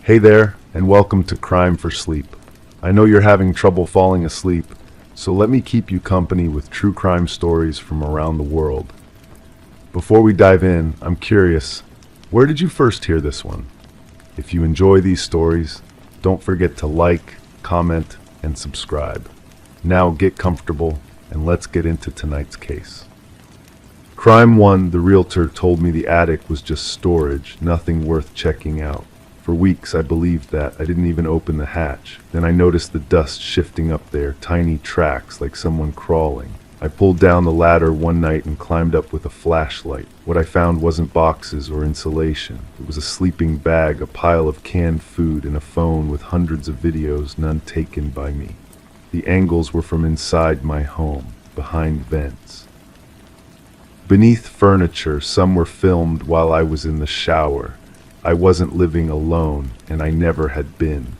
Hey there, and welcome to Crime for Sleep. I know you're having trouble falling asleep, so let me keep you company with true crime stories from around the world. Before we dive in, I'm curious, where did you first hear this one? If you enjoy these stories, don't forget to like, comment, and subscribe. Now get comfortable, and let's get into tonight's case. Crime 1, the realtor told me the attic was just storage, nothing worth checking out. For weeks I believed that. I didn't even open the hatch. Then I noticed the dust shifting up there, tiny tracks like someone crawling. I pulled down the ladder one night and climbed up with a flashlight. What I found wasn't boxes or insulation. It was a sleeping bag, a pile of canned food, and a phone with hundreds of videos, none taken by me. The angles were from inside my home, behind vents. Beneath furniture, some were filmed while I was in the shower. I wasn't living alone, and I never had been.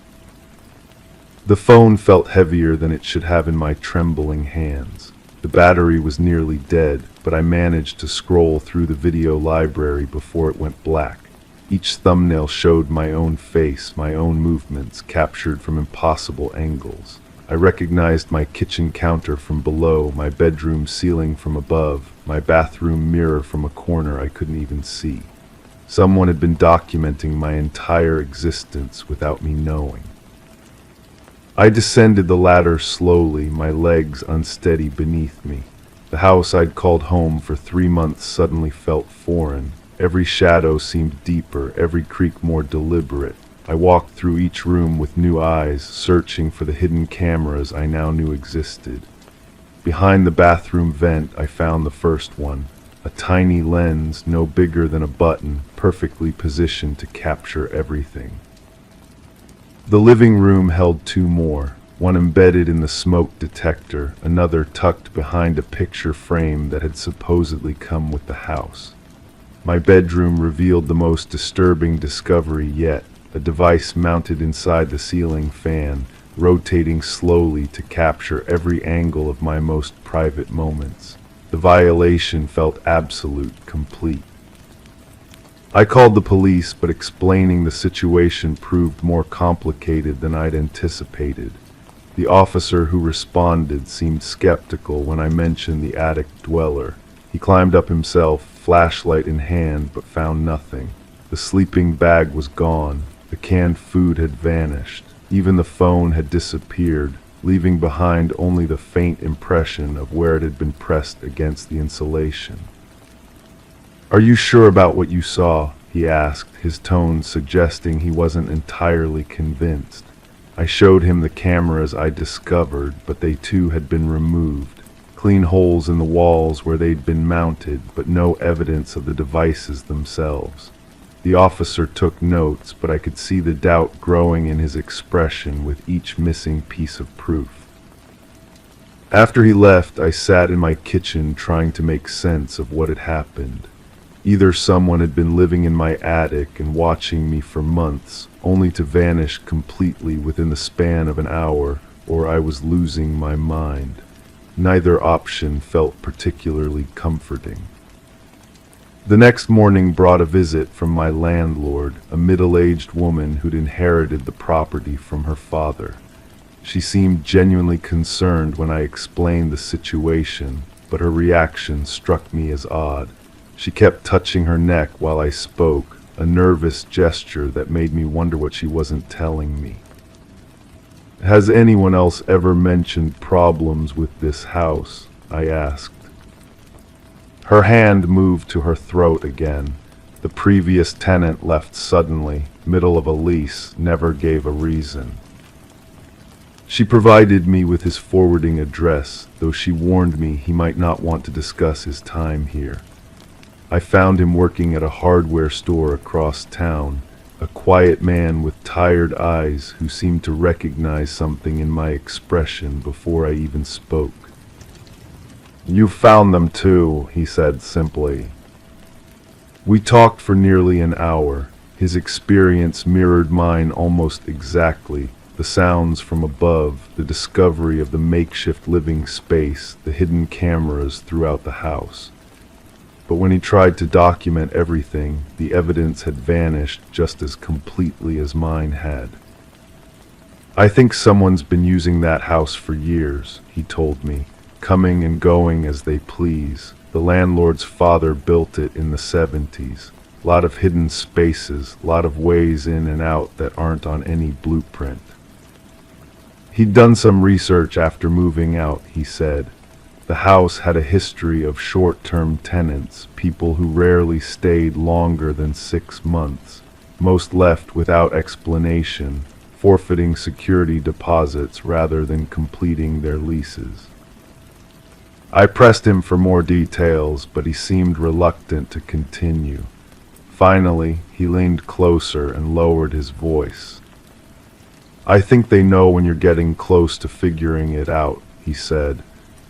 The phone felt heavier than it should have in my trembling hands. The battery was nearly dead, but I managed to scroll through the video library before it went black. Each thumbnail showed my own face, my own movements, captured from impossible angles. I recognized my kitchen counter from below, my bedroom ceiling from above, my bathroom mirror from a corner I couldn't even see. Someone had been documenting my entire existence without me knowing. I descended the ladder slowly, my legs unsteady beneath me. The house I'd called home for 3 months suddenly felt foreign. Every shadow seemed deeper, every creak more deliberate. I walked through each room with new eyes, searching for the hidden cameras I now knew existed. Behind the bathroom vent, I found the first one. A tiny lens, no bigger than a button, perfectly positioned to capture everything. The living room held 2 more, one embedded in the smoke detector, another tucked behind a picture frame that had supposedly come with the house. My bedroom revealed the most disturbing discovery yet, a device mounted inside the ceiling fan, rotating slowly to capture every angle of my most private moments. The violation felt absolute, complete. I called the police, but explaining the situation proved more complicated than I'd anticipated. The officer who responded seemed skeptical when I mentioned the attic dweller. He climbed up himself, flashlight in hand, but found nothing. The sleeping bag was gone. The canned food had vanished. Even the phone had disappeared, leaving behind only the faint impression of where it had been pressed against the insulation. "Are you sure about what you saw?" he asked, his tone suggesting he wasn't entirely convinced. I showed him the cameras I discovered, but they too had been removed. Clean holes in the walls where they'd been mounted, but no evidence of the devices themselves. The officer took notes, but I could see the doubt growing in his expression with each missing piece of proof. After he left, I sat in my kitchen trying to make sense of what had happened. Either someone had been living in my attic and watching me for months, only to vanish completely within the span of an hour, or I was losing my mind. Neither option felt particularly comforting. The next morning brought a visit from my landlord, a middle-aged woman who'd inherited the property from her father. She seemed genuinely concerned when I explained the situation, but her reaction struck me as odd. She kept touching her neck while I spoke, a nervous gesture that made me wonder what she wasn't telling me. "Has anyone else ever mentioned problems with this house?" I asked. Her hand moved to her throat again. The previous tenant left suddenly, middle of a lease, never gave a reason. She provided me with his forwarding address, though she warned me he might not want to discuss his time here. I found him working at a hardware store across town, a quiet man with tired eyes who seemed to recognize something in my expression before I even spoke. "You found them too," he said simply. We talked for nearly an hour. His experience mirrored mine almost exactly. The sounds from above, the discovery of the makeshift living space, the hidden cameras throughout the house. But when he tried to document everything, the evidence had vanished just as completely as mine had. "I think someone's been using that house for years," he told me, "coming and going as they please. The landlord's father built it in the 70s. Lot of hidden spaces, lot of ways in and out that aren't on any blueprint." He'd done some research after moving out, he said. The house had a history of short-term tenants, people who rarely stayed longer than 6 months. Most left without explanation, forfeiting security deposits rather than completing their leases. I pressed him for more details, but he seemed reluctant to continue. Finally, he leaned closer and lowered his voice. "I think they know when you're getting close to figuring it out," he said.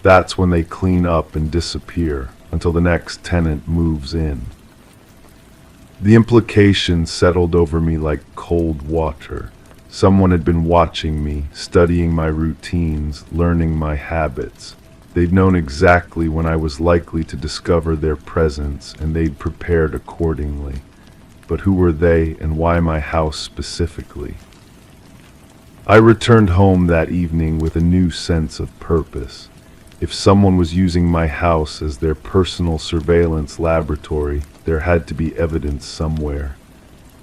"That's when they clean up and disappear, until the next tenant moves in." The implication settled over me like cold water. Someone had been watching me, studying my routines, learning my habits. They'd known exactly when I was likely to discover their presence, and they'd prepared accordingly. But who were they, and why my house specifically? I returned home that evening with a new sense of purpose. If someone was using my house as their personal surveillance laboratory, there had to be evidence somewhere.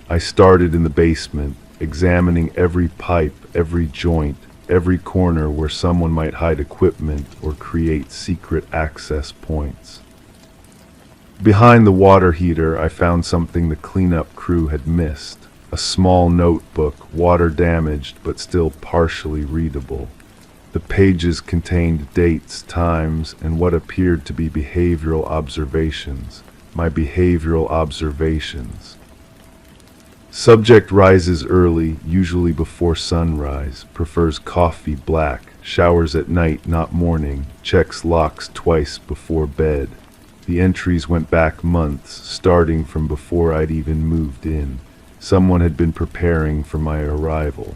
I started in the basement, examining every pipe, every joint, every corner where someone might hide equipment or create secret access points. Behind the water heater, I found something the cleanup crew had missed. A small notebook, water damaged but still partially readable. The pages contained dates, times, and what appeared to be behavioral observations. My behavioral observations. Subject rises early, usually before sunrise, prefers coffee black, showers at night, not morning, checks locks twice before bed. The entries went back months, starting from before I'd even moved in. Someone had been preparing for my arrival.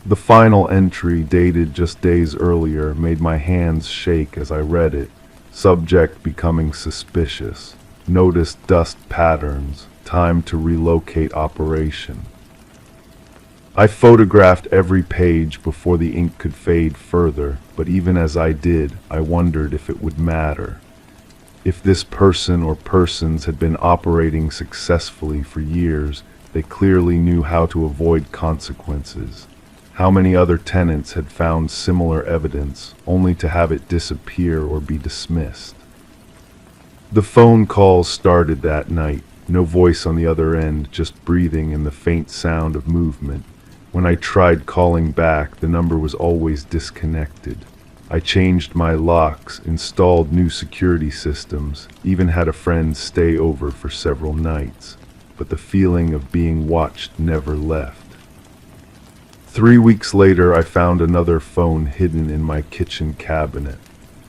The final entry, dated just days earlier, made my hands shake as I read it. Subject becoming suspicious. Noticed dust patterns. Time to relocate operation. I photographed every page before the ink could fade further, but even as I did, I wondered if it would matter. If this person or persons had been operating successfully for years, they clearly knew how to avoid consequences. How many other tenants had found similar evidence, only to have it disappear or be dismissed? The phone calls started that night. No voice on the other end, just breathing and the faint sound of movement. When I tried calling back, the number was always disconnected. I changed my locks, installed new security systems, even had a friend stay over for several nights. But the feeling of being watched never left. 3 weeks later, I found another phone hidden in my kitchen cabinet.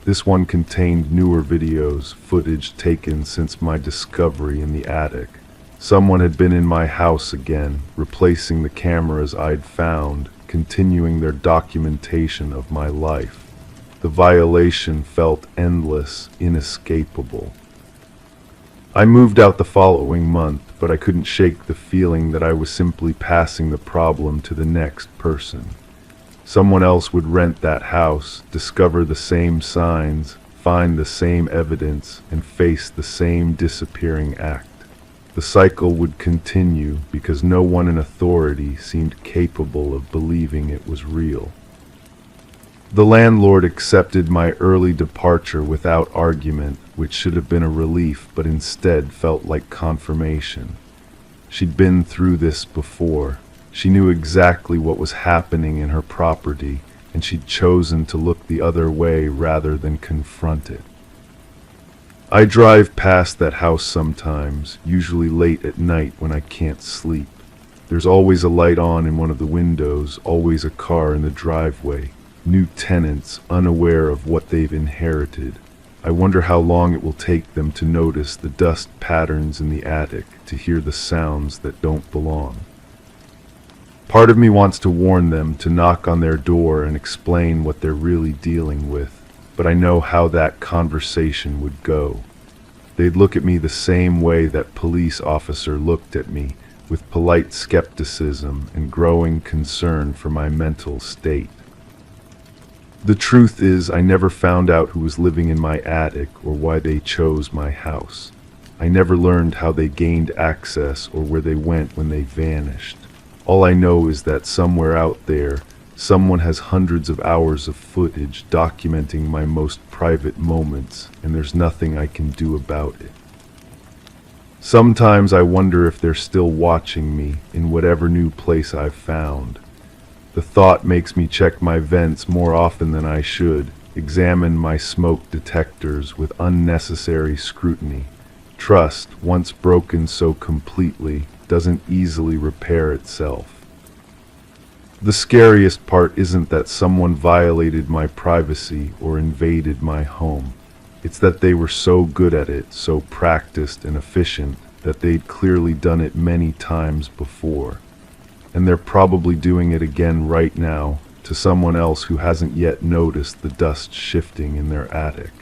This one contained newer videos, footage taken since my discovery in the attic. Someone had been in my house again, replacing the cameras I'd found, continuing their documentation of my life. The violation felt endless, inescapable. I moved out the following month, but I couldn't shake the feeling that I was simply passing the problem to the next person. Someone else would rent that house, discover the same signs, find the same evidence, and face the same disappearing act. The cycle would continue because no one in authority seemed capable of believing it was real. The landlord accepted my early departure without argument, which should have been a relief, but instead felt like confirmation. She'd been through this before. She knew exactly what was happening in her property, and she'd chosen to look the other way rather than confront it. I drive past that house sometimes, usually late at night when I can't sleep. There's always a light on in one of the windows, always a car in the driveway. New tenants, unaware of what they've inherited. I wonder how long it will take them to notice the dust patterns in the attic, to hear the sounds that don't belong. Part of me wants to warn them, to knock on their door and explain what they're really dealing with, but I know how that conversation would go. They'd look at me the same way that police officer looked at me, with polite skepticism and growing concern for my mental state. The truth is, I never found out who was living in my attic or why they chose my house. I never learned how they gained access or where they went when they vanished. All I know is that somewhere out there, someone has hundreds of hours of footage documenting my most private moments, and there's nothing I can do about it. Sometimes I wonder if they're still watching me in whatever new place I've found. The thought makes me check my vents more often than I should, examine my smoke detectors with unnecessary scrutiny. Trust, once broken so completely, doesn't easily repair itself. The scariest part isn't that someone violated my privacy or invaded my home. It's that they were so good at it, so practiced and efficient, that they'd clearly done it many times before. And they're probably doing it again right now to someone else who hasn't yet noticed the dust shifting in their attic.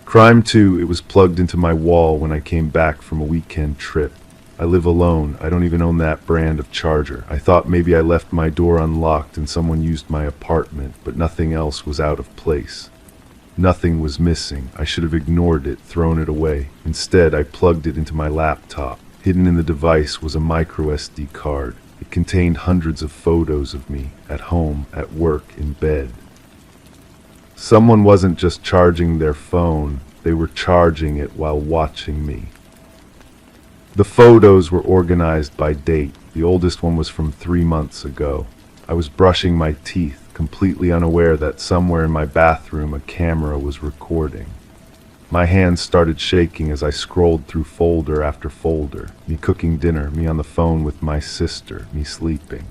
Crime 2, it was plugged into my wall when I came back from a weekend trip. I live alone. I don't even own that brand of charger. I thought maybe I left my door unlocked and someone used my apartment, but nothing else was out of place. Nothing was missing. I should have ignored it, thrown it away. Instead, I plugged it into my laptop. Hidden in the device was a micro SD card. It contained hundreds of photos of me, at home, at work, in bed. Someone wasn't just charging their phone, they were charging it while watching me. The photos were organized by date. The oldest one was from 3 months ago. I was brushing my teeth, completely unaware that somewhere in my bathroom a camera was recording. My hands started shaking as I scrolled through folder after folder. Me cooking dinner, me on the phone with my sister, me sleeping.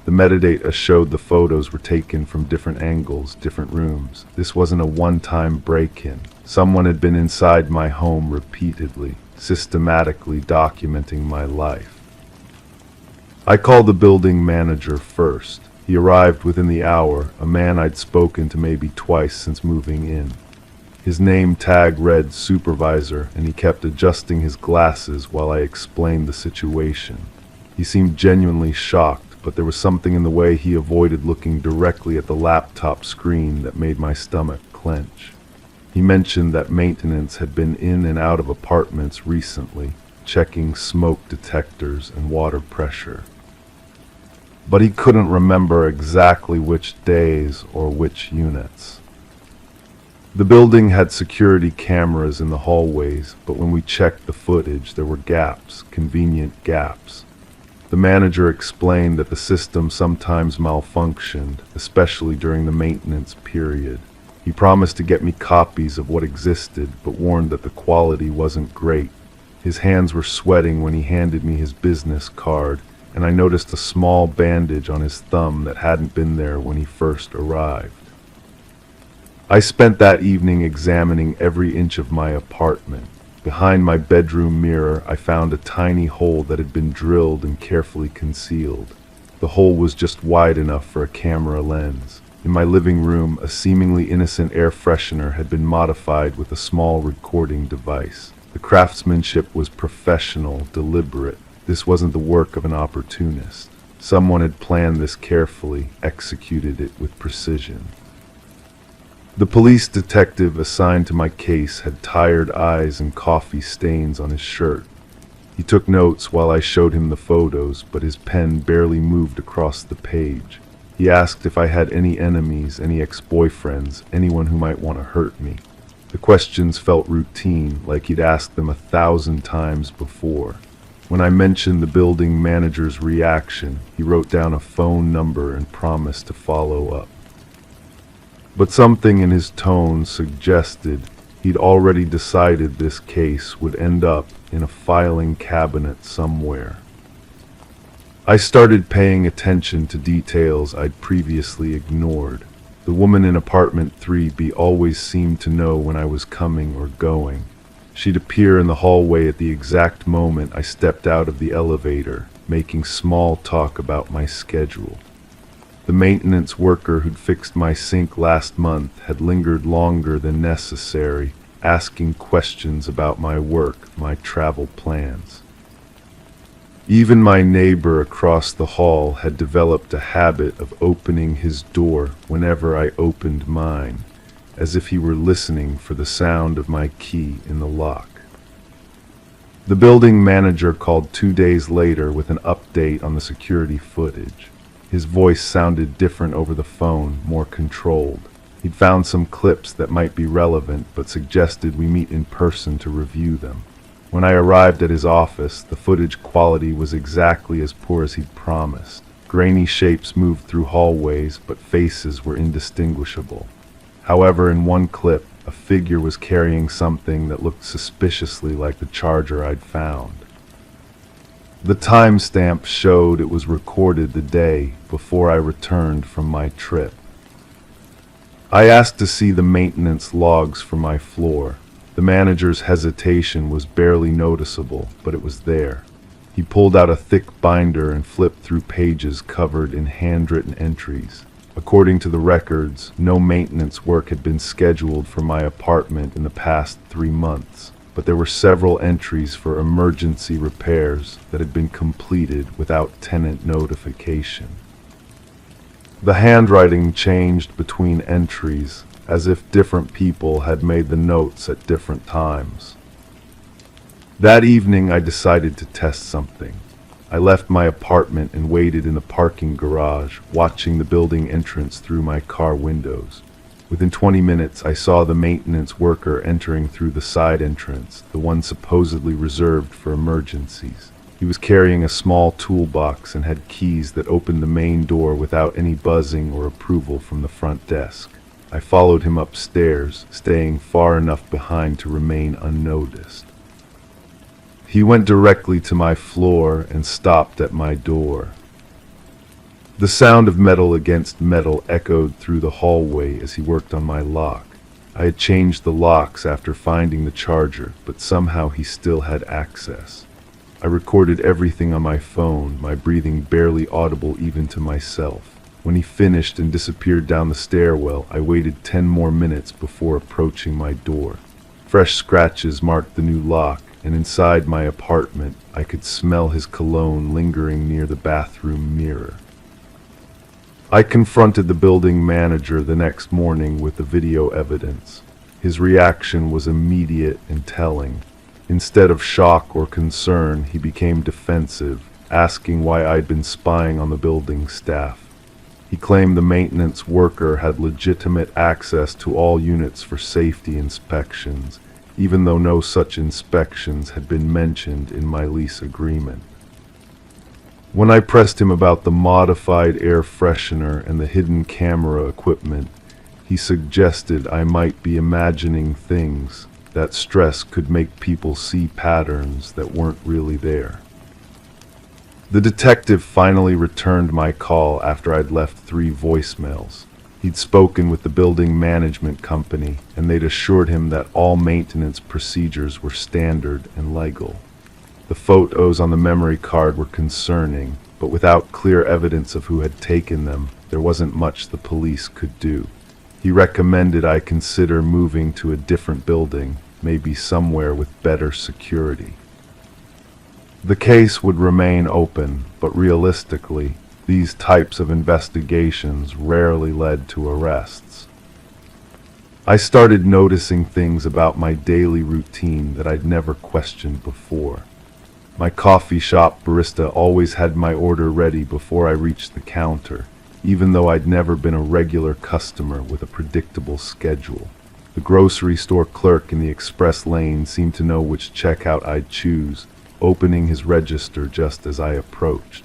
The metadata showed the photos were taken from different angles, different rooms. This wasn't a one-time break-in. Someone had been inside my home repeatedly, systematically documenting my life. I called the building manager first. He arrived within the hour, a man I'd spoken to maybe twice since moving in. His name tag read supervisor, and he kept adjusting his glasses while I explained the situation. He seemed genuinely shocked, but there was something in the way he avoided looking directly at the laptop screen that made my stomach clench. He mentioned that maintenance had been in and out of apartments recently, checking smoke detectors and water pressure. But he couldn't remember exactly which days or which units. The building had security cameras in the hallways, but when we checked the footage, there were gaps, convenient gaps. The manager explained that the system sometimes malfunctioned, especially during the maintenance period. He promised to get me copies of what existed, but warned that the quality wasn't great. His hands were sweating when he handed me his business card, and I noticed a small bandage on his thumb that hadn't been there when he first arrived. I spent that evening examining every inch of my apartment. Behind my bedroom mirror, I found a tiny hole that had been drilled and carefully concealed. The hole was just wide enough for a camera lens. In my living room, a seemingly innocent air freshener had been modified with a small recording device. The craftsmanship was professional, deliberate. This wasn't the work of an opportunist. Someone had planned this carefully, executed it with precision. The police detective assigned to my case had tired eyes and coffee stains on his shirt. He took notes while I showed him the photos, but his pen barely moved across the page. He asked if I had any enemies, any ex-boyfriends, anyone who might want to hurt me. The questions felt routine, like he'd asked them 1,000 times before. When I mentioned the building manager's reaction, he wrote down a phone number and promised to follow up. But something in his tone suggested he'd already decided this case would end up in a filing cabinet somewhere. I started paying attention to details I'd previously ignored. The woman in apartment 3B always seemed to know when I was coming or going. She'd appear in the hallway at the exact moment I stepped out of the elevator, making small talk about my schedule. The maintenance worker who'd fixed my sink last month had lingered longer than necessary, asking questions about my work, my travel plans. Even my neighbor across the hall had developed a habit of opening his door whenever I opened mine, as if he were listening for the sound of my key in the lock. The building manager called 2 days later with an update on the security footage. His voice sounded different over the phone, more controlled. He'd found some clips that might be relevant, but suggested we meet in person to review them. When I arrived at his office, the footage quality was exactly as poor as he'd promised. Grainy shapes moved through hallways, but faces were indistinguishable. However, in one clip, a figure was carrying something that looked suspiciously like the charger I'd found. The timestamp showed it was recorded the day before I returned from my trip. I asked to see the maintenance logs for my floor. The manager's hesitation was barely noticeable, but it was there. He pulled out a thick binder and flipped through pages covered in handwritten entries. According to the records, no maintenance work had been scheduled for my apartment in the past 3 months, but there were several entries for emergency repairs that had been completed without tenant notification. The handwriting changed between entries, as if different people had made the notes at different times. That evening I decided to test something. I left my apartment and waited in the parking garage, watching the building entrance through my car windows. Within 20 minutes I saw the maintenance worker entering through the side entrance, the one supposedly reserved for emergencies. He was carrying a small toolbox and had keys that opened the main door without any buzzing or approval from the front desk. I followed him upstairs, staying far enough behind to remain unnoticed. He went directly to my floor and stopped at my door. The sound of metal against metal echoed through the hallway as he worked on my lock. I had changed the locks after finding the charger, but somehow he still had access. I recorded everything on my phone, my breathing barely audible even to myself. When he finished and disappeared down the stairwell, I waited 10 more minutes before approaching my door. Fresh scratches marked the new lock, and inside my apartment, I could smell his cologne lingering near the bathroom mirror. I confronted the building manager the next morning with the video evidence. His reaction was immediate and telling. Instead of shock or concern, he became defensive, asking why I'd been spying on the building staff. He claimed the maintenance worker had legitimate access to all units for safety inspections, even though no such inspections had been mentioned in my lease agreement. When I pressed him about the modified air freshener and the hidden camera equipment, he suggested I might be imagining things, that stress could make people see patterns that weren't really there. The detective finally returned my call after I'd left 3 voicemails. He'd spoken with the building management company, and they'd assured him that all maintenance procedures were standard and legal. The photos on the memory card were concerning, but without clear evidence of who had taken them, there wasn't much the police could do. He recommended I consider moving to a different building, maybe somewhere with better security. The case would remain open, but realistically, these types of investigations rarely led to arrests. I started noticing things about my daily routine that I'd never questioned before. My coffee shop barista always had my order ready before I reached the counter, even though I'd never been a regular customer with a predictable schedule. The grocery store clerk in the express lane seemed to know which checkout I'd choose, opening his register just as I approached.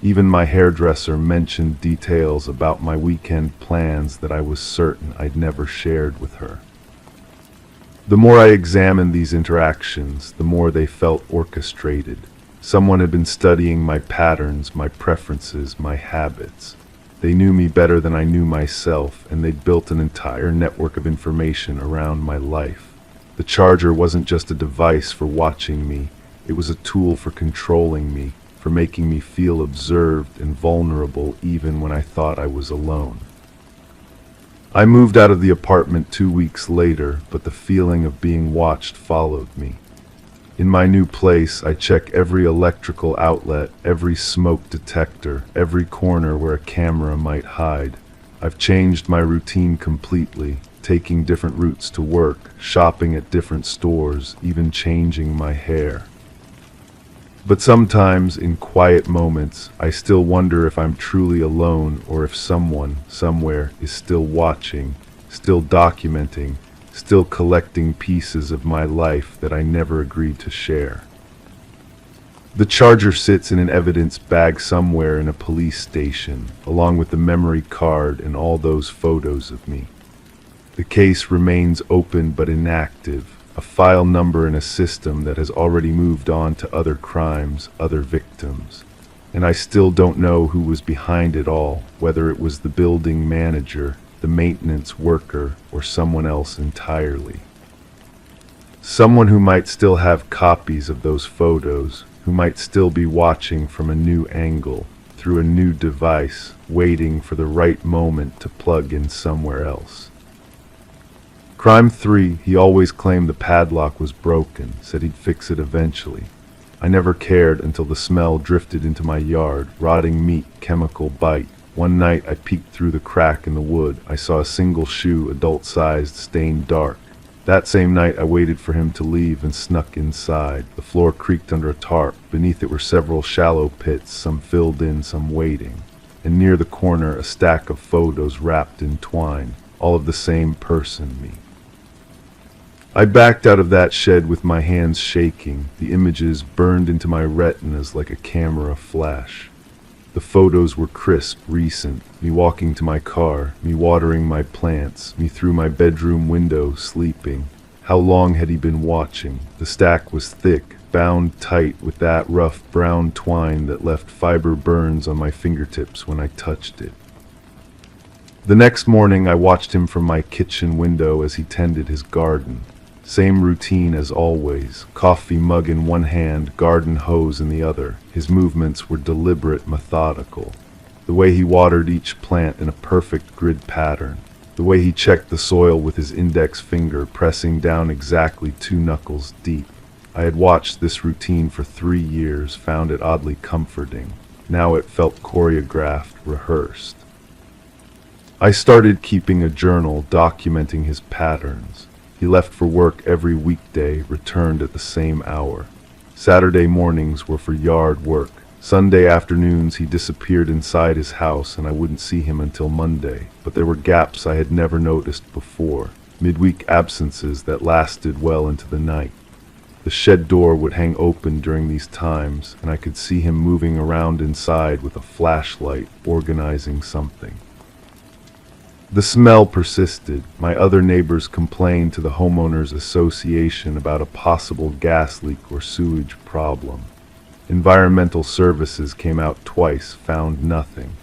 Even my hairdresser mentioned details about my weekend plans that I was certain I'd never shared with her. The more I examined these interactions, the more they felt orchestrated. Someone had been studying my patterns, my preferences, my habits. They knew me better than I knew myself, and they'd built an entire network of information around my life. The charger wasn't just a device for watching me. It was a tool for controlling me, for making me feel observed and vulnerable even when I thought I was alone. I moved out of the apartment 2 weeks later, but the feeling of being watched followed me. In my new place, I check every electrical outlet, every smoke detector, every corner where a camera might hide. I've changed my routine completely, taking different routes to work, shopping at different stores, even changing my hair. But sometimes, in quiet moments, I still wonder if I'm truly alone or if someone, somewhere, is still watching, still documenting, still collecting pieces of my life that I never agreed to share. The charger sits in an evidence bag somewhere in a police station, along with the memory card and all those photos of me. The case remains open but inactive, a file number in a system that has already moved on to other crimes, other victims. And I still don't know who was behind it all, whether it was the building manager, the maintenance worker, or someone else entirely. Someone who might still have copies of those photos, who might still be watching from a new angle, through a new device, waiting for the right moment to plug in somewhere else. Crime 3, he always claimed the padlock was broken, said he'd fix it eventually. I never cared until the smell drifted into my yard, rotting meat, chemical bite. One night I peeked through the crack in the wood. I saw a single shoe, adult-sized, stained dark. That same night I waited for him to leave and snuck inside. The floor creaked under a tarp. Beneath it were several shallow pits, some filled in, some waiting. And near the corner a stack of photos wrapped in twine, all of the same person, me. I backed out of that shed with my hands shaking, the images burned into my retinas like a camera flash. The photos were crisp, recent, me walking to my car, me watering my plants, me through my bedroom window, sleeping. How long had he been watching? The stack was thick, bound tight with that rough brown twine that left fiber burns on my fingertips when I touched it. The next morning I watched him from my kitchen window as he tended his garden. Same routine as always, coffee mug in one hand, garden hose in the other. His movements were deliberate, methodical. The way he watered each plant in a perfect grid pattern. The way he checked the soil with his index finger, pressing down exactly 2 knuckles deep. I had watched this routine for 3 years, found it oddly comforting. Now it felt choreographed, rehearsed. I started keeping a journal, documenting his patterns. He left for work every weekday, returned at the same hour. Saturday mornings were for yard work. Sunday afternoons he disappeared inside his house and I wouldn't see him until Monday. But there were gaps I had never noticed before, midweek absences that lasted well into the night. The shed door would hang open during these times and I could see him moving around inside with a flashlight, organizing something. The smell persisted. My other neighbors complained to the homeowners association about a possible gas leak or sewage problem. Environmental services came out twice, found nothing.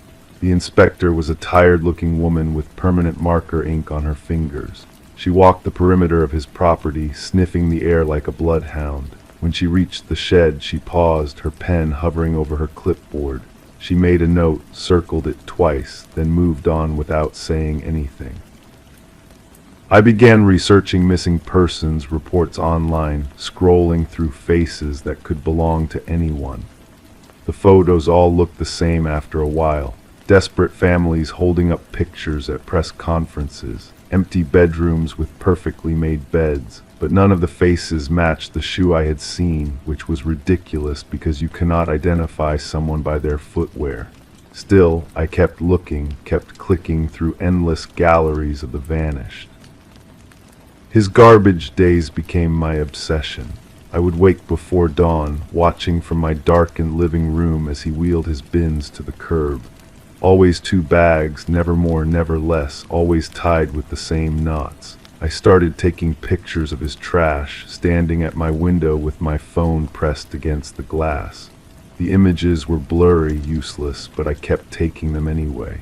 The inspector was a tired-looking woman with permanent marker ink on her fingers. She walked the perimeter of his property, sniffing the air like a bloodhound. When she reached the shed, she paused, her pen hovering over her clipboard. She made a note, circled it twice, then moved on without saying anything. I began researching missing persons reports online, scrolling through faces that could belong to anyone. The photos all looked the same after a while. Desperate families holding up pictures at press conferences, empty bedrooms with perfectly made beds, but none of the faces matched the shoe I had seen, which was ridiculous because you cannot identify someone by their footwear. Still, I kept looking, kept clicking through endless galleries of the vanished. His garbage days became my obsession. I would wake before dawn, watching from my darkened living room as he wheeled his bins to the curb. Always 2 bags, never more, never less, always tied with the same knots. I started taking pictures of his trash, standing at my window with my phone pressed against the glass. The images were blurry, useless, but I kept taking them anyway.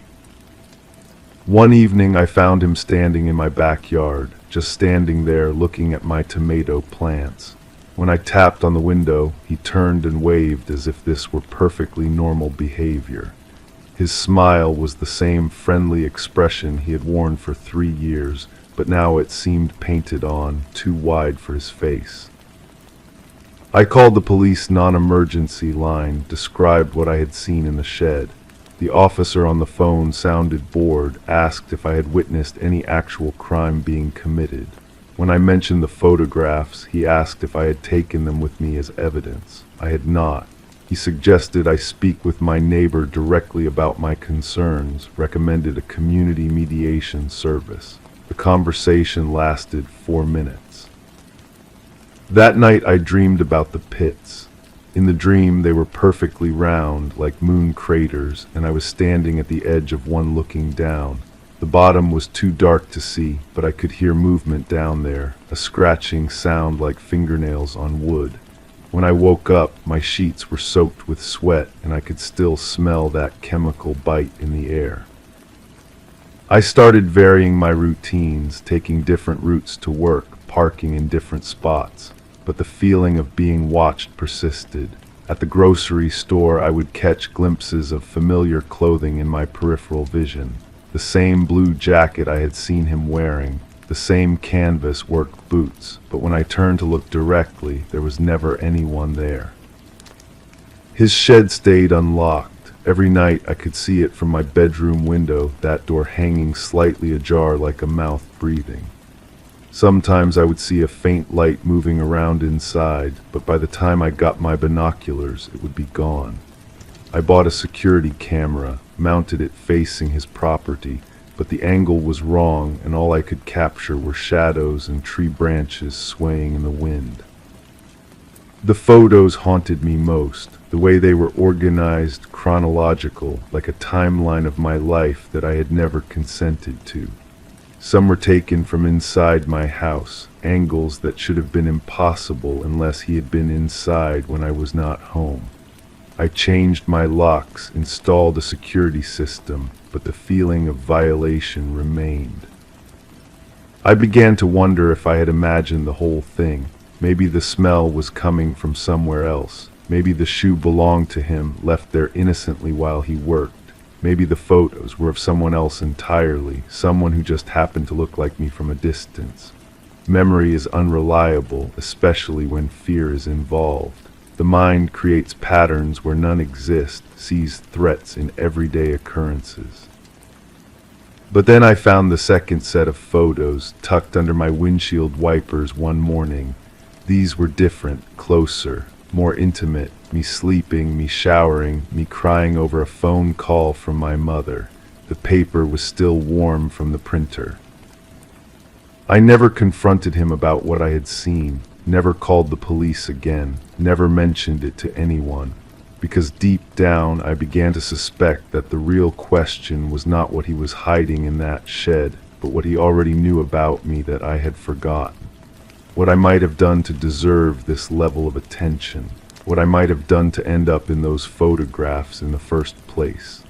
One evening I found him standing in my backyard, just standing there looking at my tomato plants. When I tapped on the window, he turned and waved as if this were perfectly normal behavior. His smile was the same friendly expression he had worn for 3 years, but now it seemed painted on, too wide for his face. I called the police non-emergency line, described what I had seen in the shed. The officer on the phone sounded bored, asked if I had witnessed any actual crime being committed. When I mentioned the photographs, he asked if I had taken them with me as evidence. I had not. He suggested I speak with my neighbor directly about my concerns, recommended a community mediation service. The conversation lasted 4 minutes. That night I dreamed about the pits. In the dream they were perfectly round, like moon craters, and I was standing at the edge of one looking down. The bottom was too dark to see, but I could hear movement down there, a scratching sound like fingernails on wood. When I woke up, my sheets were soaked with sweat, and I could still smell that chemical bite in the air. I started varying my routines, taking different routes to work, parking in different spots, but the feeling of being watched persisted. At the grocery store, I would catch glimpses of familiar clothing in my peripheral vision. The same blue jacket I had seen him wearing, the same canvas work boots, but when I turned to look directly, there was never anyone there. His shed stayed unlocked. Every night I could see it from my bedroom window, that door hanging slightly ajar like a mouth breathing. Sometimes I would see a faint light moving around inside, but by the time I got my binoculars, it would be gone. I bought a security camera, mounted it facing his property, but the angle was wrong and all I could capture were shadows and tree branches swaying in the wind. The photos haunted me most, the way they were organized, chronological, like a timeline of my life that I had never consented to. Some were taken from inside my house, angles that should have been impossible unless he had been inside when I was not home. I changed my locks, installed a security system, but the feeling of violation remained. I began to wonder if I had imagined the whole thing. Maybe the smell was coming from somewhere else. Maybe the shoe belonged to him, left there innocently while he worked. Maybe the photos were of someone else entirely, someone who just happened to look like me from a distance. Memory is unreliable, especially when fear is involved. The mind creates patterns where none exist, sees threats in everyday occurrences. But then I found the second set of photos tucked under my windshield wipers one morning. These were different, closer, more intimate, me sleeping, me showering, me crying over a phone call from my mother. The paper was still warm from the printer. I never confronted him about what I had seen, never called the police again, never mentioned it to anyone, because deep down I began to suspect that the real question was not what he was hiding in that shed, but what he already knew about me that I had forgotten. What I might have done to deserve this level of attention, what I might have done to end up in those photographs in the first place.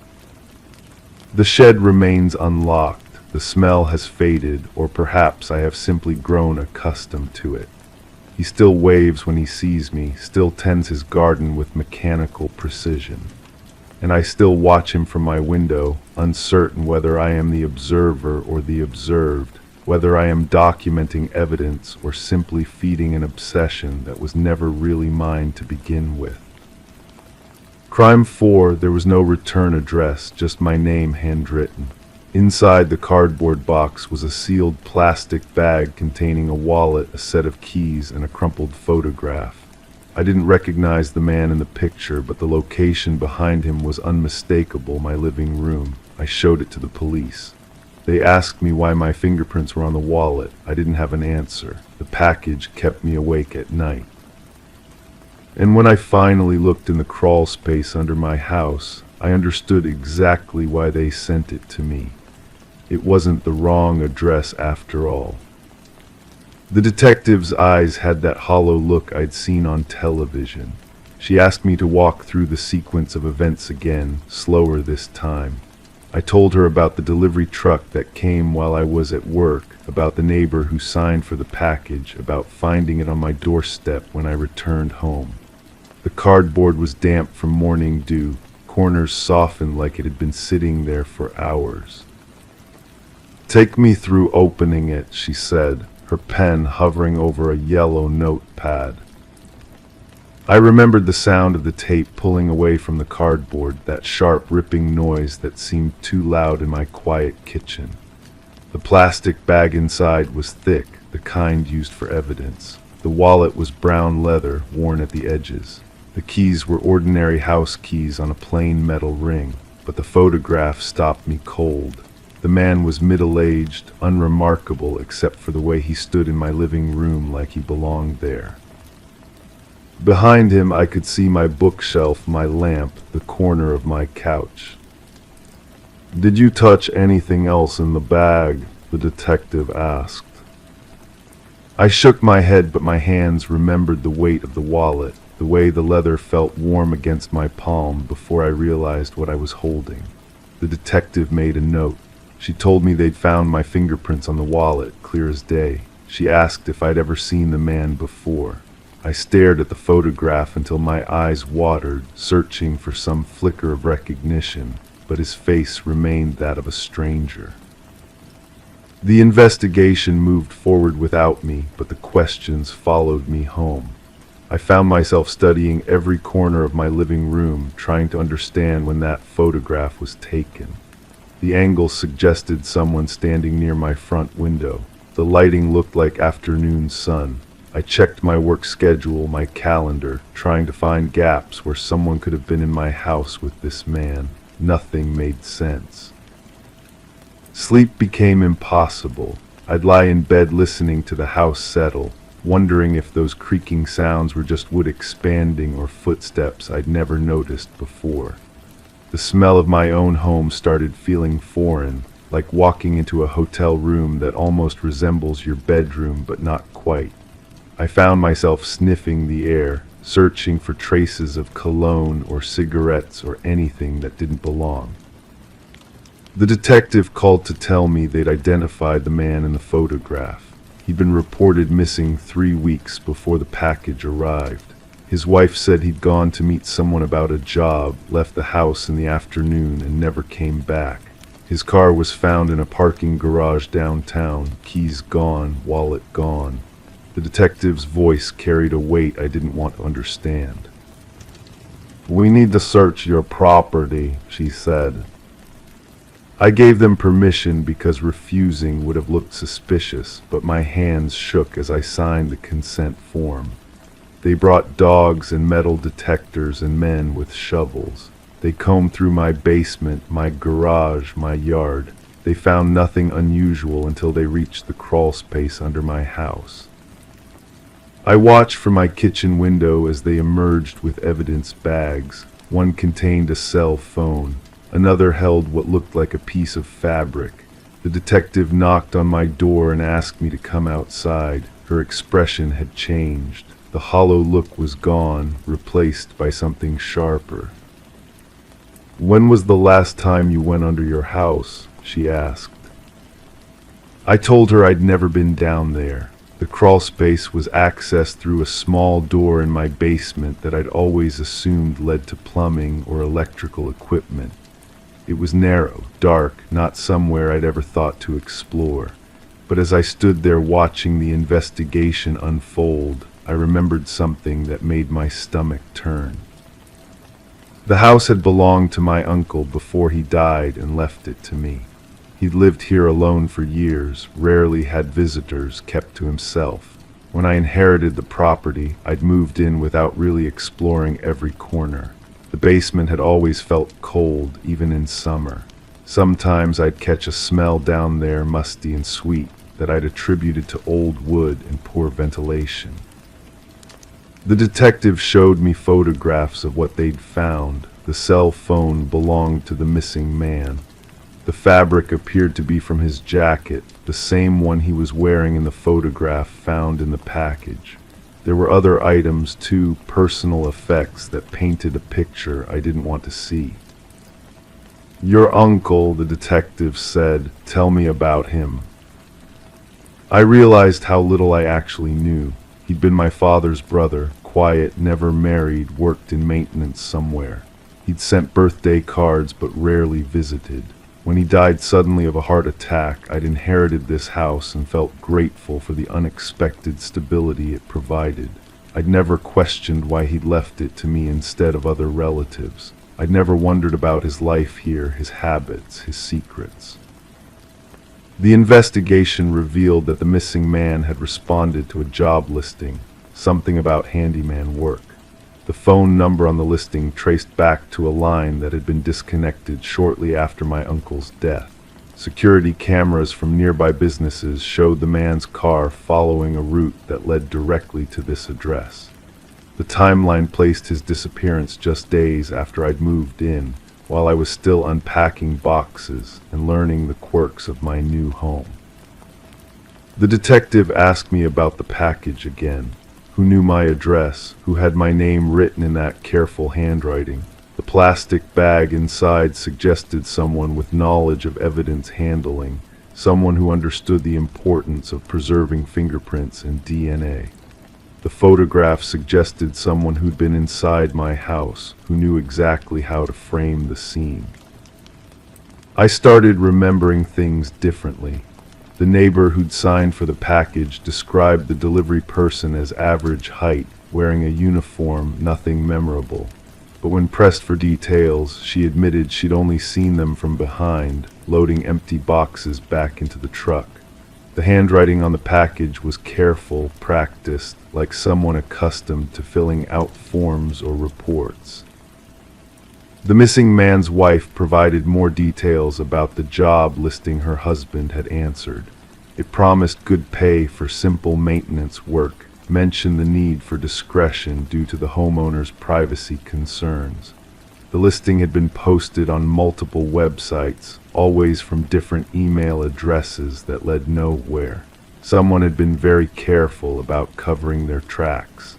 The shed remains unlocked, the smell has faded, or perhaps I have simply grown accustomed to it. He still waves when he sees me, still tends his garden with mechanical precision. And I still watch him from my window, uncertain whether I am the observer or the observed, whether I am documenting evidence or simply feeding an obsession that was never really mine to begin with. Crime 4, there was no return address, just my name handwritten. Inside the cardboard box was a sealed plastic bag containing a wallet, a set of keys, and a crumpled photograph. I didn't recognize the man in the picture, but the location behind him was unmistakable, my living room. I showed it to the police. They asked me why my fingerprints were on the wallet. I didn't have an answer. The package kept me awake at night. And when I finally looked in the crawl space under my house, I understood exactly why they sent it to me. It wasn't the wrong address after all. The detective's eyes had that hollow look I'd seen on television. She asked me to walk through the sequence of events again, slower this time. I told her about the delivery truck that came while I was at work, about the neighbor who signed for the package, about finding it on my doorstep when I returned home. The cardboard was damp from morning dew, corners softened like it had been sitting there for hours. "Take me through opening it," she said, her pen hovering over a yellow notepad. I remembered the sound of the tape pulling away from the cardboard, that sharp ripping noise that seemed too loud in my quiet kitchen. The plastic bag inside was thick, the kind used for evidence. The wallet was brown leather, worn at the edges. The keys were ordinary house keys on a plain metal ring, but the photograph stopped me cold. The man was middle-aged, unremarkable except for the way he stood in my living room like he belonged there. Behind him I could see my bookshelf, my lamp, the corner of my couch. "Did you touch anything else in the bag?" the detective asked. I shook my head, but my hands remembered the weight of the wallet, the way the leather felt warm against my palm before I realized what I was holding. The detective made a note. She told me they'd found my fingerprints on the wallet, clear as day. She asked if I'd ever seen the man before. I stared at the photograph until my eyes watered, searching for some flicker of recognition, but his face remained that of a stranger. The investigation moved forward without me, but the questions followed me home. I found myself studying every corner of my living room, trying to understand when that photograph was taken. The angle suggested someone standing near my front window. The lighting looked like afternoon sun. I checked my work schedule, my calendar, trying to find gaps where someone could have been in my house with this man. Nothing made sense. Sleep became impossible. I'd lie in bed listening to the house settle, wondering if those creaking sounds were just wood expanding or footsteps I'd never noticed before. The smell of my own home started feeling foreign, like walking into a hotel room that almost resembles your bedroom but not quite. I found myself sniffing the air, searching for traces of cologne or cigarettes or anything that didn't belong. The detective called to tell me they'd identified the man in the photograph. He'd been reported missing 3 weeks before the package arrived. His wife said he'd gone to meet someone about a job, left the house in the afternoon, and never came back. His car was found in a parking garage downtown, keys gone, wallet gone. The detective's voice carried a weight I didn't want to understand. "We need to search your property," she said. I gave them permission because refusing would have looked suspicious, but my hands shook as I signed the consent form. They brought dogs and metal detectors and men with shovels. They combed through my basement, my garage, my yard. They found nothing unusual until they reached the crawl space under my house. I watched from my kitchen window as they emerged with evidence bags. One contained a cell phone. Another held what looked like a piece of fabric. The detective knocked on my door and asked me to come outside. Her expression had changed. The hollow look was gone, replaced by something sharper. "When was the last time you went under your house?" she asked. I told her I'd never been down there. The crawl space was accessed through a small door in my basement that I'd always assumed led to plumbing or electrical equipment. It was narrow, dark, not somewhere I'd ever thought to explore. But as I stood there watching the investigation unfold, I remembered something that made my stomach turn. The house had belonged to my uncle before he died and left it to me. He'd lived here alone for years, rarely had visitors, kept to himself. When I inherited the property, I'd moved in without really exploring every corner. The basement had always felt cold, even in summer. Sometimes I'd catch a smell down there, musty and sweet, that I'd attributed to old wood and poor ventilation. The detective showed me photographs of what they'd found. The cell phone belonged to the missing man. The fabric appeared to be from his jacket, the same one he was wearing in the photograph found in the package. There were other items too, personal effects that painted a picture I didn't want to see. "Your uncle," the detective said. "Tell me about him." I realized how little I actually knew. He'd been my father's brother, quiet, never married, worked in maintenance somewhere. He'd sent birthday cards but rarely visited. When he died suddenly of a heart attack, I'd inherited this house and felt grateful for the unexpected stability it provided. I'd never questioned why he'd left it to me instead of other relatives. I'd never wondered about his life here, his habits, his secrets. The investigation revealed that the missing man had responded to a job listing, something about handyman work. The phone number on the listing traced back to a line that had been disconnected shortly after my uncle's death. Security cameras from nearby businesses showed the man's car following a route that led directly to this address. The timeline placed his disappearance just days after I'd moved in, while I was still unpacking boxes and learning the quirks of my new home. The detective asked me about the package again. Who knew my address, who had my name written in that careful handwriting. The plastic bag inside suggested someone with knowledge of evidence handling, someone who understood the importance of preserving fingerprints and DNA. The photograph suggested someone who'd been inside my house, who knew exactly how to frame the scene. I started remembering things differently. The neighbor who'd signed for the package described the delivery person as average height, wearing a uniform, nothing memorable. But when pressed for details, she admitted she'd only seen them from behind, loading empty boxes back into the truck. The handwriting on the package was careful, practiced, like someone accustomed to filling out forms or reports. The missing man's wife provided more details about the job listing her husband had answered. It promised good pay for simple maintenance work, mentioned the need for discretion due to the homeowner's privacy concerns. The listing had been posted on multiple websites, always from different email addresses that led nowhere. Someone had been very careful about covering their tracks.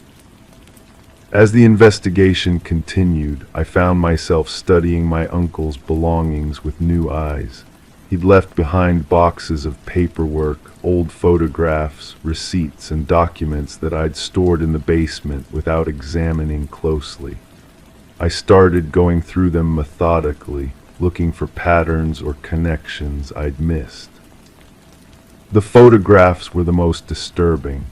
As the investigation continued, I found myself studying my uncle's belongings with new eyes. He'd left behind boxes of paperwork, old photographs, receipts, and documents that I'd stored in the basement without examining closely. I started going through them methodically, looking for patterns or connections I'd missed. The photographs were the most disturbing.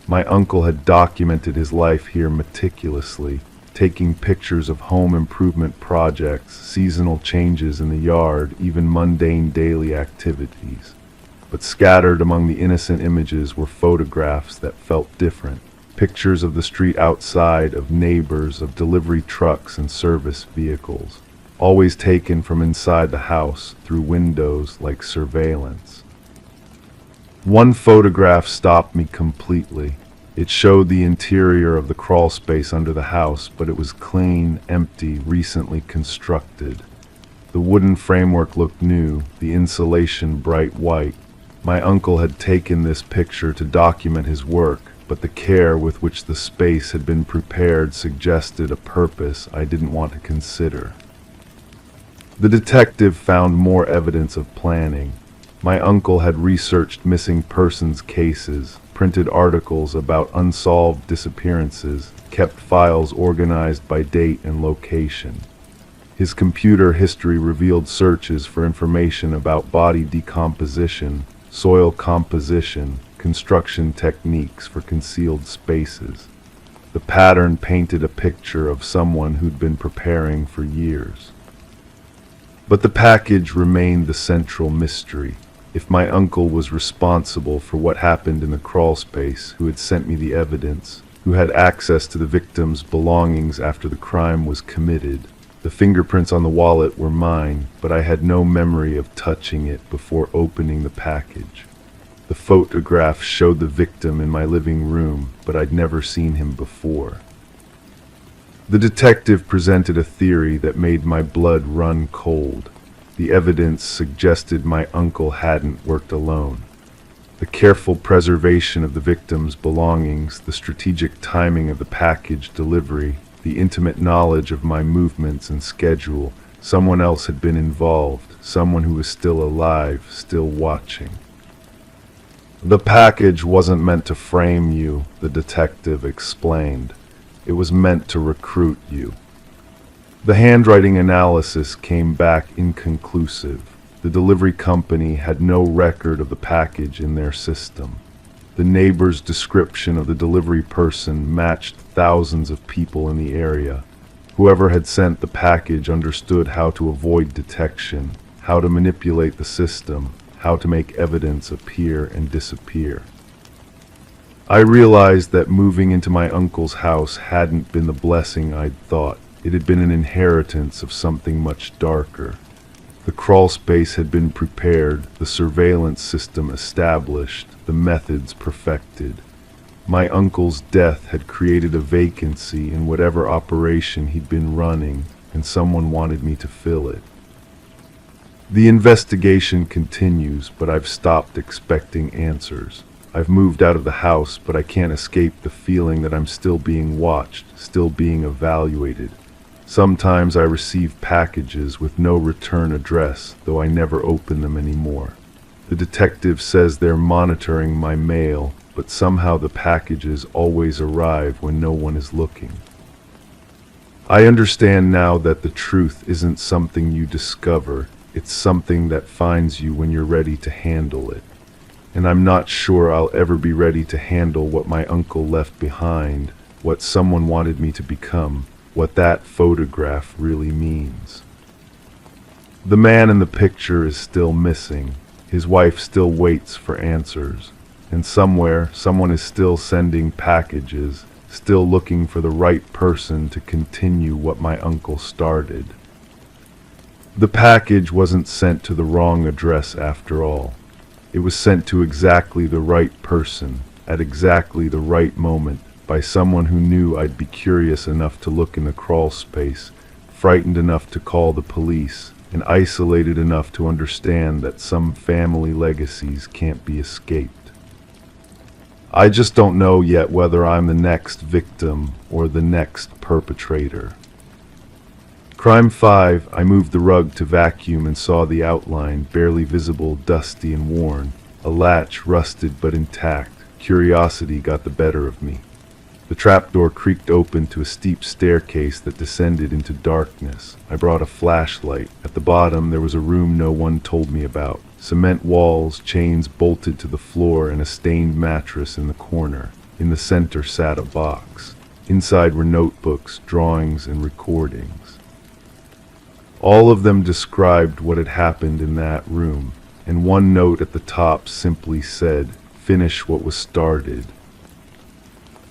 My uncle had documented his life here meticulously, taking pictures of home improvement projects, seasonal changes in the yard, even mundane daily activities. But scattered among the innocent images were photographs that felt different. Pictures of the street outside, of neighbors, of delivery trucks and service vehicles, always taken from inside the house through windows like surveillance. One photograph stopped me completely. It showed the interior of the crawl space under the house, but it was clean, empty, recently constructed. The wooden framework looked new, the insulation bright white. My uncle had taken this picture to document his work, but the care with which the space had been prepared suggested a purpose I didn't want to consider. The detective found more evidence of planning. My uncle had researched missing persons cases, printed articles about unsolved disappearances, kept files organized by date and location. His computer history revealed searches for information about body decomposition, soil composition, construction techniques for concealed spaces. The pattern painted a picture of someone who'd been preparing for years. But the package remained the central mystery. If my uncle was responsible for what happened in the crawl space, who had sent me the evidence, who had access to the victim's belongings after the crime was committed, the fingerprints on the wallet were mine, but I had no memory of touching it before opening the package. The photograph showed the victim in my living room, but I'd never seen him before. The detective presented a theory that made my blood run cold. The evidence suggested my uncle hadn't worked alone. The careful preservation of the victim's belongings, the strategic timing of the package delivery, the intimate knowledge of my movements and schedule, someone else had been involved, someone who was still alive, still watching. The package wasn't meant to frame you, the detective explained. It was meant to recruit you. The handwriting analysis came back inconclusive. The delivery company had no record of the package in their system. The neighbor's description of the delivery person matched thousands of people in the area. Whoever had sent the package understood how to avoid detection, how to manipulate the system, how to make evidence appear and disappear. I realized that moving into my uncle's house hadn't been the blessing I'd thought. It had been an inheritance of something much darker. The crawl space had been prepared, the surveillance system established, the methods perfected. My uncle's death had created a vacancy in whatever operation he'd been running, and someone wanted me to fill it. The investigation continues, but I've stopped expecting answers. I've moved out of the house, but I can't escape the feeling that I'm still being watched, still being evaluated. Sometimes I receive packages with no return address, though I never open them anymore. The detective says they're monitoring my mail, but somehow the packages always arrive when no one is looking. I understand now that the truth isn't something you discover, it's something that finds you when you're ready to handle it. And I'm not sure I'll ever be ready to handle what my uncle left behind, what someone wanted me to become, what that photograph really means. The man in the picture is still missing. His wife still waits for answers. And somewhere, someone is still sending packages, still looking for the right person to continue what my uncle started. The package wasn't sent to the wrong address after all. It was sent to exactly the right person, at exactly the right moment, by someone who knew I'd be curious enough to look in the crawl space, frightened enough to call the police, and isolated enough to understand that some family legacies can't be escaped. I just don't know yet whether I'm the next victim or the next perpetrator. Crime 5, I moved the rug to vacuum and saw the outline, barely visible, dusty and worn. A latch, rusted but intact. Curiosity got the better of me. The trapdoor creaked open to a steep staircase that descended into darkness. I brought a flashlight. At the bottom there was a room no one told me about. Cement walls, chains bolted to the floor, and a stained mattress in the corner. In the center sat a box. Inside were notebooks, drawings, and recordings. All of them described what had happened in that room, and one note at the top simply said, "Finish what was started."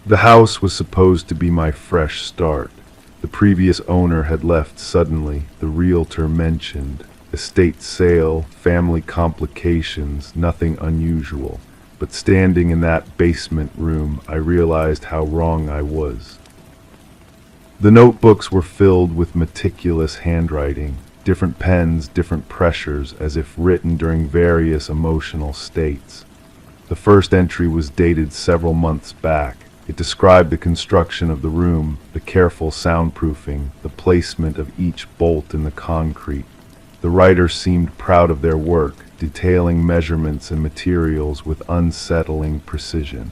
The house was supposed to be my fresh start. The previous owner had left suddenly, the realtor mentioned. Estate sale, family complications, nothing unusual. But standing in that basement room, I realized how wrong I was. The notebooks were filled with meticulous handwriting, different pens, different pressures, as if written during various emotional states. The first entry was dated several months back. It described the construction of the room, the careful soundproofing, the placement of each bolt in the concrete. The writer seemed proud of their work, detailing measurements and materials with unsettling precision.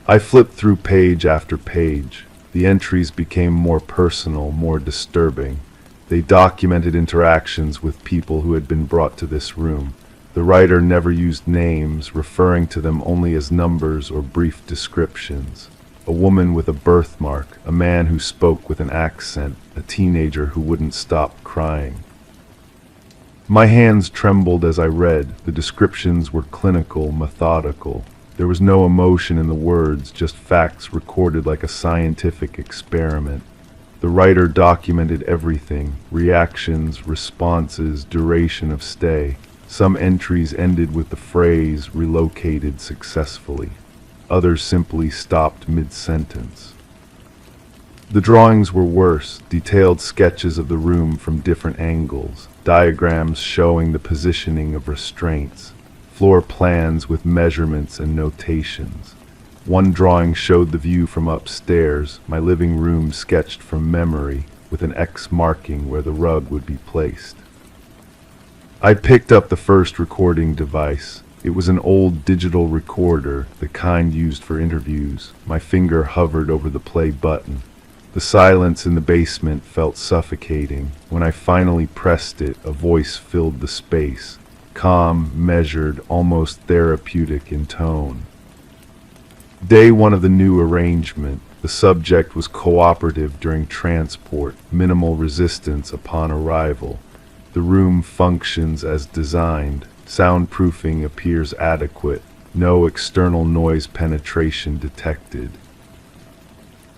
I flipped through page after page. The entries became more personal, more disturbing. They documented interactions with people who had been brought to this room. The writer never used names, referring to them only as numbers or brief descriptions. A woman with a birthmark, a man who spoke with an accent, a teenager who wouldn't stop crying. My hands trembled as I read. The descriptions were clinical, methodical. There was no emotion in the words, just facts recorded like a scientific experiment. The writer documented everything: reactions, responses, duration of stay. Some entries ended with the phrase, "relocated successfully." Others simply stopped mid-sentence. The drawings were worse, detailed sketches of the room from different angles, diagrams showing the positioning of restraints, floor plans with measurements and notations. One drawing showed the view from upstairs, my living room sketched from memory, with an X marking where the rug would be placed. I picked up the first recording device. It was an old digital recorder, the kind used for interviews. My finger hovered over the play button. The silence in the basement felt suffocating. When I finally pressed it, a voice filled the space, calm, measured, almost therapeutic in tone. Day one of the new arrangement. The subject was cooperative during transport, minimal resistance upon arrival. The room functions as designed. Soundproofing appears adequate. No external noise penetration detected.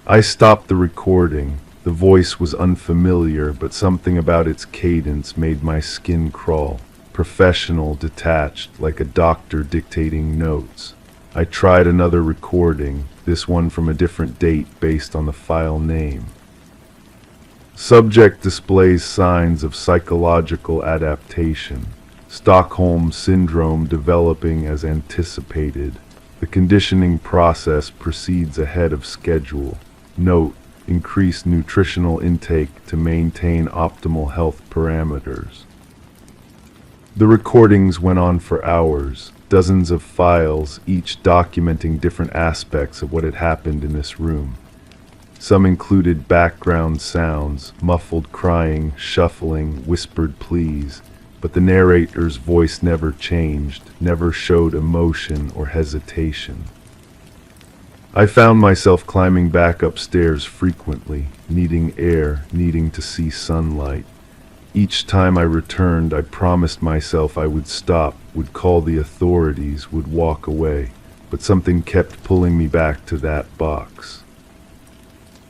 I stopped the recording. The voice was unfamiliar, but something about its cadence made my skin crawl. Professional, detached, like a doctor dictating notes. I tried another recording, this one from a different date based on the file name. Subject displays signs of psychological adaptation. Stockholm Syndrome developing as anticipated. The conditioning process proceeds ahead of schedule. Note: increase nutritional intake to maintain optimal health parameters. The recordings went on for hours, dozens of files, each documenting different aspects of what had happened in this room. Some included background sounds, muffled crying, shuffling, whispered pleas, but the narrator's voice never changed, never showed emotion or hesitation. I found myself climbing back upstairs frequently, needing air, needing to see sunlight. Each time I returned, I promised myself I would stop, would call the authorities, would walk away, but something kept pulling me back to that box.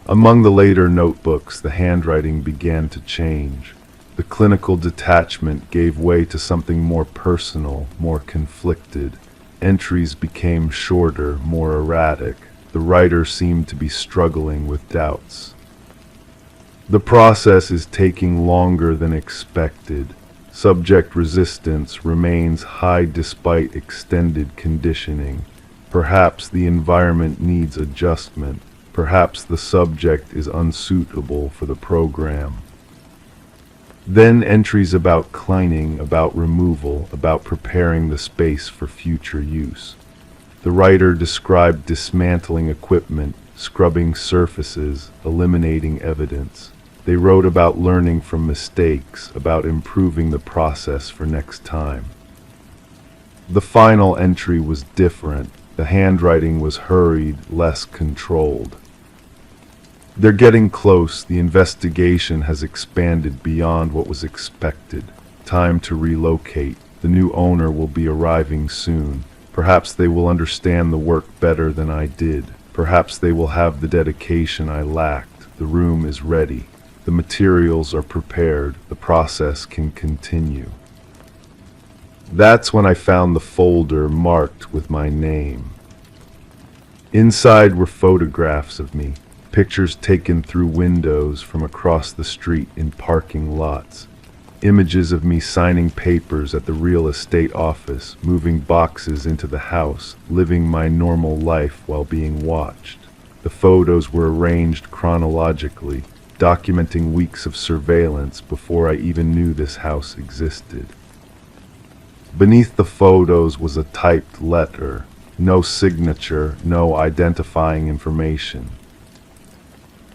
Among the later notebooks, the handwriting began to change. The clinical detachment gave way to something more personal, more conflicted. Entries became shorter, more erratic. The writer seemed to be struggling with doubts. The process is taking longer than expected. Subject resistance remains high despite extended conditioning. Perhaps the environment needs adjustment. Perhaps the subject is unsuitable for the program. Then entries about cleaning, about removal, about preparing the space for future use. The writer described dismantling equipment, scrubbing surfaces, eliminating evidence. They wrote about learning from mistakes, about improving the process for next time. The final entry was different. The handwriting was hurried, less controlled. They're getting close. The investigation has expanded beyond what was expected. Time to relocate. The new owner will be arriving soon. Perhaps they will understand the work better than I did. Perhaps they will have the dedication I lacked. The room is ready. The materials are prepared. The process can continue. That's when I found the folder marked with my name. Inside were photographs of me. Pictures taken through windows from across the street in parking lots. Images of me signing papers at the real estate office, moving boxes into the house, living my normal life while being watched. The photos were arranged chronologically, documenting weeks of surveillance before I even knew this house existed. Beneath the photos was a typed letter. No signature, no identifying information.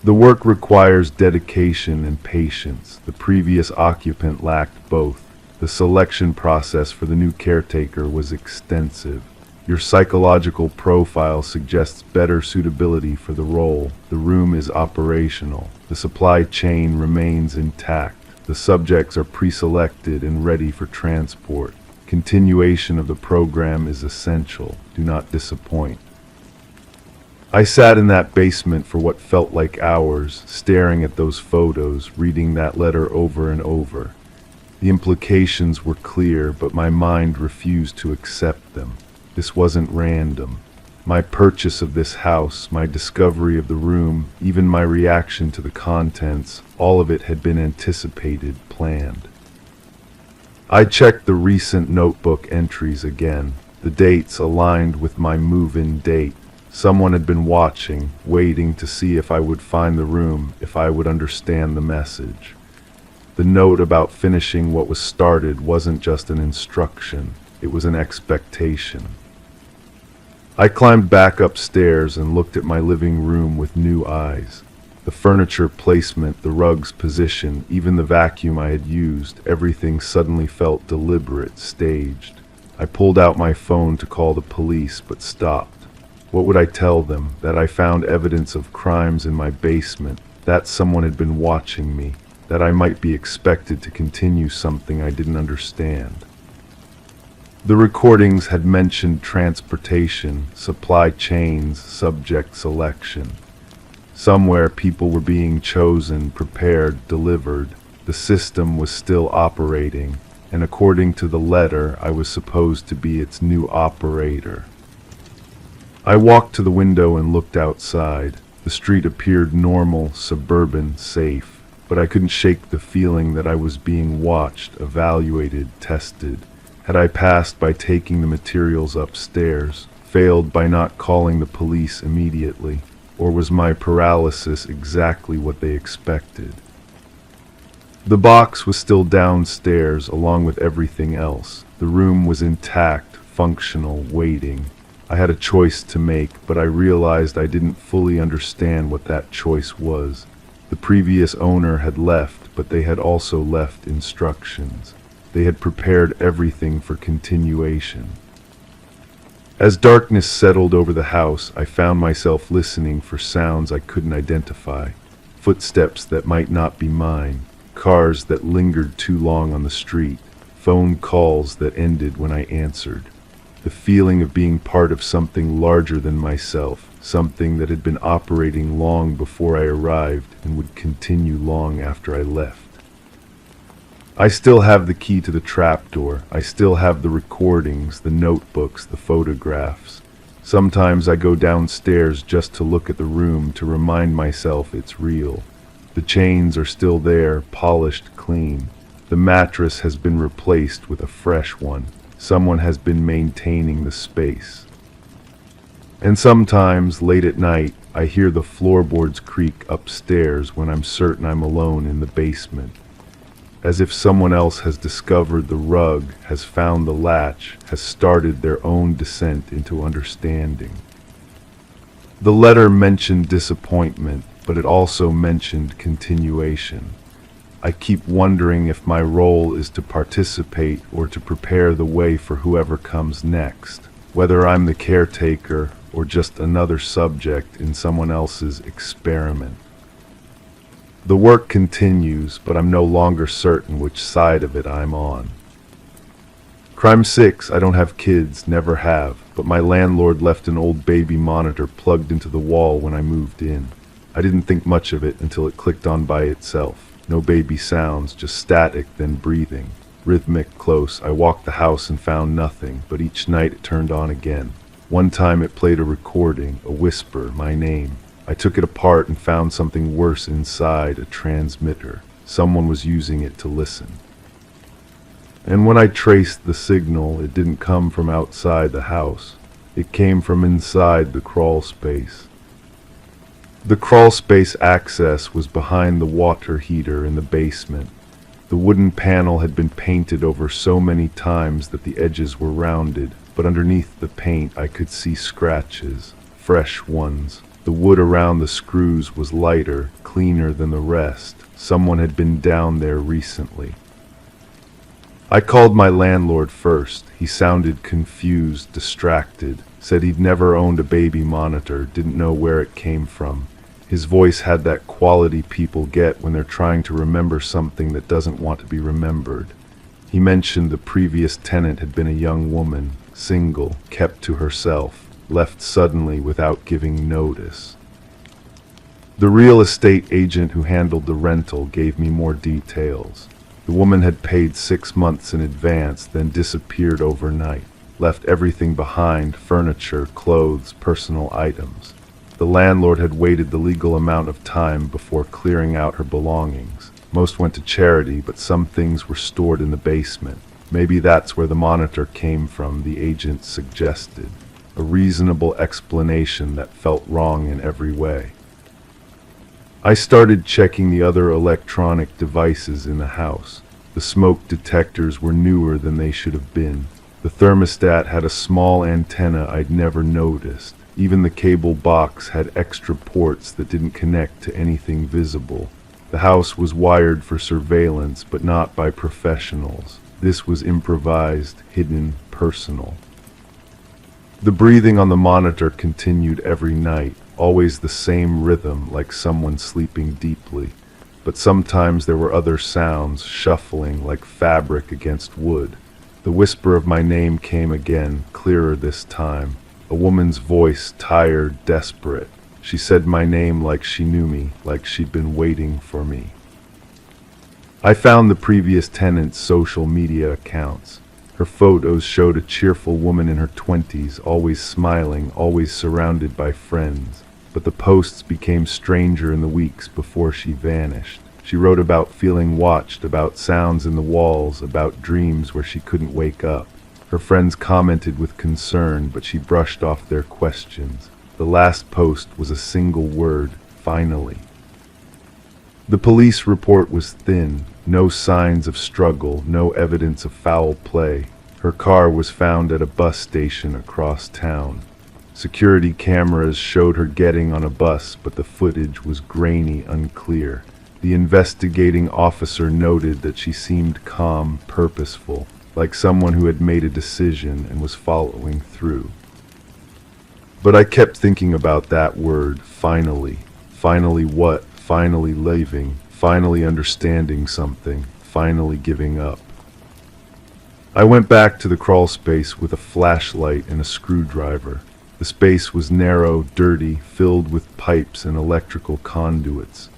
The work requires dedication and patience. The previous occupant lacked both. The selection process for the new caretaker was extensive. Your psychological profile suggests better suitability for the role. The room is operational. The supply chain remains intact. The subjects are pre-selected and ready for transport. Continuation of the program is essential. Do not disappoint. I sat in that basement for what felt like hours, staring at those photos, reading that letter over and over. The implications were clear, but my mind refused to accept them. This wasn't random. My purchase of this house, my discovery of the room, even my reaction to the contents, all of it had been anticipated, planned. I checked the recent notebook entries again. The dates aligned with my move-in date. Someone had been watching, waiting to see if I would find the room, if I would understand the message. The note about finishing what was started wasn't just an instruction, it was an expectation. I climbed back upstairs and looked at my living room with new eyes. The furniture placement, the rug's position, even the vacuum I had used, everything suddenly felt deliberate, staged. I pulled out my phone to call the police, but stopped. What would I tell them? That I found evidence of crimes in my basement, that someone had been watching me, that I might be expected to continue something I didn't understand. The recordings had mentioned transportation, supply chains, subject selection. Somewhere people were being chosen, prepared, delivered. The system was still operating, and according to the letter, I was supposed to be its new operator. I walked to the window and looked outside. The street appeared normal, suburban, safe, but I couldn't shake the feeling that I was being watched, evaluated, tested. Had I passed by taking the materials upstairs, failed by not calling the police immediately, or was my paralysis exactly what they expected? The box was still downstairs along with everything else. The room was intact, functional, waiting. I had a choice to make, but I realized I didn't fully understand what that choice was. The previous owner had left, but they had also left instructions. They had prepared everything for continuation. As darkness settled over the house, I found myself listening for sounds I couldn't identify. Footsteps that might not be mine, cars that lingered too long on the street, phone calls that ended when I answered. The feeling of being part of something larger than myself, something that had been operating long before I arrived and would continue long after I left. I still have the key to the trapdoor. I still have the recordings, the notebooks, the photographs. Sometimes I go downstairs just to look at the room to remind myself it's real. The chains are still there, polished clean. The mattress has been replaced with a fresh one. Someone has been maintaining the space. And sometimes, late at night, I hear the floorboards creak upstairs when I'm certain I'm alone in the basement. As if someone else has discovered the rug, has found the latch, has started their own descent into understanding. The letter mentioned disappointment, but it also mentioned continuation. I keep wondering if my role is to participate or to prepare the way for whoever comes next, whether I'm the caretaker or just another subject in someone else's experiment. The work continues, but I'm no longer certain which side of it I'm on. Crime 6, I don't have kids, never have, but my landlord left an old baby monitor plugged into the wall when I moved in. I didn't think much of it until it clicked on by itself. No baby sounds, just static, then breathing. Rhythmic, close. I walked the house and found nothing, but each night it turned on again. One time it played a recording, a whisper, my name. I took it apart and found something worse inside, a transmitter. Someone was using it to listen. And when I traced the signal, it didn't come from outside the house. It came from inside the crawl space. The crawl space access was behind the water heater in the basement. The wooden panel had been painted over so many times that the edges were rounded, but underneath the paint I could see scratches, fresh ones. The wood around the screws was lighter, cleaner than the rest. Someone had been down there recently. I called my landlord first. He sounded confused, distracted, said he'd never owned a baby monitor, didn't know where it came from. His voice had that quality people get when they're trying to remember something that doesn't want to be remembered. He mentioned the previous tenant had been a young woman, single, kept to herself, left suddenly without giving notice. The real estate agent who handled the rental gave me more details. The woman had paid 6 months in advance, then disappeared overnight, left everything behind, furniture, clothes, personal items. The landlord had waited the legal amount of time before clearing out her belongings. Most went to charity, but some things were stored in the basement. Maybe that's where the monitor came from, the agent suggested. A reasonable explanation that felt wrong in every way. I started checking the other electronic devices in the house. The smoke detectors were newer than they should have been. The thermostat had a small antenna I'd never noticed. Even the cable box had extra ports that didn't connect to anything visible. The house was wired for surveillance, but not by professionals. This was improvised, hidden, personal. The breathing on the monitor continued every night, always the same rhythm, like someone sleeping deeply. But sometimes there were other sounds, shuffling like fabric against wood. The whisper of my name came again, clearer this time. A woman's voice, tired, desperate. She said my name like she knew me, like she'd been waiting for me. I found the previous tenant's social media accounts. Her photos showed a cheerful woman in her 20s, always smiling, always surrounded by friends. But the posts became stranger in the weeks before she vanished. She wrote about feeling watched, about sounds in the walls, about dreams where she couldn't wake up. Her friends commented with concern, but she brushed off their questions. The last post was a single word: finally. The police report was thin, no signs of struggle, no evidence of foul play. Her car was found at a bus station across town. Security cameras showed her getting on a bus, but the footage was grainy, unclear. The investigating officer noted that she seemed calm, purposeful, like someone who had made a decision and was following through. But I kept thinking about that word, finally. Finally what? Finally leaving, finally understanding something, finally giving up. I went back to the crawl space with a flashlight and a screwdriver. The space was narrow, dirty, filled with pipes and electrical conduits.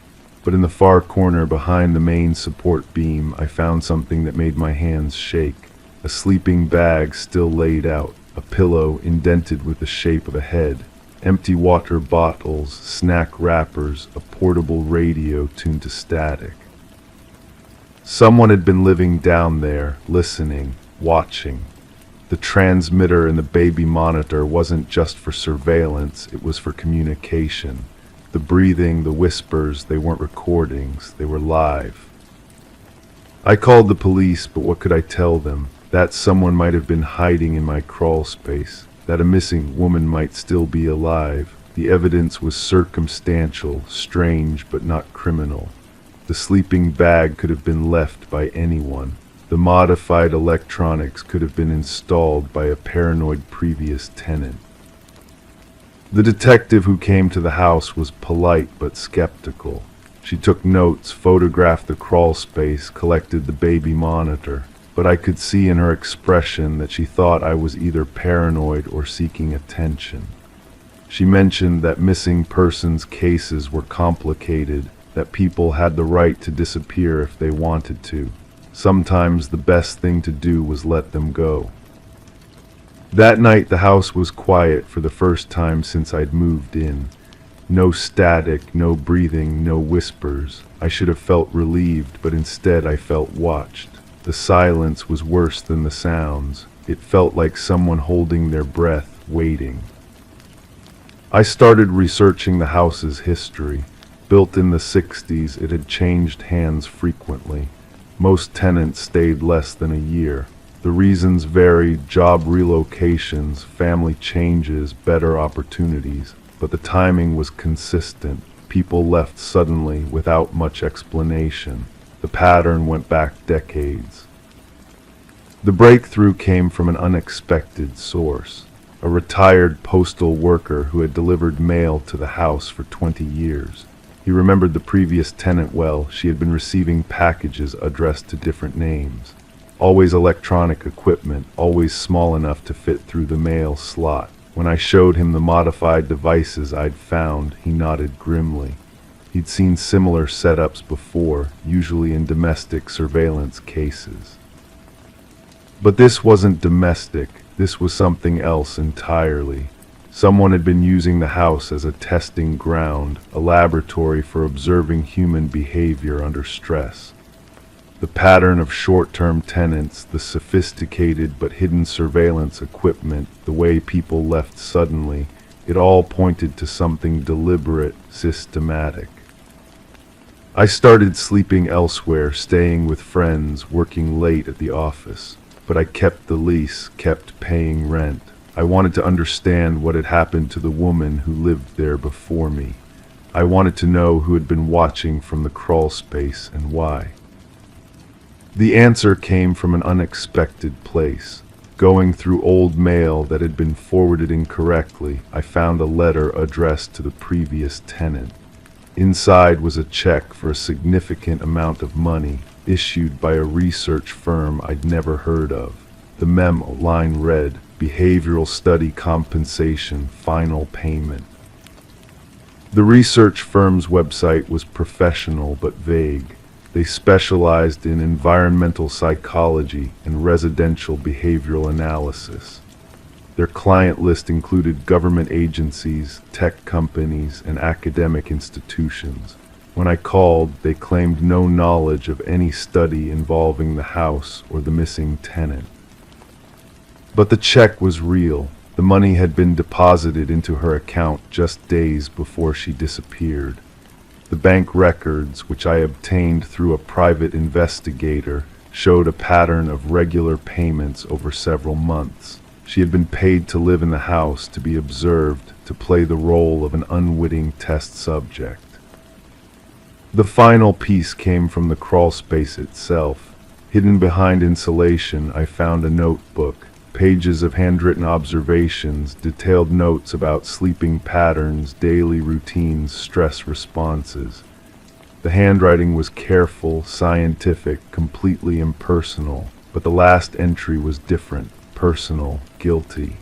But in the far corner behind the main support beam, I found something that made my hands shake. A sleeping bag still laid out, a pillow indented with the shape of a head, empty water bottles, snack wrappers, a portable radio tuned to static. Someone had been living down there, listening, watching. The transmitter in the baby monitor wasn't just for surveillance, it was for communication. The breathing, the whispers, they weren't recordings, they were live. I called the police, but what could I tell them? That someone might have been hiding in my crawl space, that a missing woman might still be alive. The evidence was circumstantial, strange, but not criminal. The sleeping bag could have been left by anyone. The modified electronics could have been installed by a paranoid previous tenant. The detective who came to the house was polite but skeptical. She took notes, photographed the crawl space, collected the baby monitor, but I could see in her expression that she thought I was either paranoid or seeking attention. She mentioned that missing persons cases were complicated, that people had the right to disappear if they wanted to. Sometimes the best thing to do was let them go. That night the house was quiet for the first time since I'd moved in. No static, no breathing, no whispers. I should have felt relieved, but instead I felt watched. The silence was worse than the sounds. It felt like someone holding their breath, waiting. I started researching the house's history. Built in the 60s, it had changed hands frequently. Most tenants stayed less than a year. The reasons varied: job relocations, family changes, better opportunities. But the timing was consistent. People left suddenly, without much explanation. The pattern went back decades. The breakthrough came from an unexpected source. A retired postal worker who had delivered mail to the house for 20 years. He remembered the previous tenant well. She had been receiving packages addressed to different names. Always electronic equipment, always small enough to fit through the mail slot. When I showed him the modified devices I'd found, he nodded grimly. He'd seen similar setups before, usually in domestic surveillance cases. But this wasn't domestic, this was something else entirely. Someone had been using the house as a testing ground, a laboratory for observing human behavior under stress. The pattern of short-term tenants, the sophisticated but hidden surveillance equipment, the way people left suddenly, it all pointed to something deliberate, systematic. I started sleeping elsewhere, staying with friends, working late at the office. But I kept the lease, kept paying rent. I wanted to understand what had happened to the woman who lived there before me. I wanted to know who had been watching from the crawl space and why. The answer came from an unexpected place. Going through old mail that had been forwarded incorrectly, I found a letter addressed to the previous tenant. Inside was a check for a significant amount of money, issued by a research firm I'd never heard of. The memo line read, "Behavioral Study Compensation, Final Payment." The research firm's website was professional but vague. They specialized in environmental psychology and residential behavioral analysis. Their client list included government agencies, tech companies, and academic institutions. When I called, they claimed no knowledge of any study involving the house or the missing tenant. But the check was real. The money had been deposited into her account just days before she disappeared. The bank records, which I obtained through a private investigator, showed a pattern of regular payments over several months. She had been paid to live in the house, to be observed, to play the role of an unwitting test subject. The final piece came from the crawlspace itself. Hidden behind insulation, I found a notebook. Pages of handwritten observations, detailed notes about sleeping patterns, daily routines, stress responses. The handwriting was careful, scientific, completely impersonal, but the last entry was different, personal, guilty.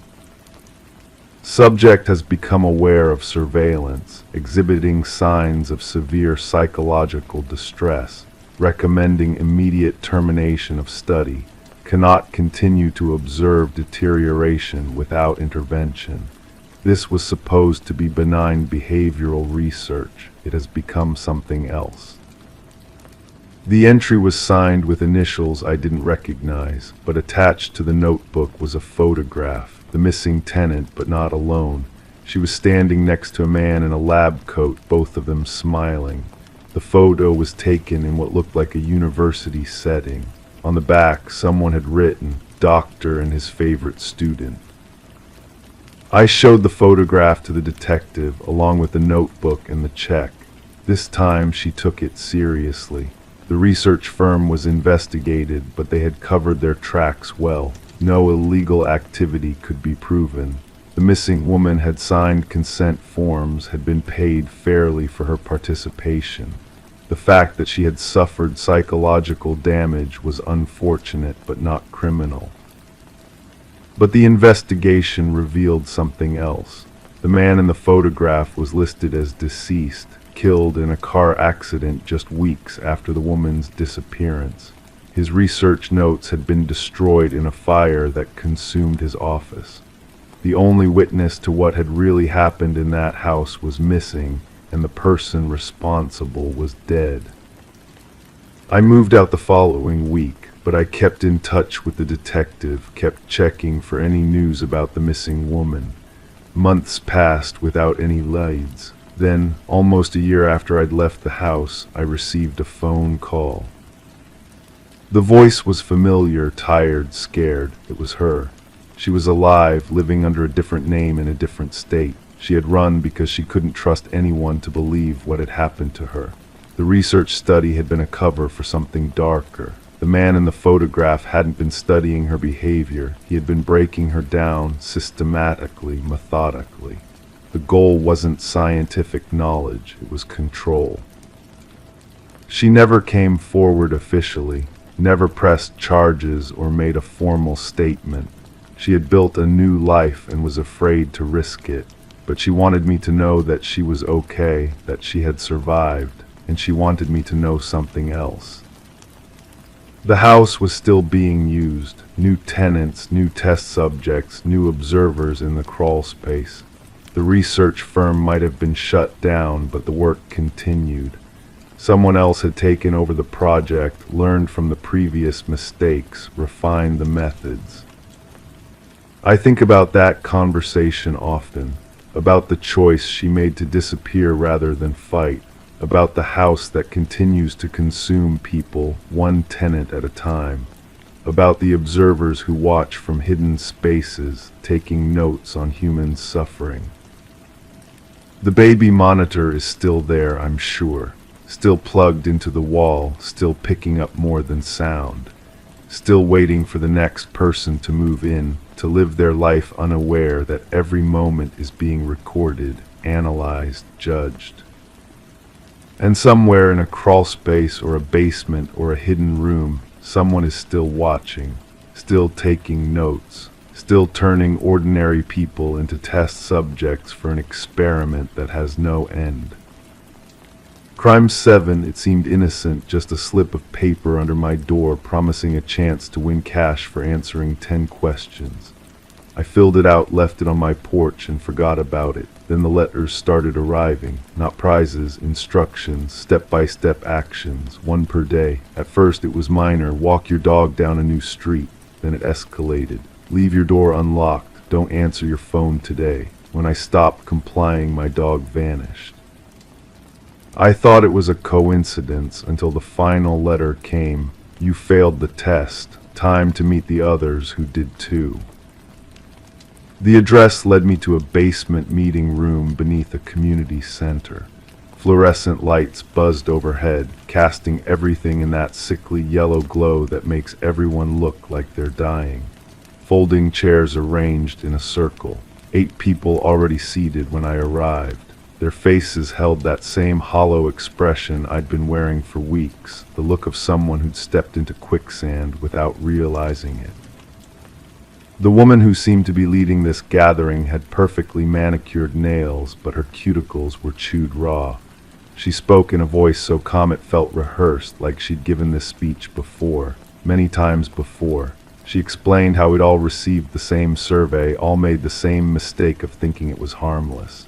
Subject has become aware of surveillance, exhibiting signs of severe psychological distress, recommending immediate termination of study. Cannot continue to observe deterioration without intervention. This was supposed to be benign behavioral research. It has become something else. The entry was signed with initials I didn't recognize, but attached to the notebook was a photograph, the missing tenant, but not alone. She was standing next to a man in a lab coat, both of them smiling. The photo was taken in what looked like a university setting. On the back, someone had written, "Doctor and his favorite student." I showed the photograph to the detective, along with the notebook and the check. This time she took it seriously. The research firm was investigated, but they had covered their tracks well. No illegal activity could be proven. The missing woman had signed consent forms, had been paid fairly for her participation. The fact that she had suffered psychological damage was unfortunate but not criminal. But the investigation revealed something else. The man in the photograph was listed as deceased, killed in a car accident just weeks after the woman's disappearance. His research notes had been destroyed in a fire that consumed his office. The only witness to what had really happened in that house was missing, and the person responsible was dead. I moved out the following week, but I kept in touch with the detective, kept checking for any news about the missing woman. Months passed without any leads. Then, almost a year after I'd left the house, I received a phone call. The voice was familiar, tired, scared. It was her. She was alive, living under a different name in a different state. She had run because she couldn't trust anyone to believe what had happened to her. The research study had been a cover for something darker. The man in the photograph hadn't been studying her behavior. He had been breaking her down systematically, methodically. The goal wasn't scientific knowledge, it was control. She never came forward officially, never pressed charges or made a formal statement. She had built a new life and was afraid to risk it. But she wanted me to know that she was okay, that she had survived, and she wanted me to know something else. The house was still being used. New tenants, new test subjects, new observers in the crawl space. The research firm might have been shut down, but the work continued. Someone else had taken over the project, learned from the previous mistakes, refined the methods. I think about that conversation often. About the choice she made to disappear rather than fight, about the house that continues to consume people, one tenant at a time. about the observers who watch from hidden spaces, taking notes on human suffering. The baby monitor is still there, I'm sure, still plugged into the wall, still picking up more than sound, still waiting for the next person to move in, to live their life unaware that every moment is being recorded, analyzed, judged. And somewhere in a crawl space or a basement or a hidden room, someone is still watching, still taking notes, still turning ordinary people into test subjects for an experiment that has no end. Crime 7, it seemed innocent, just a slip of paper under my door promising a chance to win cash for answering 10 questions. I filled it out, left it on my porch, and forgot about it. Then the letters started arriving. Not prizes, instructions, step-by-step actions, one per day. At first it was minor, walk your dog down a new street. Then it escalated. Leave your door unlocked, don't answer your phone today. When I stopped complying, my dog vanished. I thought it was a coincidence until the final letter came. You failed the test. Time to meet the others who did too. The address led me to a basement meeting room beneath a community center. Fluorescent lights buzzed overhead, casting everything in that sickly yellow glow that makes everyone look like they're dying. Folding chairs arranged in a circle. 8 people already seated when I arrived. Their faces held that same hollow expression I'd been wearing for weeks, the look of someone who'd stepped into quicksand without realizing it. The woman who seemed to be leading this gathering had perfectly manicured nails, but her cuticles were chewed raw. She spoke in a voice so calm it felt rehearsed, like she'd given this speech before, many times before. She explained how we'd all received the same survey, all made the same mistake of thinking it was harmless.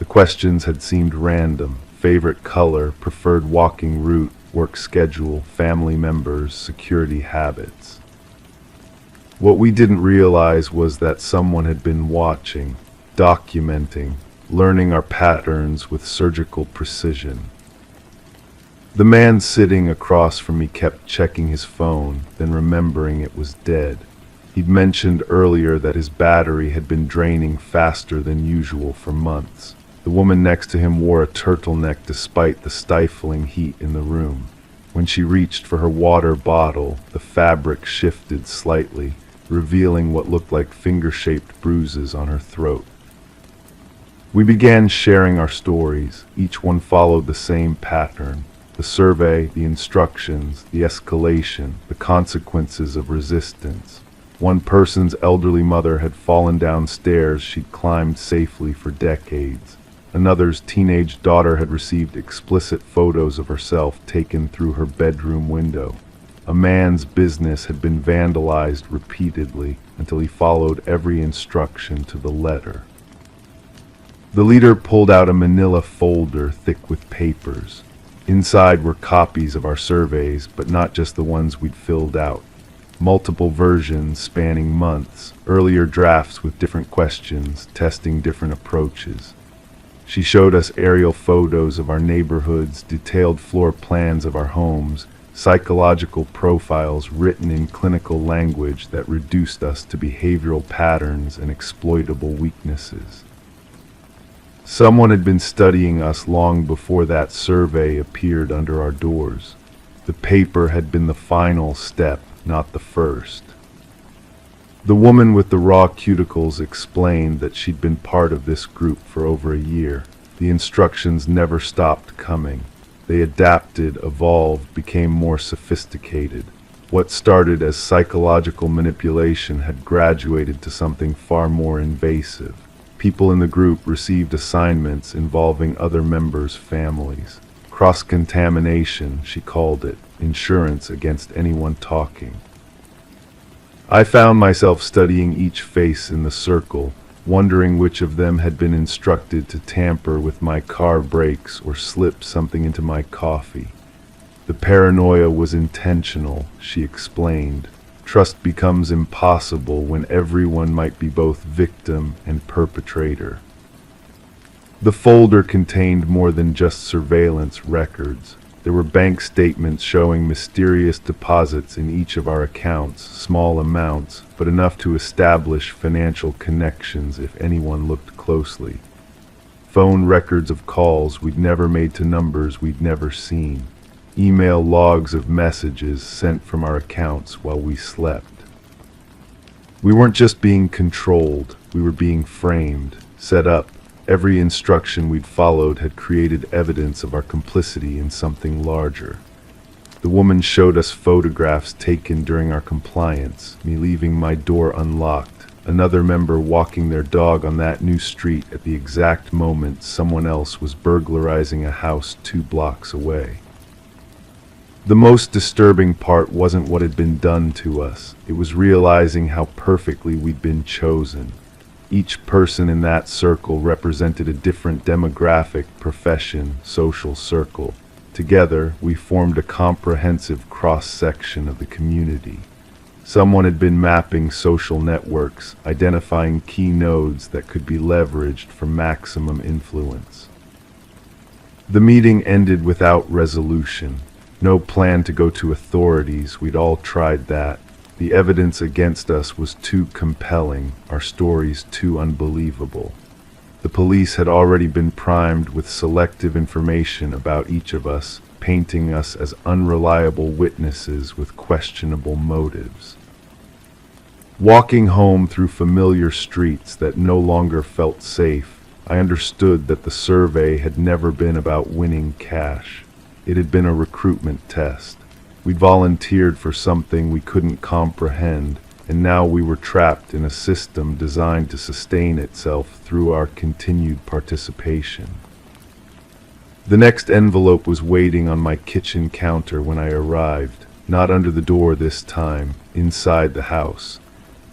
The questions had seemed random: favorite color, preferred walking route, work schedule, family members, security habits. What we didn't realize was that someone had been watching, documenting, learning our patterns with surgical precision. The man sitting across from me kept checking his phone, then remembering it was dead. He'd mentioned earlier that his battery had been draining faster than usual for months. The woman next to him wore a turtleneck despite the stifling heat in the room. When she reached for her water bottle, the fabric shifted slightly, revealing what looked like finger-shaped bruises on her throat. We began sharing our stories. Each one followed the same pattern: the survey, the instructions, the escalation, the consequences of resistance. One person's elderly mother had fallen down stairs she'd climbed safely for decades. Another's teenage daughter had received explicit photos of herself taken through her bedroom window. A man's business had been vandalized repeatedly until he followed every instruction to the letter. The leader pulled out a manila folder thick with papers. Inside were copies of our surveys, but not just the ones we'd filled out. Multiple versions spanning months, earlier drafts with different questions, testing different approaches. She showed us aerial photos of our neighborhoods, detailed floor plans of our homes, psychological profiles written in clinical language that reduced us to behavioral patterns and exploitable weaknesses. Someone had been studying us long before that survey appeared under our doors. The paper had been the final step, not the first. The woman with the raw cuticles explained that she'd been part of this group for over a year. The instructions never stopped coming. They adapted, evolved, became more sophisticated. What started as psychological manipulation had graduated to something far more invasive. People in the group received assignments involving other members' families. Cross-contamination, she called it, insurance against anyone talking. I found myself studying each face in the circle, wondering which of them had been instructed to tamper with my car brakes or slip something into my coffee. The paranoia was intentional, she explained. Trust becomes impossible when everyone might be both victim and perpetrator. The folder contained more than just surveillance records. There were bank statements showing mysterious deposits in each of our accounts, small amounts, but enough to establish financial connections if anyone looked closely. Phone records of calls we'd never made to numbers we'd never seen. Email logs of messages sent from our accounts while we slept. We weren't just being controlled, we were being framed, set up. Every instruction we'd followed had created evidence of our complicity in something larger. The woman showed us photographs taken during our compliance, me leaving my door unlocked, another member walking their dog on that new street at the exact moment someone else was burglarizing a house 2 blocks away. The most disturbing part wasn't what had been done to us, it was realizing how perfectly we'd been chosen. Each person in that circle represented a different demographic, profession, social circle. Together, we formed a comprehensive cross-section of the community. Someone had been mapping social networks, identifying key nodes that could be leveraged for maximum influence. The meeting ended without resolution. No plan to go to authorities, we'd all tried that. The evidence against us was too compelling, our stories too unbelievable. The police had already been primed with selective information about each of us, painting us as unreliable witnesses with questionable motives. Walking home through familiar streets that no longer felt safe, I understood that the survey had never been about winning cash. It had been a recruitment test. We'd volunteered for something we couldn't comprehend, and now we were trapped in a system designed to sustain itself through our continued participation. The next envelope was waiting on my kitchen counter when I arrived, not under the door this time, inside the house.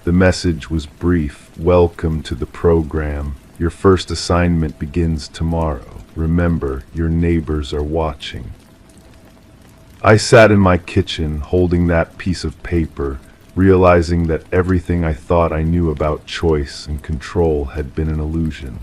The message was brief: "Welcome to the program. Your first assignment begins tomorrow. Remember, your neighbors are watching." I sat in my kitchen holding that piece of paper, realizing that everything I thought I knew about choice and control had been an illusion.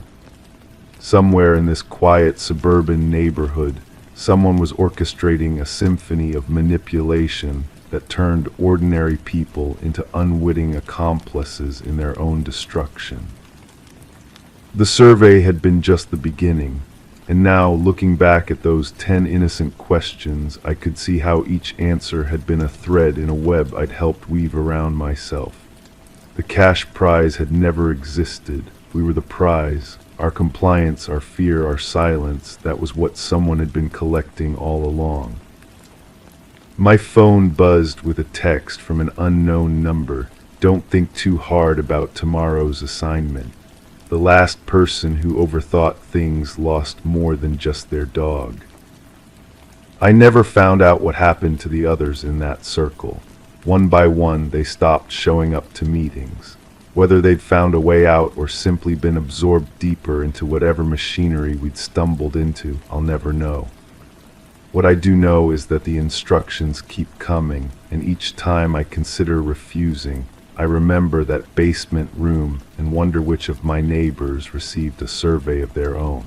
Somewhere in this quiet suburban neighborhood, someone was orchestrating a symphony of manipulation that turned ordinary people into unwitting accomplices in their own destruction. The survey had been just the beginning. And now, looking back at those 10 innocent questions, I could see how each answer had been a thread in a web I'd helped weave around myself. The cash prize had never existed. We were the prize. Our compliance, our fear, our silence, that was what someone had been collecting all along. My phone buzzed with a text from an unknown number. "Don't think too hard about tomorrow's assignment." The last person who overthought things lost more than just their dog. I never found out what happened to the others in that circle. One by one, they stopped showing up to meetings. Whether they'd found a way out or simply been absorbed deeper into whatever machinery we'd stumbled into, I'll never know. What I do know is that the instructions keep coming, and each time I consider refusing, I remember that basement room and wonder which of my neighbors received a survey of their own.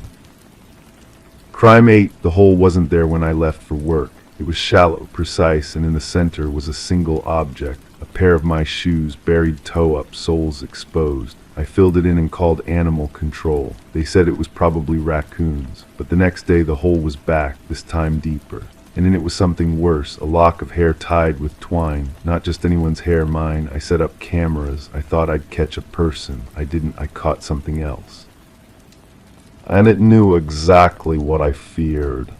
Crime 8, the hole wasn't there when I left for work. It was shallow, precise, and in the center was a single object, a pair of my shoes buried toe up, soles exposed. I filled it in and called animal control. They said it was probably raccoons, but the next day the hole was back, this time deeper. And in it was something worse, a lock of hair tied with twine. Not just anyone's hair, mine. I set up cameras. I thought I'd catch a person. I didn't. I caught something else. And it knew exactly what I feared.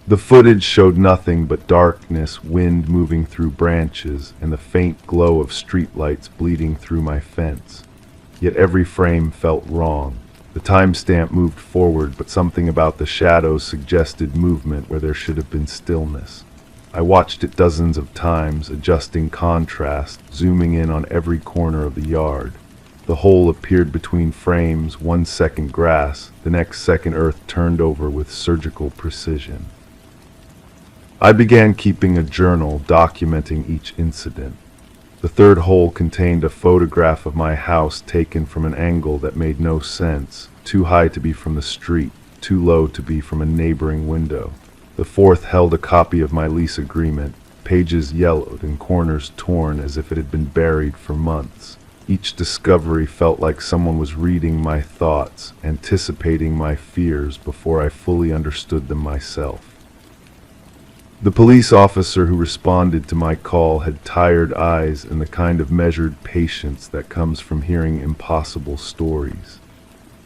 The footage showed nothing but darkness, wind moving through branches, and the faint glow of streetlights bleeding through my fence. Yet every frame felt wrong. The timestamp moved forward, but something about the shadows suggested movement where there should have been stillness. I watched it dozens of times, adjusting contrast, zooming in on every corner of the yard. The hole appeared between frames, 1 second grass, the next second earth turned over with surgical precision. I began keeping a journal documenting each incident. The third hole contained a photograph of my house taken from an angle that made no sense, too high to be from the street, too low to be from a neighboring window. The fourth held a copy of my lease agreement, pages yellowed and corners torn as if it had been buried for months. Each discovery felt like someone was reading my thoughts, anticipating my fears before I fully understood them myself. The police officer who responded to my call had tired eyes and the kind of measured patience that comes from hearing impossible stories.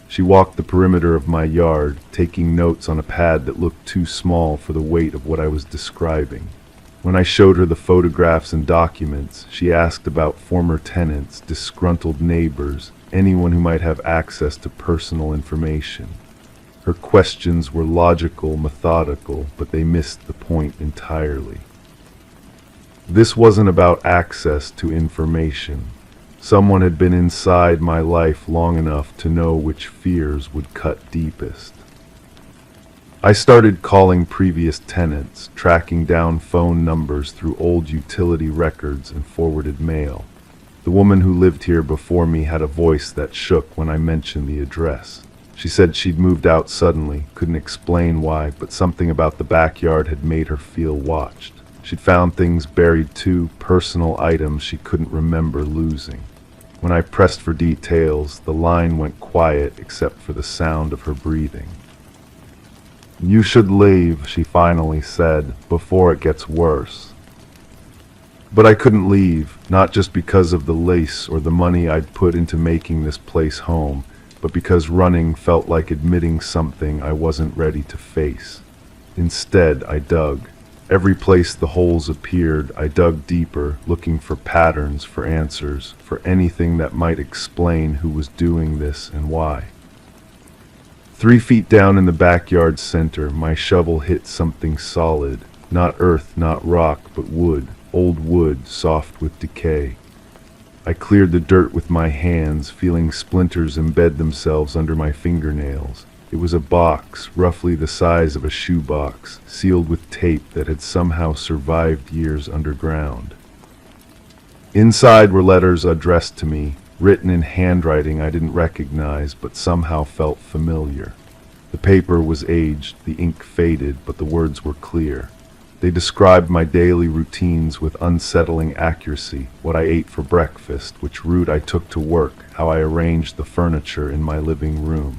She walked the perimeter of my yard, taking notes on a pad that looked too small for the weight of what I was describing. When I showed her the photographs and documents, she asked about former tenants, disgruntled neighbors, anyone who might have access to personal information. Her questions were logical, methodical, but they missed the point entirely. This wasn't about access to information. Someone had been inside my life long enough to know which fears would cut deepest. I started calling previous tenants, tracking down phone numbers through old utility records and forwarded mail. The woman who lived here before me had a voice that shook when I mentioned the address. She said she'd moved out suddenly, couldn't explain why, but something about the backyard had made her feel watched. She'd found things buried too, personal items she couldn't remember losing. When I pressed for details, the line went quiet except for the sound of her breathing. "You should leave," she finally said, "before it gets worse." But I couldn't leave, not just because of the lease or the money I'd put into making this place home, but because running felt like admitting something I wasn't ready to face. Instead, I dug. Every place the holes appeared, I dug deeper, looking for patterns, for answers, for anything that might explain who was doing this and why. 3 feet down in the backyard center, my shovel hit something solid. Not earth, not rock, but wood. Old wood, soft with decay. I cleared the dirt with my hands, feeling splinters embed themselves under my fingernails. It was a box, roughly the size of a shoebox, sealed with tape that had somehow survived years underground. Inside were letters addressed to me, written in handwriting I didn't recognize but somehow felt familiar. The paper was aged, the ink faded, but the words were clear. They described my daily routines with unsettling accuracy, what I ate for breakfast, which route I took to work, how I arranged the furniture in my living room.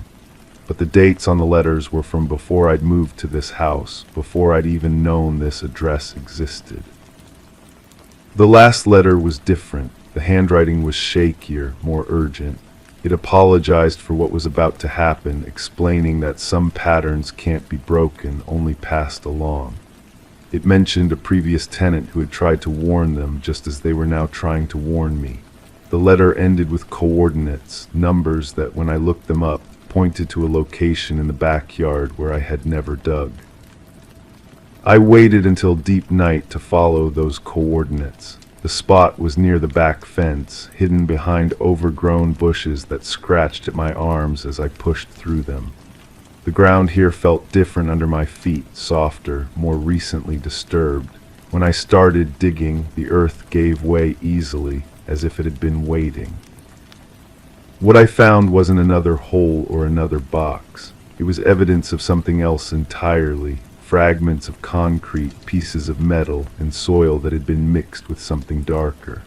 But the dates on the letters were from before I'd moved to this house, before I'd even known this address existed. The last letter was different. The handwriting was shakier, more urgent. It apologized for what was about to happen, explaining that some patterns can't be broken, only passed along. It mentioned a previous tenant who had tried to warn them just as they were now trying to warn me. The letter ended with coordinates, numbers that, when I looked them up, pointed to a location in the backyard where I had never dug. I waited until deep night to follow those coordinates. The spot was near the back fence, hidden behind overgrown bushes that scratched at my arms as I pushed through them. The ground here felt different under my feet, softer, more recently disturbed. When I started digging, the earth gave way easily, as if it had been waiting. What I found wasn't another hole or another box. It was evidence of something else entirely. Fragments of concrete, pieces of metal, and soil that had been mixed with something darker.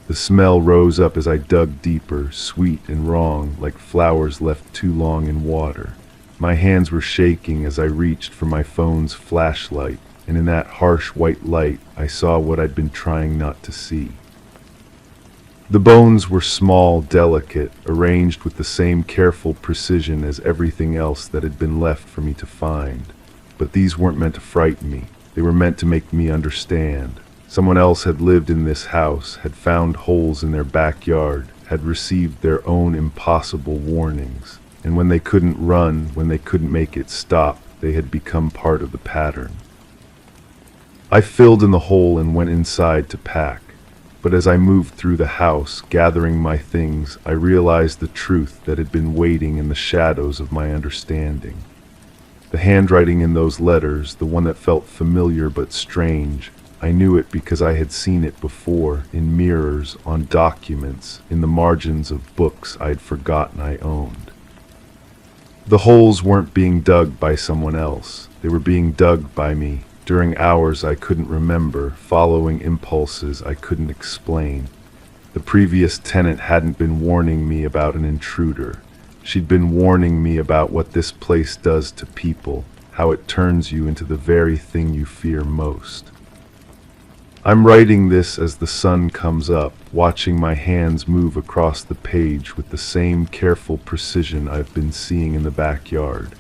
The smell rose up as I dug deeper, sweet and wrong, like flowers left too long in water. My hands were shaking as I reached for my phone's flashlight, and in that harsh white light, I saw what I'd been trying not to see. The bones were small, delicate, arranged with the same careful precision as everything else that had been left for me to find. But these weren't meant to frighten me. They were meant to make me understand. Someone else had lived in this house, had found holes in their backyard, had received their own impossible warnings. And when they couldn't run, when they couldn't make it stop, they had become part of the pattern. I filled in the hole and went inside to pack. But as I moved through the house, gathering my things, I realized the truth that had been waiting in the shadows of my understanding. The handwriting in those letters, the one that felt familiar but strange, I knew it because I had seen it before, in mirrors, on documents, in the margins of books I'd forgotten I owned. The holes weren't being dug by someone else. They were being dug by me, during hours I couldn't remember, following impulses I couldn't explain. The previous tenant hadn't been warning me about an intruder. She'd been warning me about what this place does to people, how it turns you into the very thing you fear most. I'm writing this as the sun comes up, watching my hands move across the page with the same careful precision I've been seeing in the backyard.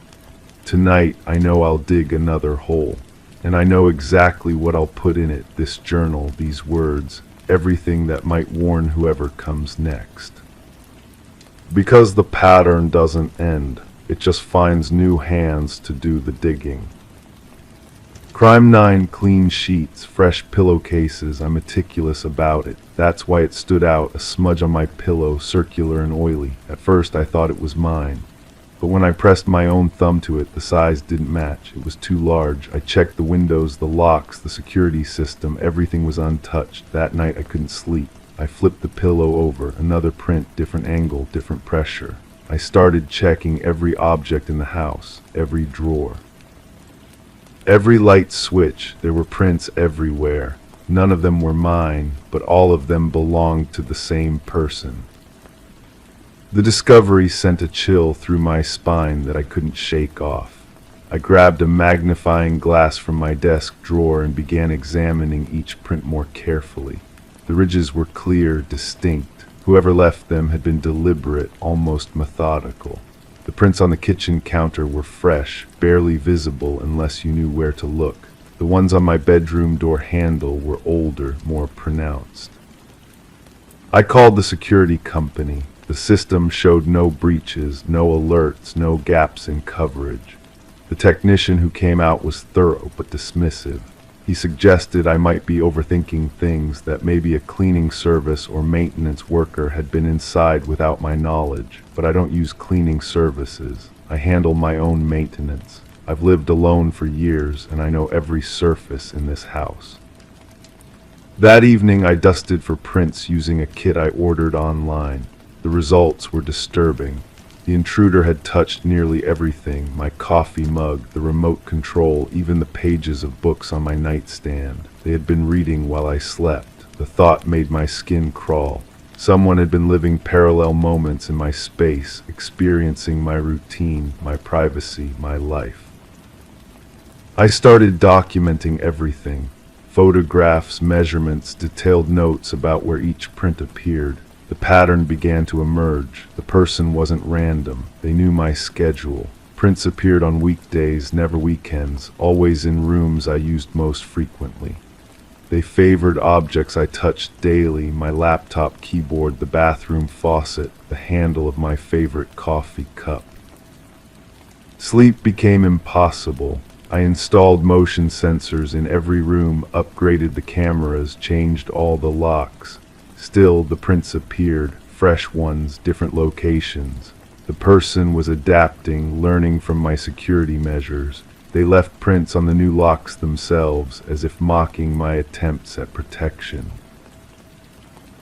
Tonight, I know I'll dig another hole, and I know exactly what I'll put in it, this journal, these words, everything that might warn whoever comes next. Because the pattern doesn't end, it just finds new hands to do the digging. Crime 9, clean sheets, fresh pillowcases, I'm meticulous about it. That's why it stood out, a smudge on my pillow, circular and oily. At first I thought it was mine. But when I pressed my own thumb to it, the size didn't match. It was too large. I checked the windows, the locks, the security system. Everything was untouched. That night I couldn't sleep. I flipped the pillow over. Another print, different angle, different pressure. I started checking every object in the house, every drawer. Every light switch. There were prints everywhere. None of them were mine, but all of them belonged to the same person. The discovery sent a chill through my spine that I couldn't shake off. I grabbed a magnifying glass from my desk drawer and began examining each print more carefully. The ridges were clear, distinct. Whoever left them had been deliberate, almost methodical. The prints on the kitchen counter were fresh, barely visible unless you knew where to look. The ones on my bedroom door handle were older, more pronounced. I called the security company. The system showed no breaches, no alerts, no gaps in coverage. The technician who came out was thorough but dismissive. He suggested I might be overthinking things, that maybe a cleaning service or maintenance worker had been inside without my knowledge. But I don't use cleaning services. I handle my own maintenance. I've lived alone for years, and I know every surface in this house. That evening I dusted for prints using a kit I ordered online. The results were disturbing. The intruder had touched nearly everything, my coffee mug, the remote control, even the pages of books on my nightstand. They had been reading while I slept. The thought made my skin crawl. Someone had been living parallel moments in my space, experiencing my routine, my privacy, my life. I started documenting everything. Photographs, measurements, detailed notes about where each print appeared. The pattern began to emerge. The person wasn't random. They knew my schedule. Prints appeared on weekdays, never weekends, always in rooms I used most frequently. They favored objects I touched daily, my laptop keyboard, the bathroom faucet, the handle of my favorite coffee cup. Sleep became impossible. I installed motion sensors in every room, upgraded the cameras, changed all the locks. Still, the prints appeared, fresh ones, different locations. The person was adapting, learning from my security measures. They left prints on the new locks themselves, as if mocking my attempts at protection.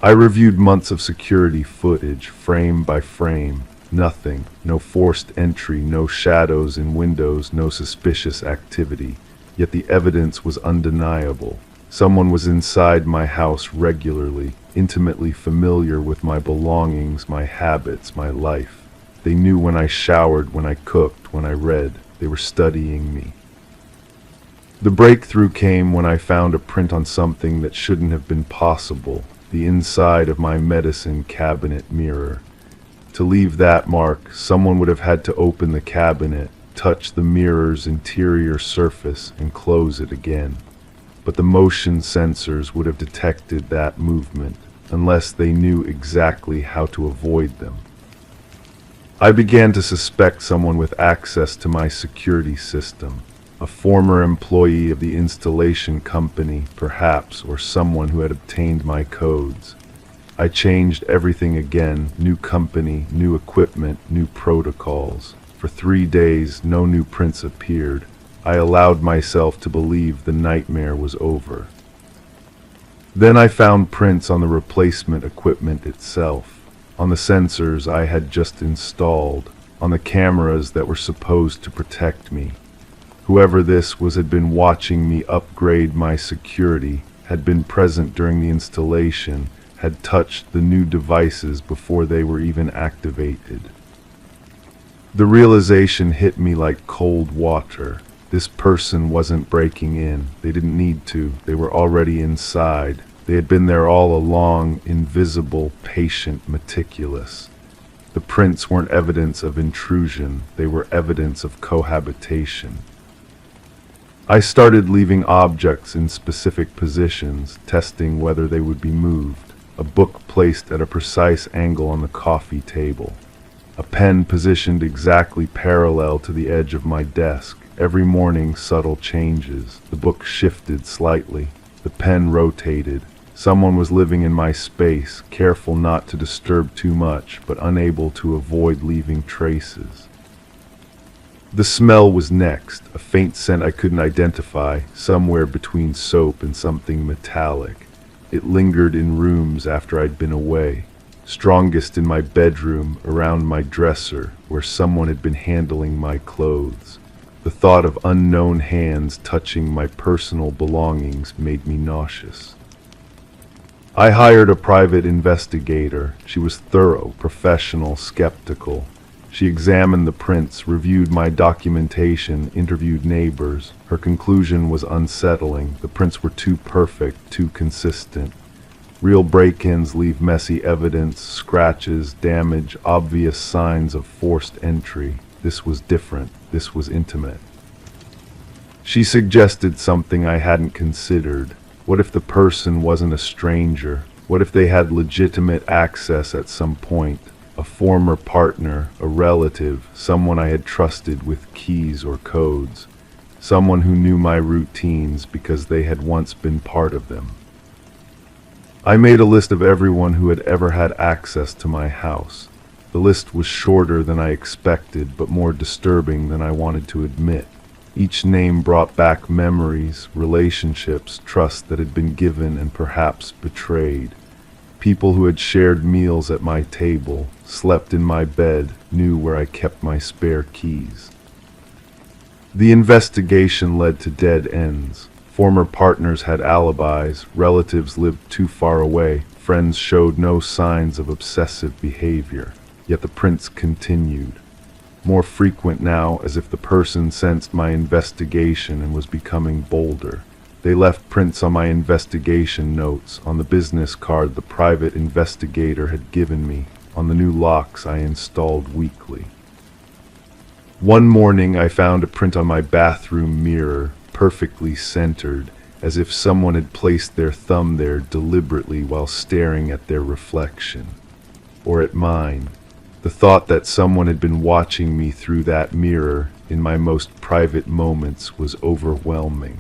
I reviewed months of security footage, frame by frame. Nothing, no forced entry, no shadows in windows, no suspicious activity. Yet the evidence was undeniable. Someone was inside my house regularly, intimately familiar with my belongings, my habits, my life. They knew when I showered, when I cooked, when I read. They were studying me. The breakthrough came when I found a print on something that shouldn't have been possible, the inside of my medicine cabinet mirror. To leave that mark, someone would have had to open the cabinet, touch the mirror's interior surface, and close it again. But the motion sensors would have detected that movement, unless they knew exactly how to avoid them. I began to suspect someone with access to my security system, a former employee of the installation company, perhaps, or someone who had obtained my codes. I changed everything again, new company, new equipment, new protocols. For 3 days, no new prints appeared. I allowed myself to believe the nightmare was over. Then I found prints on the replacement equipment itself, on the sensors I had just installed, on the cameras that were supposed to protect me. Whoever this was had been watching me upgrade my security, had been present during the installation, had touched the new devices before they were even activated. The realization hit me like cold water. This person wasn't breaking in. They didn't need to. They were already inside. They had been there all along, invisible, patient, meticulous. The prints weren't evidence of intrusion. They were evidence of cohabitation. I started leaving objects in specific positions, testing whether they would be moved. A book placed at a precise angle on the coffee table. A pen positioned exactly parallel to the edge of my desk. Every morning, subtle changes. The book shifted slightly. The pen rotated. Someone was living in my space, careful not to disturb too much, but unable to avoid leaving traces. The smell was next, a faint scent I couldn't identify, somewhere between soap and something metallic. It lingered in rooms after I'd been away. Strongest in my bedroom, around my dresser, where someone had been handling my clothes. The thought of unknown hands touching my personal belongings made me nauseous. I hired a private investigator. She was thorough, professional, skeptical. She examined the prints, reviewed my documentation, interviewed neighbors. Her conclusion was unsettling. The prints were too perfect, too consistent. Real break-ins leave messy evidence, scratches, damage, obvious signs of forced entry. This was different. This was intimate. She suggested something I hadn't considered. What if the person wasn't a stranger? What if they had legitimate access at some point? A former partner, a relative, someone I had trusted with keys or codes. Someone who knew my routines because they had once been part of them. I made a list of everyone who had ever had access to my house. The list was shorter than I expected, but more disturbing than I wanted to admit. Each name brought back memories, relationships, trust that had been given and perhaps betrayed. People who had shared meals at my table, slept in my bed, knew where I kept my spare keys. The investigation led to dead ends. Former partners had alibis, relatives lived too far away, friends showed no signs of obsessive behavior. Yet the prints continued. More frequent now, as if the person sensed my investigation and was becoming bolder. They left prints on my investigation notes, on the business card the private investigator had given me, on the new locks I installed weekly. One morning I found a print on my bathroom mirror, perfectly centered, as if someone had placed their thumb there deliberately while staring at their reflection. Or at mine. The thought that someone had been watching me through that mirror in my most private moments was overwhelming.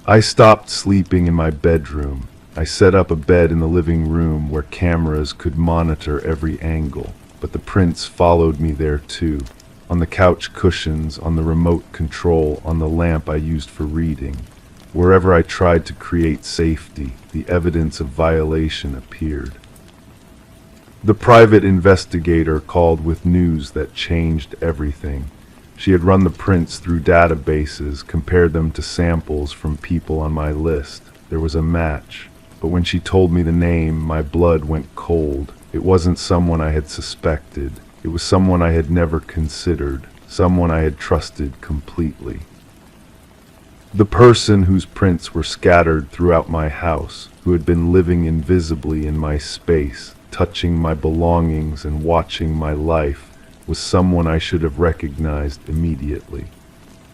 I stopped sleeping in my bedroom. I set up a bed in the living room where cameras could monitor every angle, but the prints followed me there too. On the couch cushions, on the remote control, on the lamp I used for reading. Wherever I tried to create safety, the evidence of violation appeared. The private investigator called with news that changed everything. She had run the prints through databases, compared them to samples from people on my list. There was a match, but when she told me the name, my blood went cold. It wasn't someone I had suspected. It was someone I had never considered, someone I had trusted completely. The person whose prints were scattered throughout my house, who had been living invisibly in my space, touching my belongings and watching my life, was someone I should have recognized immediately.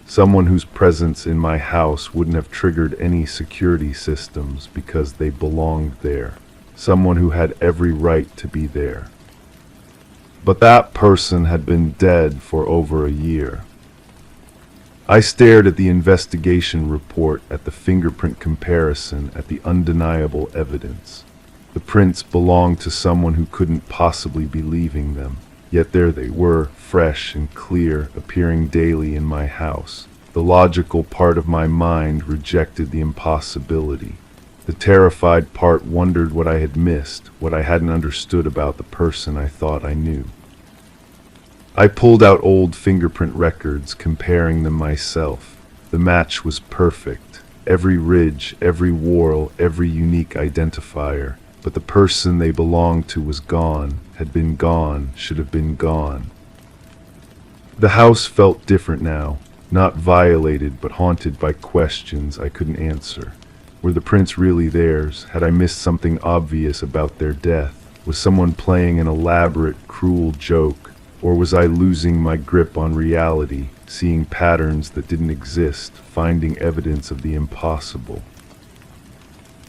Someone whose presence in my house wouldn't have triggered any security systems because they belonged there. Someone who had every right to be there. But that person had been dead for over a year. I stared at the investigation report, at the fingerprint comparison, at the undeniable evidence. The prints belonged to someone who couldn't possibly be leaving them. Yet there they were, fresh and clear, appearing daily in my house. The logical part of my mind rejected the impossibility. The terrified part wondered what I had missed, what I hadn't understood about the person I thought I knew. I pulled out old fingerprint records, comparing them myself. The match was perfect. Every ridge, every whorl, every unique identifier. But the person they belonged to was gone, had been gone, should have been gone. The house felt different now, not violated but haunted by questions I couldn't answer. Were the prints really theirs? Had I missed something obvious about their death? Was someone playing an elaborate, cruel joke? Or was I losing my grip on reality, seeing patterns that didn't exist, finding evidence of the impossible?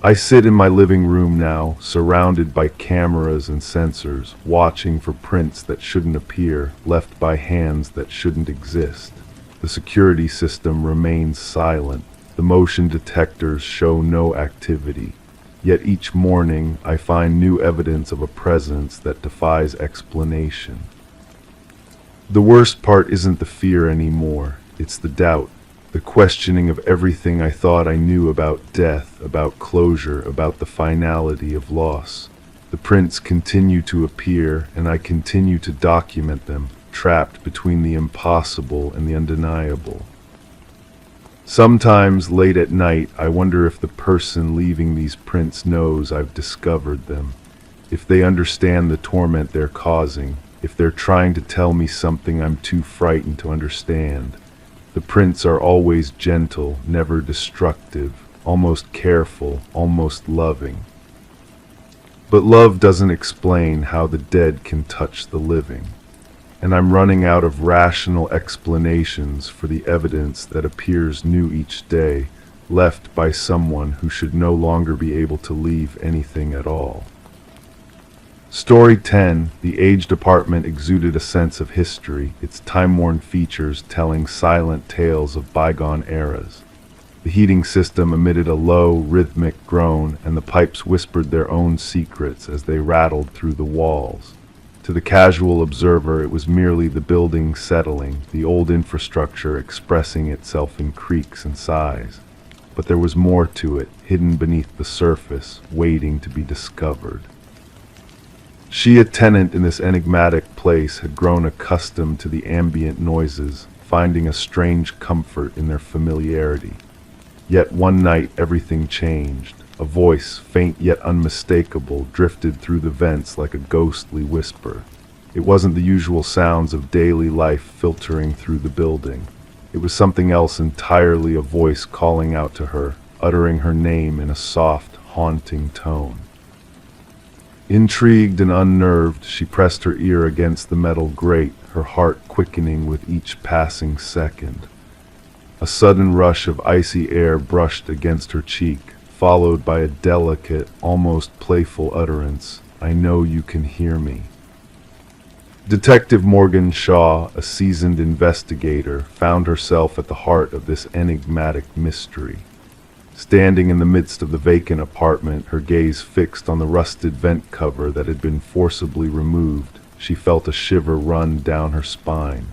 I sit in my living room now, surrounded by cameras and sensors, watching for prints that shouldn't appear, left by hands that shouldn't exist. The security system remains silent. The motion detectors show no activity. Yet each morning I find new evidence of a presence that defies explanation. The worst part isn't the fear anymore, it's the doubt. The questioning of everything I thought I knew about death, about closure, about the finality of loss. The prints continue to appear, and I continue to document them, trapped between the impossible and the undeniable. Sometimes, late at night, I wonder if the person leaving these prints knows I've discovered them, if they understand the torment they're causing, if they're trying to tell me something I'm too frightened to understand. The prints are always gentle, never destructive, almost careful, almost loving. But love doesn't explain how the dead can touch the living. And I'm running out of rational explanations for the evidence that appears new each day, left by someone who should no longer be able to leave anything at all. Story 10, the aged apartment exuded a sense of history, its time-worn features telling silent tales of bygone eras. The heating system emitted a low, rhythmic groan, and the pipes whispered their own secrets as they rattled through the walls. To the casual observer, it was merely the building settling, the old infrastructure expressing itself in creaks and sighs. But there was more to it, hidden beneath the surface, waiting to be discovered. She, a tenant in this enigmatic place, had grown accustomed to the ambient noises, finding a strange comfort in their familiarity. Yet one night everything changed. A voice, faint yet unmistakable, drifted through the vents like a ghostly whisper. It wasn't the usual sounds of daily life filtering through the building. It was something else entirely, a voice calling out to her, uttering her name in a soft, haunting tone. Intrigued and unnerved, she pressed her ear against the metal grate, her heart quickening with each passing second. A sudden rush of icy air brushed against her cheek, followed by a delicate, almost playful utterance, "I know you can hear me." Detective Morgan Shaw, a seasoned investigator, found herself at the heart of this enigmatic mystery. Standing in the midst of the vacant apartment, her gaze fixed on the rusted vent cover that had been forcibly removed, she felt a shiver run down her spine.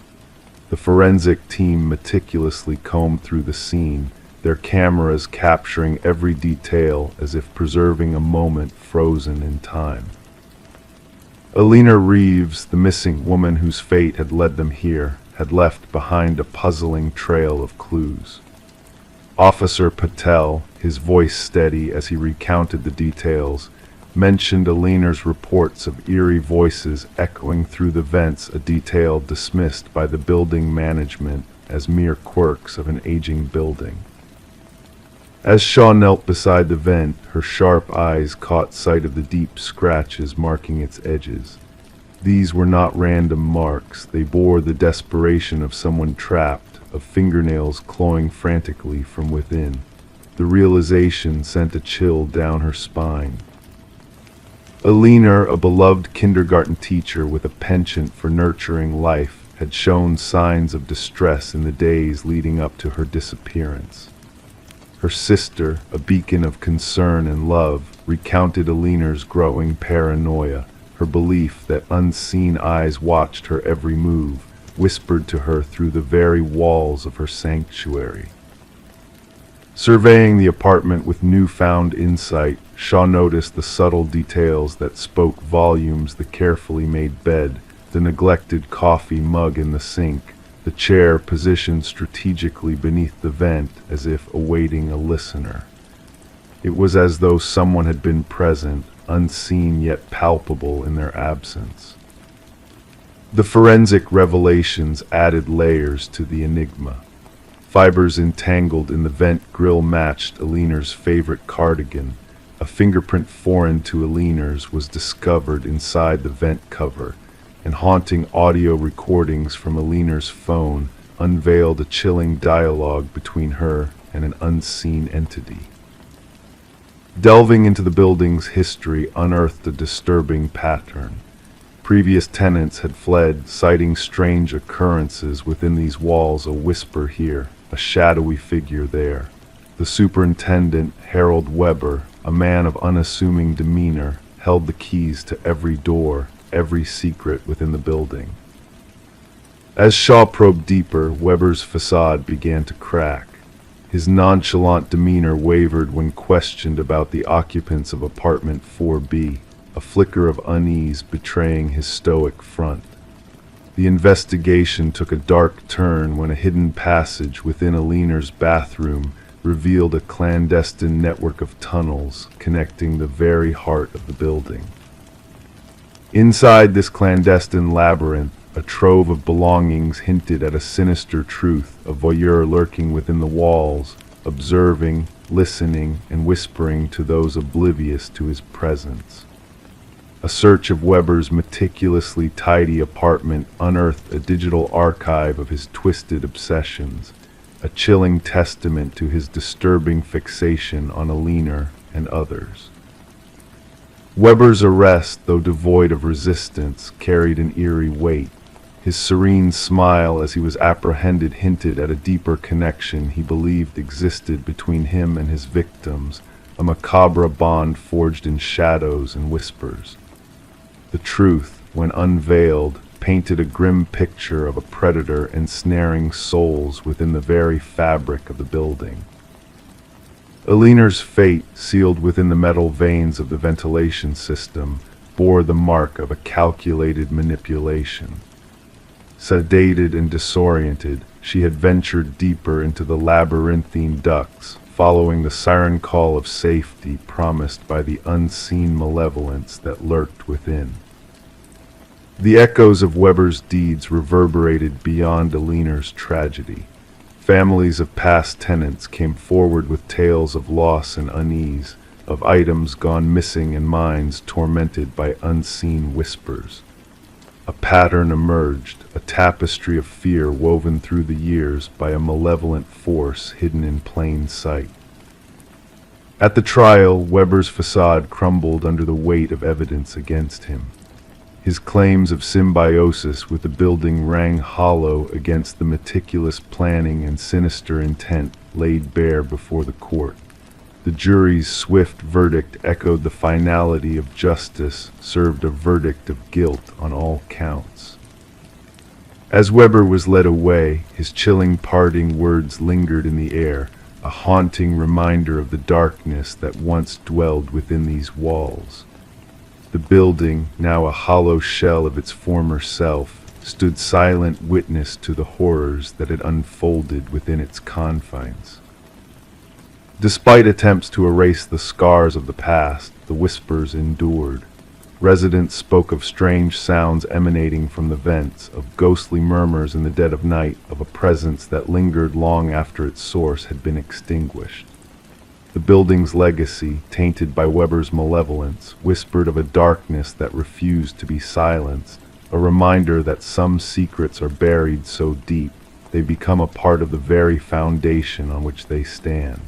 The forensic team meticulously combed through the scene, their cameras capturing every detail as if preserving a moment frozen in time. Alina Reeves, the missing woman whose fate had led them here, had left behind a puzzling trail of clues. Officer Patel, his voice steady as he recounted the details, mentioned Alina's reports of eerie voices echoing through the vents, a detail dismissed by the building management as mere quirks of an aging building. As Shaw knelt beside the vent, her sharp eyes caught sight of the deep scratches marking its edges. These were not random marks, they bore the desperation of someone trapped, of fingernails clawing frantically from within. The realization sent a chill down her spine. Alina, a beloved kindergarten teacher with a penchant for nurturing life, had shown signs of distress in the days leading up to her disappearance. Her sister, a beacon of concern and love, recounted Alina's growing paranoia, her belief that unseen eyes watched her every move, whispered to her through the very walls of her sanctuary. Surveying the apartment with newfound insight, Shaw noticed the subtle details that spoke volumes: the carefully made bed, the neglected coffee mug in the sink, the chair positioned strategically beneath the vent as if awaiting a listener. It was as though someone had been present, unseen yet palpable in their absence. The forensic revelations added layers to the enigma. Fibers entangled in the vent grill matched Alina's favorite cardigan. A fingerprint foreign to Alina's was discovered inside the vent cover, and haunting audio recordings from Alina's phone unveiled a chilling dialogue between her and an unseen entity. Delving into the building's history unearthed a disturbing pattern. Previous tenants had fled, citing strange occurrences within these walls, a whisper here, a shadowy figure there. The superintendent, Harold Weber, a man of unassuming demeanor, held the keys to every door, every secret within the building. As Shaw probed deeper, Weber's facade began to crack. His nonchalant demeanor wavered when questioned about the occupants of apartment 4B, a flicker of unease betraying his stoic front. The investigation took a dark turn when a hidden passage within Alina's bathroom revealed a clandestine network of tunnels connecting the very heart of the building. Inside this clandestine labyrinth, a trove of belongings hinted at a sinister truth, a voyeur lurking within the walls, observing, listening, and whispering to those oblivious to his presence. A search of Weber's meticulously tidy apartment unearthed a digital archive of his twisted obsessions, a chilling testament to his disturbing fixation on Alina and others. Weber's arrest, though devoid of resistance, carried an eerie weight. His serene smile as he was apprehended hinted at a deeper connection he believed existed between him and his victims, a macabre bond forged in shadows and whispers. The truth, when unveiled, painted a grim picture of a predator ensnaring souls within the very fabric of the building. Alina's fate, sealed within the metal veins of the ventilation system, bore the mark of a calculated manipulation. Sedated and disoriented, she had ventured deeper into the labyrinthine ducts, following the siren call of safety promised by the unseen malevolence that lurked within. The echoes of Weber's deeds reverberated beyond Alina's tragedy. Families of past tenants came forward with tales of loss and unease, of items gone missing and minds tormented by unseen whispers. A pattern emerged, a tapestry of fear woven through the years by a malevolent force hidden in plain sight. At the trial, Weber's facade crumbled under the weight of evidence against him. His claims of symbiosis with the building rang hollow against the meticulous planning and sinister intent laid bare before the court. The jury's swift verdict echoed the finality of justice, served a verdict of guilt on all counts. As Weber was led away, his chilling parting words lingered in the air, a haunting reminder of the darkness that once dwelled within these walls. The building, now a hollow shell of its former self, stood silent witness to the horrors that had unfolded within its confines. Despite attempts to erase the scars of the past, the whispers endured. Residents spoke of strange sounds emanating from the vents, of ghostly murmurs in the dead of night, of a presence that lingered long after its source had been extinguished. The building's legacy, tainted by Weber's malevolence, whispered of a darkness that refused to be silenced, a reminder that some secrets are buried so deep they become a part of the very foundation on which they stand.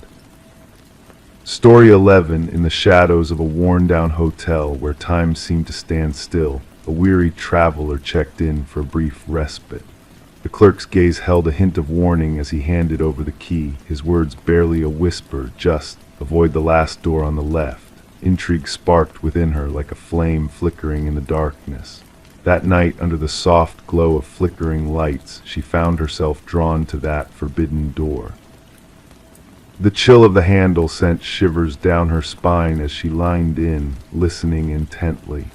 Story 11, in the shadows of a worn-down hotel where time seemed to stand still, a weary traveler checked in for a brief respite. The clerk's gaze held a hint of warning as he handed over the key, his words barely a whisper, just, "Avoid the last door on the left." Intrigue sparked within her like a flame flickering in the darkness. That night, under the soft glow of flickering lights, she found herself drawn to that forbidden door. The chill of the handle sent shivers down her spine as she leaned in, listening intently.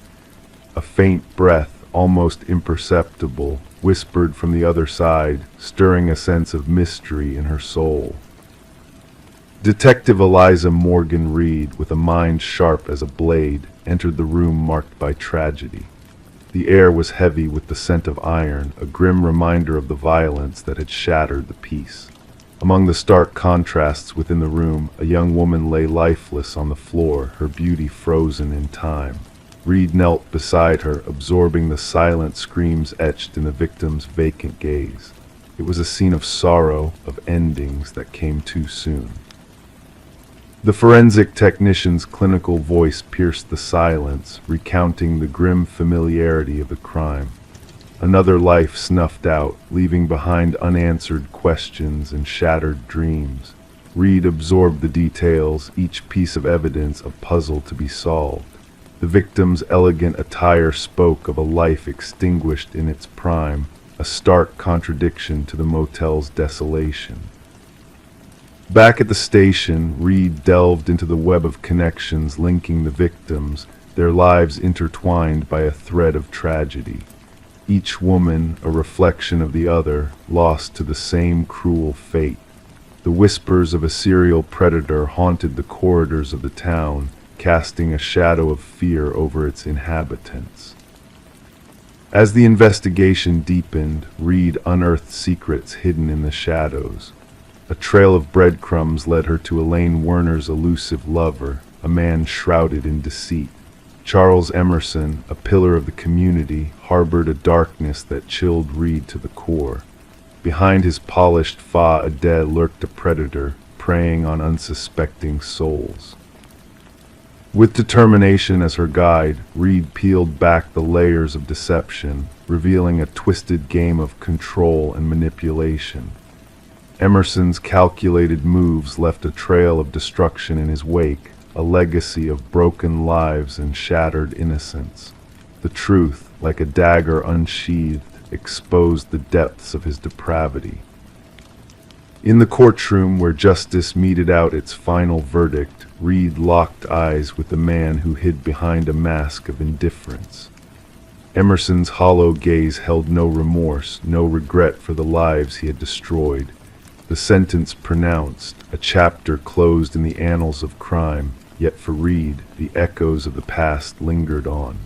A faint breath, almost imperceptible, whispered from the other side, stirring a sense of mystery in her soul. Detective Eliza Morgan Reed, with a mind sharp as a blade, entered the room marked by tragedy. The air was heavy with the scent of iron, a grim reminder of the violence that had shattered the peace. Among the stark contrasts within the room, a young woman lay lifeless on the floor, her beauty frozen in time. Reed knelt beside her, absorbing the silent screams etched in the victim's vacant gaze. It was a scene of sorrow, of endings that came too soon. The forensic technician's clinical voice pierced the silence, recounting the grim familiarity of the crime. Another life snuffed out, leaving behind unanswered questions and shattered dreams. Reed absorbed the details, each piece of evidence a puzzle to be solved. The victim's elegant attire spoke of a life extinguished in its prime, a stark contradiction to the motel's desolation. Back at the station, Reed delved into the web of connections linking the victims, their lives intertwined by a thread of tragedy. Each woman a reflection of the other, lost to the same cruel fate. The whispers of a serial predator haunted the corridors of the town, casting a shadow of fear over its inhabitants. As the investigation deepened, Reed unearthed secrets hidden in the shadows. A trail of breadcrumbs led her to Elaine Werner's elusive lover, a man shrouded in deceit. Charles Emerson, a pillar of the community, harbored a darkness that chilled Reed to the core. Behind his polished fa-a-de lurked a predator, preying on unsuspecting souls. With determination as her guide, Reed peeled back the layers of deception, revealing a twisted game of control and manipulation. Emerson's calculated moves left a trail of destruction in his wake, a legacy of broken lives and shattered innocence. The truth, like a dagger unsheathed, exposed the depths of his depravity. In the courtroom where justice meted out its final verdict, Reed locked eyes with the man who hid behind a mask of indifference. Emerson's hollow gaze held no remorse, no regret for the lives he had destroyed. The sentence pronounced, a chapter closed in the annals of crime, yet for Reed, the echoes of the past lingered on.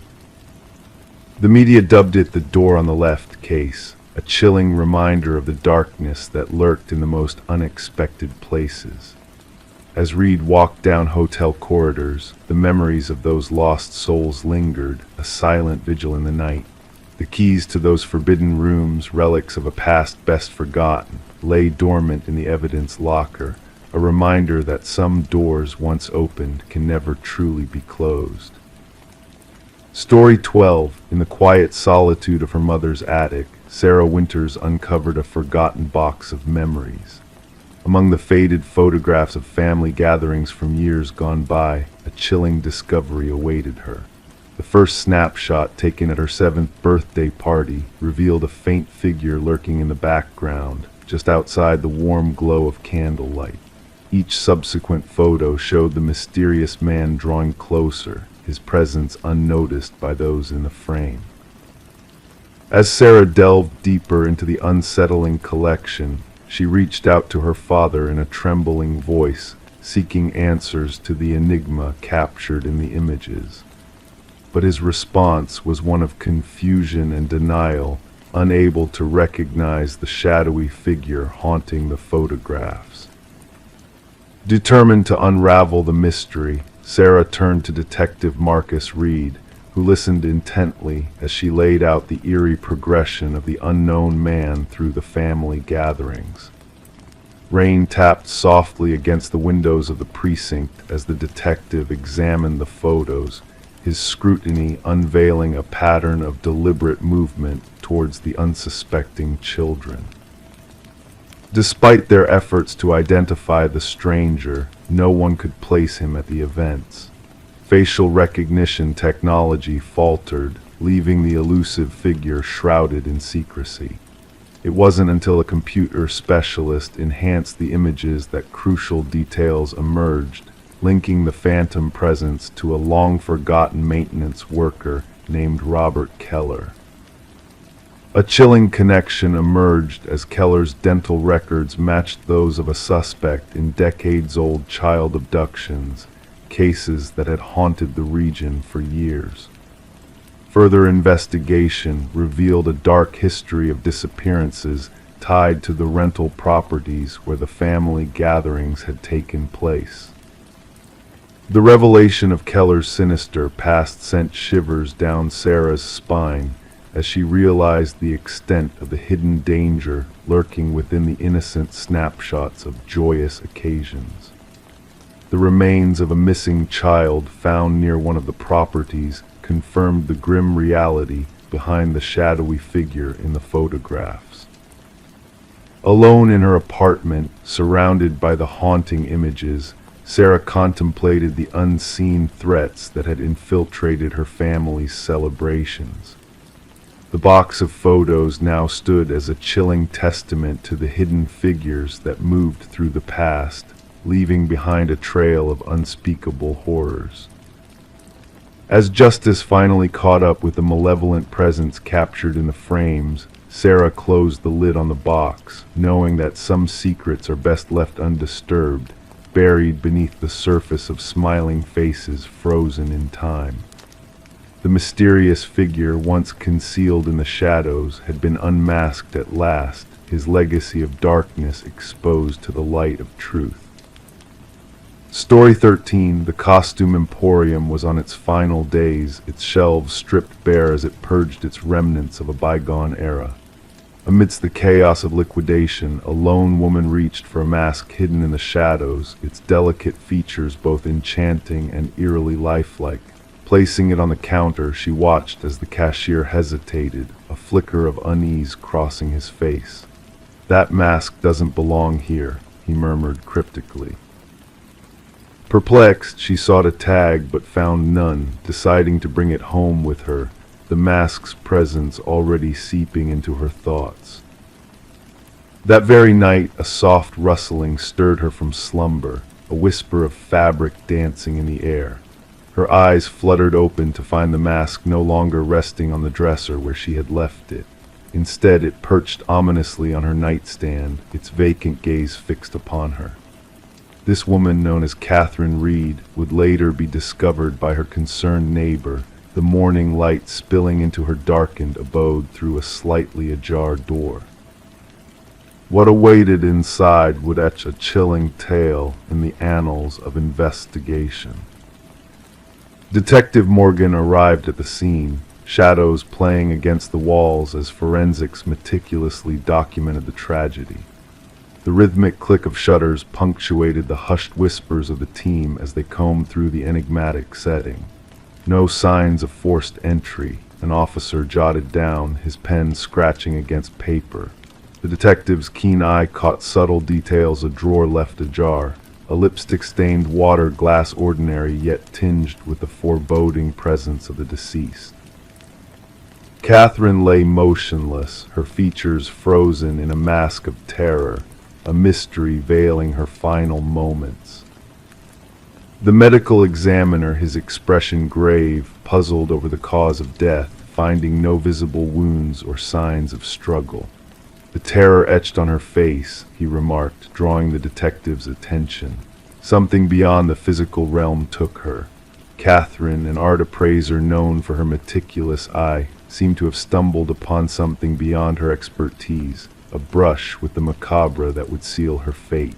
The media dubbed it the door on the left case, a chilling reminder of the darkness that lurked in the most unexpected places. As Reed walked down hotel corridors, the memories of those lost souls lingered, a silent vigil in the night. The keys to those forbidden rooms, relics of a past best forgotten, lay dormant in the evidence locker, a reminder that some doors once opened can never truly be closed. Story 12. In the quiet solitude of her mother's attic, Sarah Winters uncovered a forgotten box of memories. Among the faded photographs of family gatherings from years gone by, a chilling discovery awaited her. The first snapshot, taken at her 7th birthday party, revealed a faint figure lurking in the background, just outside the warm glow of candlelight. Each subsequent photo showed the mysterious man drawing closer, his presence unnoticed by those in the frame. As Sarah delved deeper into the unsettling collection, she reached out to her father in a trembling voice, seeking answers to the enigma captured in the images. But his response was one of confusion and denial, unable to recognize the shadowy figure haunting the photographs. Determined to unravel the mystery, Sarah turned to Detective Marcus Reed, who listened intently as she laid out the eerie progression of the unknown man through the family gatherings. Rain tapped softly against the windows of the precinct as the detective examined the photos, his scrutiny unveiling a pattern of deliberate movement towards the unsuspecting children. Despite their efforts to identify the stranger, no one could place him at the events. Facial recognition technology faltered, leaving the elusive figure shrouded in secrecy. It wasn't until a computer specialist enhanced the images that crucial details emerged, linking the phantom presence to a long-forgotten maintenance worker named Robert Keller. A chilling connection emerged as Keller's dental records matched those of a suspect in decades-old child abductions, cases that had haunted the region for years. Further investigation revealed a dark history of disappearances tied to the rental properties where the family gatherings had taken place. The revelation of Keller's sinister past sent shivers down Sarah's spine as she realized the extent of the hidden danger lurking within the innocent snapshots of joyous occasions. The remains of a missing child found near one of the properties confirmed the grim reality behind the shadowy figure in the photographs. Alone in her apartment, surrounded by the haunting images, Sarah contemplated the unseen threats that had infiltrated her family's celebrations. The box of photos now stood as a chilling testament to the hidden figures that moved through the past, leaving behind a trail of unspeakable horrors. As justice finally caught up with the malevolent presence captured in the frames, Sarah closed the lid on the box, knowing that some secrets are best left undisturbed, buried beneath the surface of smiling faces frozen in time. The mysterious figure once concealed in the shadows had been unmasked at last, his legacy of darkness exposed to the light of truth. Story 13, The Costume Emporium, was on its final days, its shelves stripped bare as it purged its remnants of a bygone era. Amidst the chaos of liquidation, a lone woman reached for a mask hidden in the shadows, its delicate features both enchanting and eerily lifelike. Placing it on the counter, she watched as the cashier hesitated, a flicker of unease crossing his face. "That mask doesn't belong here," he murmured cryptically. Perplexed, she sought a tag but found none, deciding to bring it home with her, the mask's presence already seeping into her thoughts. That very night, a soft rustling stirred her from slumber, a whisper of fabric dancing in the air. Her eyes fluttered open to find the mask no longer resting on the dresser where she had left it. Instead, it perched ominously on her nightstand, its vacant gaze fixed upon her. This woman, known as Catherine Reed, would later be discovered by her concerned neighbor, the morning light spilling into her darkened abode through a slightly ajar door. What awaited inside would etch a chilling tale in the annals of investigation. Detective Morgan arrived at the scene, shadows playing against the walls as forensics meticulously documented the tragedy. The rhythmic click of shutters punctuated the hushed whispers of the team as they combed through the enigmatic setting. No signs of forced entry, an officer jotted down, his pen scratching against paper. The detective's keen eye caught subtle details, a drawer left ajar, a lipstick-stained water glass ordinary yet tinged with the foreboding presence of the deceased. Catherine lay motionless, her features frozen in a mask of terror, a mystery veiling her final moments. The medical examiner, his expression grave, puzzled over the cause of death, finding no visible wounds or signs of struggle. The terror etched on her face, he remarked, drawing the detective's attention. Something beyond the physical realm took her. Catherine, an art appraiser known for her meticulous eye, seemed to have stumbled upon something beyond her expertise, a brush with the macabre that would seal her fate.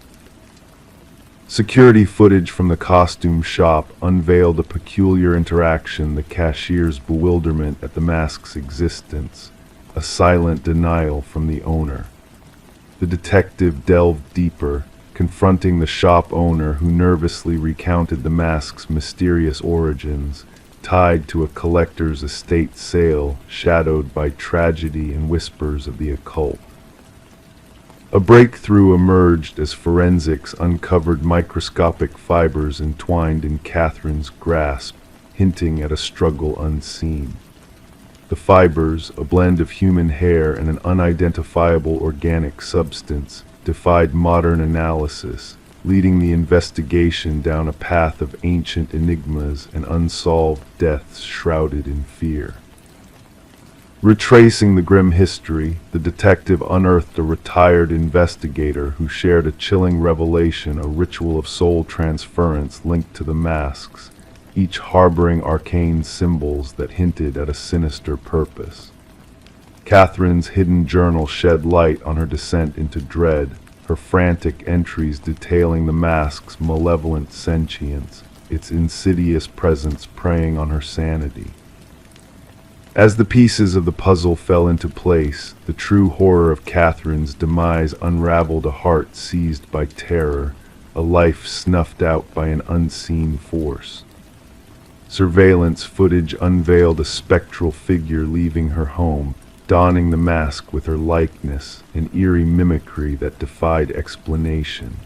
Security footage from the costume shop unveiled a peculiar interaction, the cashier's bewilderment at the mask's existence, a silent denial from the owner. The detective delved deeper, confronting the shop owner who nervously recounted the mask's mysterious origins, tied to a collector's estate sale shadowed by tragedy and whispers of the occult. A breakthrough emerged as forensics uncovered microscopic fibers entwined in Catherine's grasp, hinting at a struggle unseen. The fibers, a blend of human hair and an unidentifiable organic substance, defied modern analysis, leading the investigation down a path of ancient enigmas and unsolved deaths shrouded in fear. Retracing the grim history, the detective unearthed a retired investigator who shared a chilling revelation, a ritual of soul transference linked to the masks, each harboring arcane symbols that hinted at a sinister purpose. Catherine's hidden journal shed light on her descent into dread, her frantic entries detailing the mask's malevolent sentience, its insidious presence preying on her sanity. As the pieces of the puzzle fell into place, the true horror of Catherine's demise unraveled, a heart seized by terror, a life snuffed out by an unseen force. Surveillance footage unveiled a spectral figure leaving her home, donning the mask with her likeness, an eerie mimicry that defied explanation.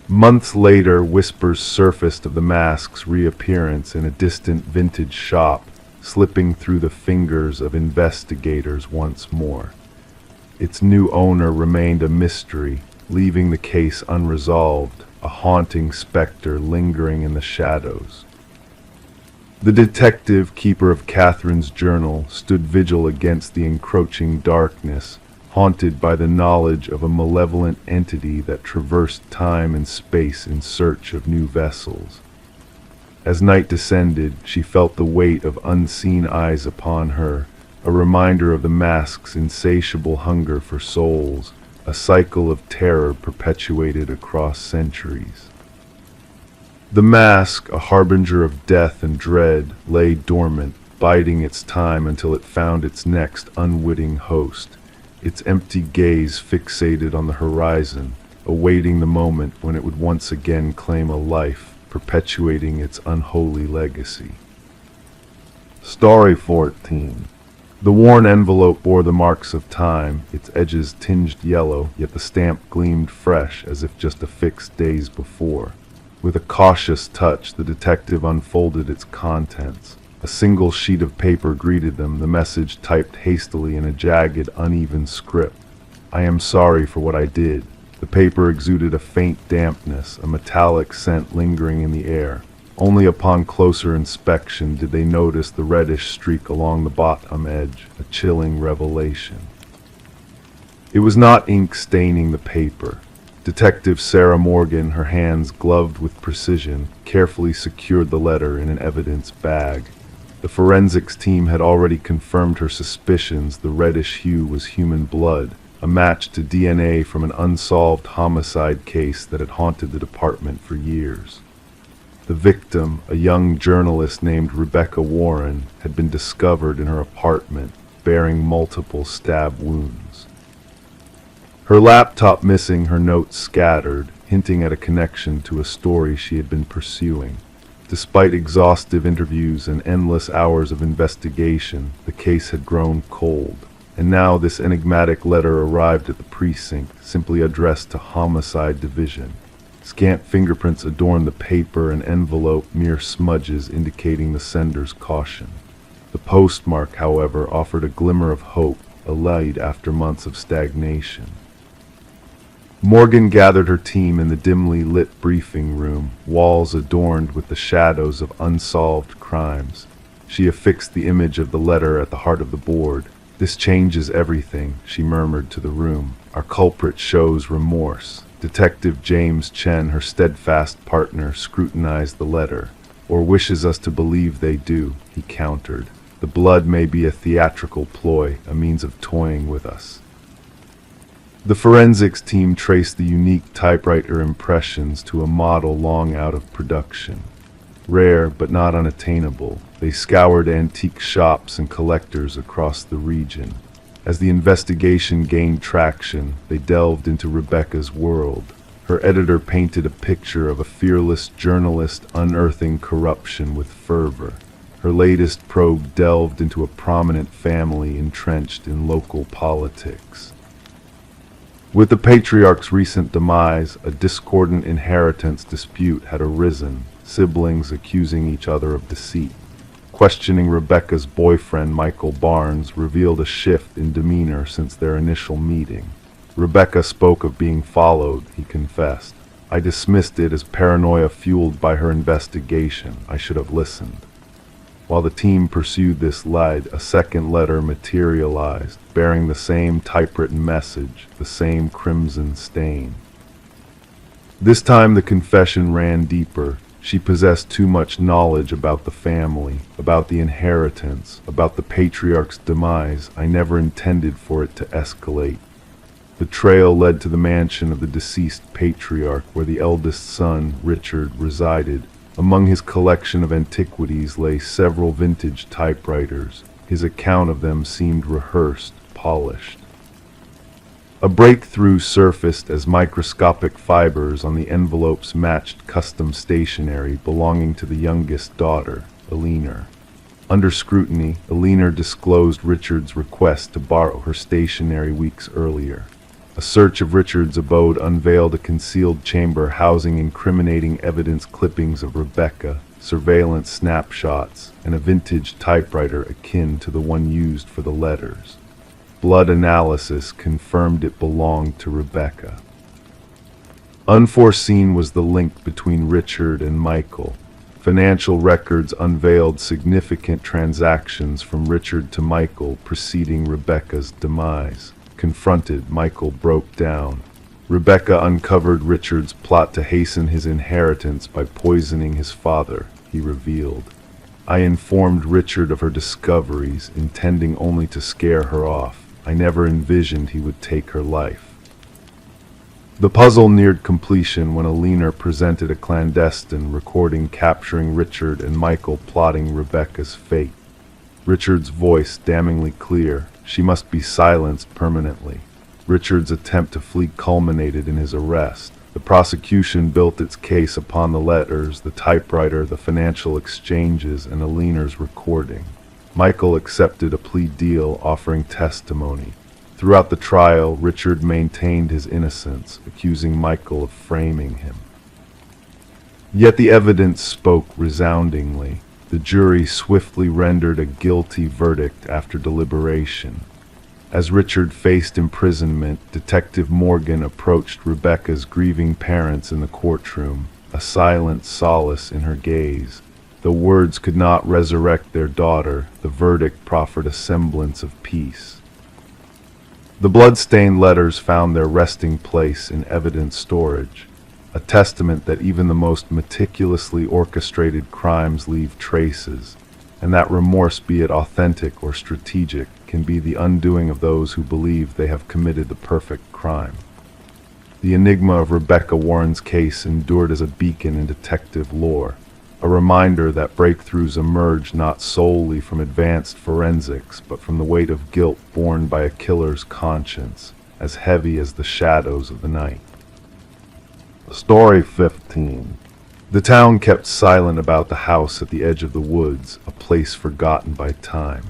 Months later, whispers surfaced of the mask's reappearance in a distant vintage shop, slipping through the fingers of investigators once more. Its new owner remained a mystery, leaving the case unresolved, a haunting specter lingering in the shadows. The detective, keeper of Catherine's journal, stood vigil against the encroaching darkness, haunted by the knowledge of a malevolent entity that traversed time and space in search of new vessels. As night descended, she felt the weight of unseen eyes upon her, a reminder of the mask's insatiable hunger for souls, a cycle of terror perpetuated across centuries. The mask, a harbinger of death and dread, lay dormant, biding its time until it found its next unwitting host, its empty gaze fixated on the horizon, awaiting the moment when it would once again claim a life, perpetuating its unholy legacy. Story 14. The worn envelope bore the marks of time, its edges tinged yellow, yet the stamp gleamed fresh as if just affixed days before. With a cautious touch, the detective unfolded its contents. A single sheet of paper greeted them, the message typed hastily in a jagged, uneven script. "I am sorry for what I did." The paper exuded a faint dampness, a metallic scent lingering in the air. Only upon closer inspection did they notice the reddish streak along the bottom edge, a chilling revelation. It was not ink staining the paper. Detective Sarah Morgan, her hands gloved with precision, carefully secured the letter in an evidence bag. The forensics team had already confirmed her suspicions. The reddish hue was human blood, a match to DNA from an unsolved homicide case that had haunted the department for years. The victim, a young journalist named Rebecca Warren, had been discovered in her apartment, bearing multiple stab wounds. Her laptop missing, her notes scattered, hinting at a connection to a story she had been pursuing. Despite exhaustive interviews and endless hours of investigation, the case had grown cold. And now this enigmatic letter arrived at the precinct, simply addressed to Homicide Division. Scant fingerprints adorned the paper and envelope, mere smudges indicating the sender's caution. The postmark, however, offered a glimmer of hope, a light after months of stagnation. Morgan gathered her team in the dimly lit briefing room, walls adorned with the shadows of unsolved crimes. She affixed the image of the letter at the heart of the board. "This changes everything," she murmured to the room. "Our culprit shows remorse." Detective James Chen, her steadfast partner, scrutinized the letter. "Or wishes us to believe they do," he countered. "The blood may be a theatrical ploy, a means of toying with us." The forensics team traced the unique typewriter impressions to a model long out of production. Rare but not unattainable, they scoured antique shops and collectors across the region. As the investigation gained traction, they delved into Rebecca's world. Her editor painted a picture of a fearless journalist unearthing corruption with fervor. Her latest probe delved into a prominent family entrenched in local politics. With the patriarch's recent demise, a discordant inheritance dispute had arisen, siblings accusing each other of deceit. Questioning Rebecca's boyfriend, Michael Barnes, revealed a shift in demeanor since their initial meeting. Rebecca spoke of being followed, he confessed. "I dismissed it as paranoia fueled by her investigation. I should have listened." While the team pursued this lead, a second letter materialized, bearing the same typewritten message, the same crimson stain. This time the confession ran deeper. She possessed too much knowledge about the family, about the inheritance, about the patriarch's demise. I never intended for it to escalate. The trail led to the mansion of the deceased patriarch, where the eldest son, Richard, resided. Among his collection of antiquities lay several vintage typewriters. His account of them seemed rehearsed, polished. A breakthrough surfaced as microscopic fibers on the envelopes matched custom stationery belonging to the youngest daughter, Eleanor. Under scrutiny, Eleanor disclosed Richard's request to borrow her stationery weeks earlier. A search of Richard's abode unveiled a concealed chamber housing incriminating evidence, clippings of Rebecca, surveillance snapshots, and a vintage typewriter akin to the one used for the letters. Blood analysis confirmed it belonged to Rebecca. Unforeseen was the link between Richard and Michael. Financial records unveiled significant transactions from Richard to Michael preceding Rebecca's demise. Confronted, Michael broke down. Rebecca uncovered Richard's plot to hasten his inheritance by poisoning his father, he revealed. I informed Richard of her discoveries, intending only to scare her off. I never envisioned he would take her life. The puzzle neared completion when Eleanor presented a clandestine recording capturing Richard and Michael plotting Rebecca's fate. Richard's voice damningly clear. She must be silenced permanently. Richard's attempt to flee culminated in his arrest. The prosecution built its case upon the letters, the typewriter, the financial exchanges, and Eleanor's recording. Michael accepted a plea deal, offering testimony. Throughout the trial, Richard maintained his innocence, accusing Michael of framing him. Yet the evidence spoke resoundingly. The jury swiftly rendered a guilty verdict after deliberation. As Richard faced imprisonment, Detective Morgan approached Rebecca's grieving parents in the courtroom, a silent solace in her gaze. Though words could not resurrect their daughter, the verdict proffered a semblance of peace. The blood-stained letters found their resting place in evidence storage, a testament that even the most meticulously orchestrated crimes leave traces, and that remorse, be it authentic or strategic, can be the undoing of those who believe they have committed the perfect crime. The enigma of Rebecca Warren's case endured as a beacon in detective lore, a reminder that breakthroughs emerge not solely from advanced forensics, but from the weight of guilt borne by a killer's conscience, as heavy as the shadows of the night. Story 15. The town kept silent about the house at the edge of the woods, a place forgotten by time.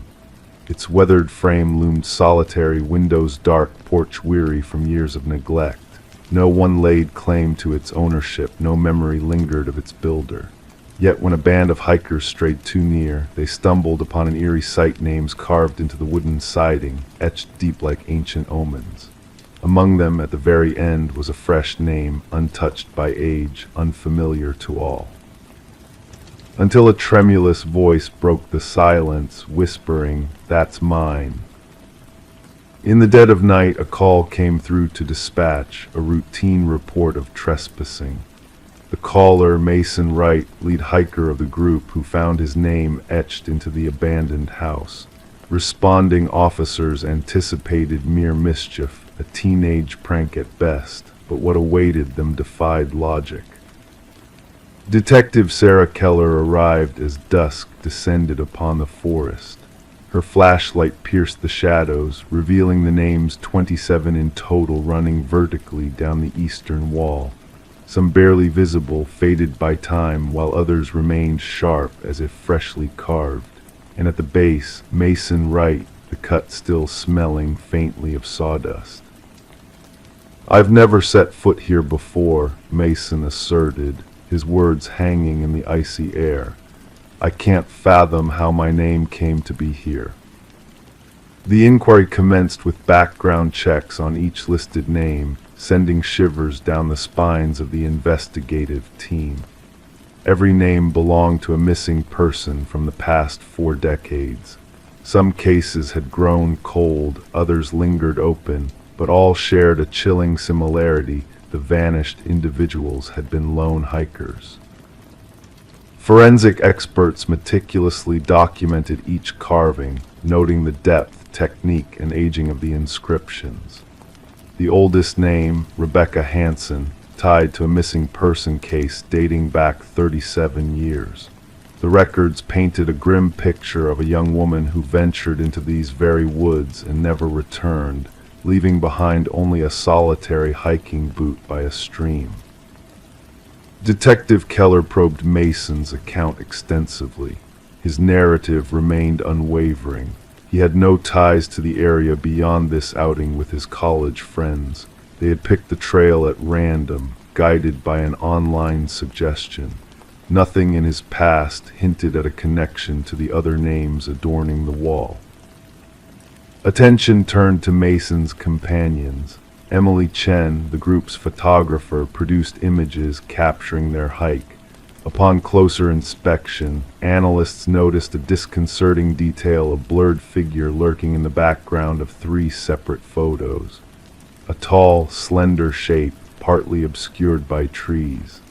Its weathered frame loomed solitary, windows dark, porch weary from years of neglect. No one laid claim to its ownership, no memory lingered of its builder. Yet when a band of hikers strayed too near, they stumbled upon an eerie sight, names carved into the wooden siding, etched deep like ancient omens. Among them, at the very end, was a fresh name, untouched by age, unfamiliar to all. Until a tremulous voice broke the silence, whispering, "That's mine." In the dead of night, a call came through to dispatch, a routine report of trespassing. The caller, Mason Wright, lead hiker of the group, who found his name etched into the abandoned house. Responding officers anticipated mere mischief, a teenage prank at best, but what awaited them defied logic. Detective Sarah Keller arrived as dusk descended upon the forest. Her flashlight pierced the shadows, revealing the names 27 in total running vertically down the eastern wall. Some barely visible, faded by time, while others remained sharp as if freshly carved. And at the base, Mason Wright, the cut still smelling faintly of sawdust. "I've never set foot here before," Mason asserted, his words hanging in the icy air. "I can't fathom how my name came to be here." The inquiry commenced with background checks on each listed name, sending shivers down the spines of the investigative team. Every name belonged to a missing person from the past 4 decades. Some cases had grown cold, others lingered open, but all shared a chilling similarity: the vanished individuals had been lone hikers. Forensic experts meticulously documented each carving, noting the depth, technique, and aging of the inscriptions. The oldest name, Rebecca Hansen, tied to a missing person case dating back 37 years. The records painted a grim picture of a young woman who ventured into these very woods and never returned, leaving behind only a solitary hiking boot by a stream. Detective Keller probed Mason's account extensively. His narrative remained unwavering. He had no ties to the area beyond this outing with his college friends. They had picked the trail at random, guided by an online suggestion. Nothing in his past hinted at a connection to the other names adorning the wall. Attention turned to Mason's companions. Emily Chen, the group's photographer, produced images capturing their hike. Upon closer inspection, analysts noticed a disconcerting detail: a blurred figure lurking in the background of 3 separate photos. A tall, slender shape, partly obscured by trees.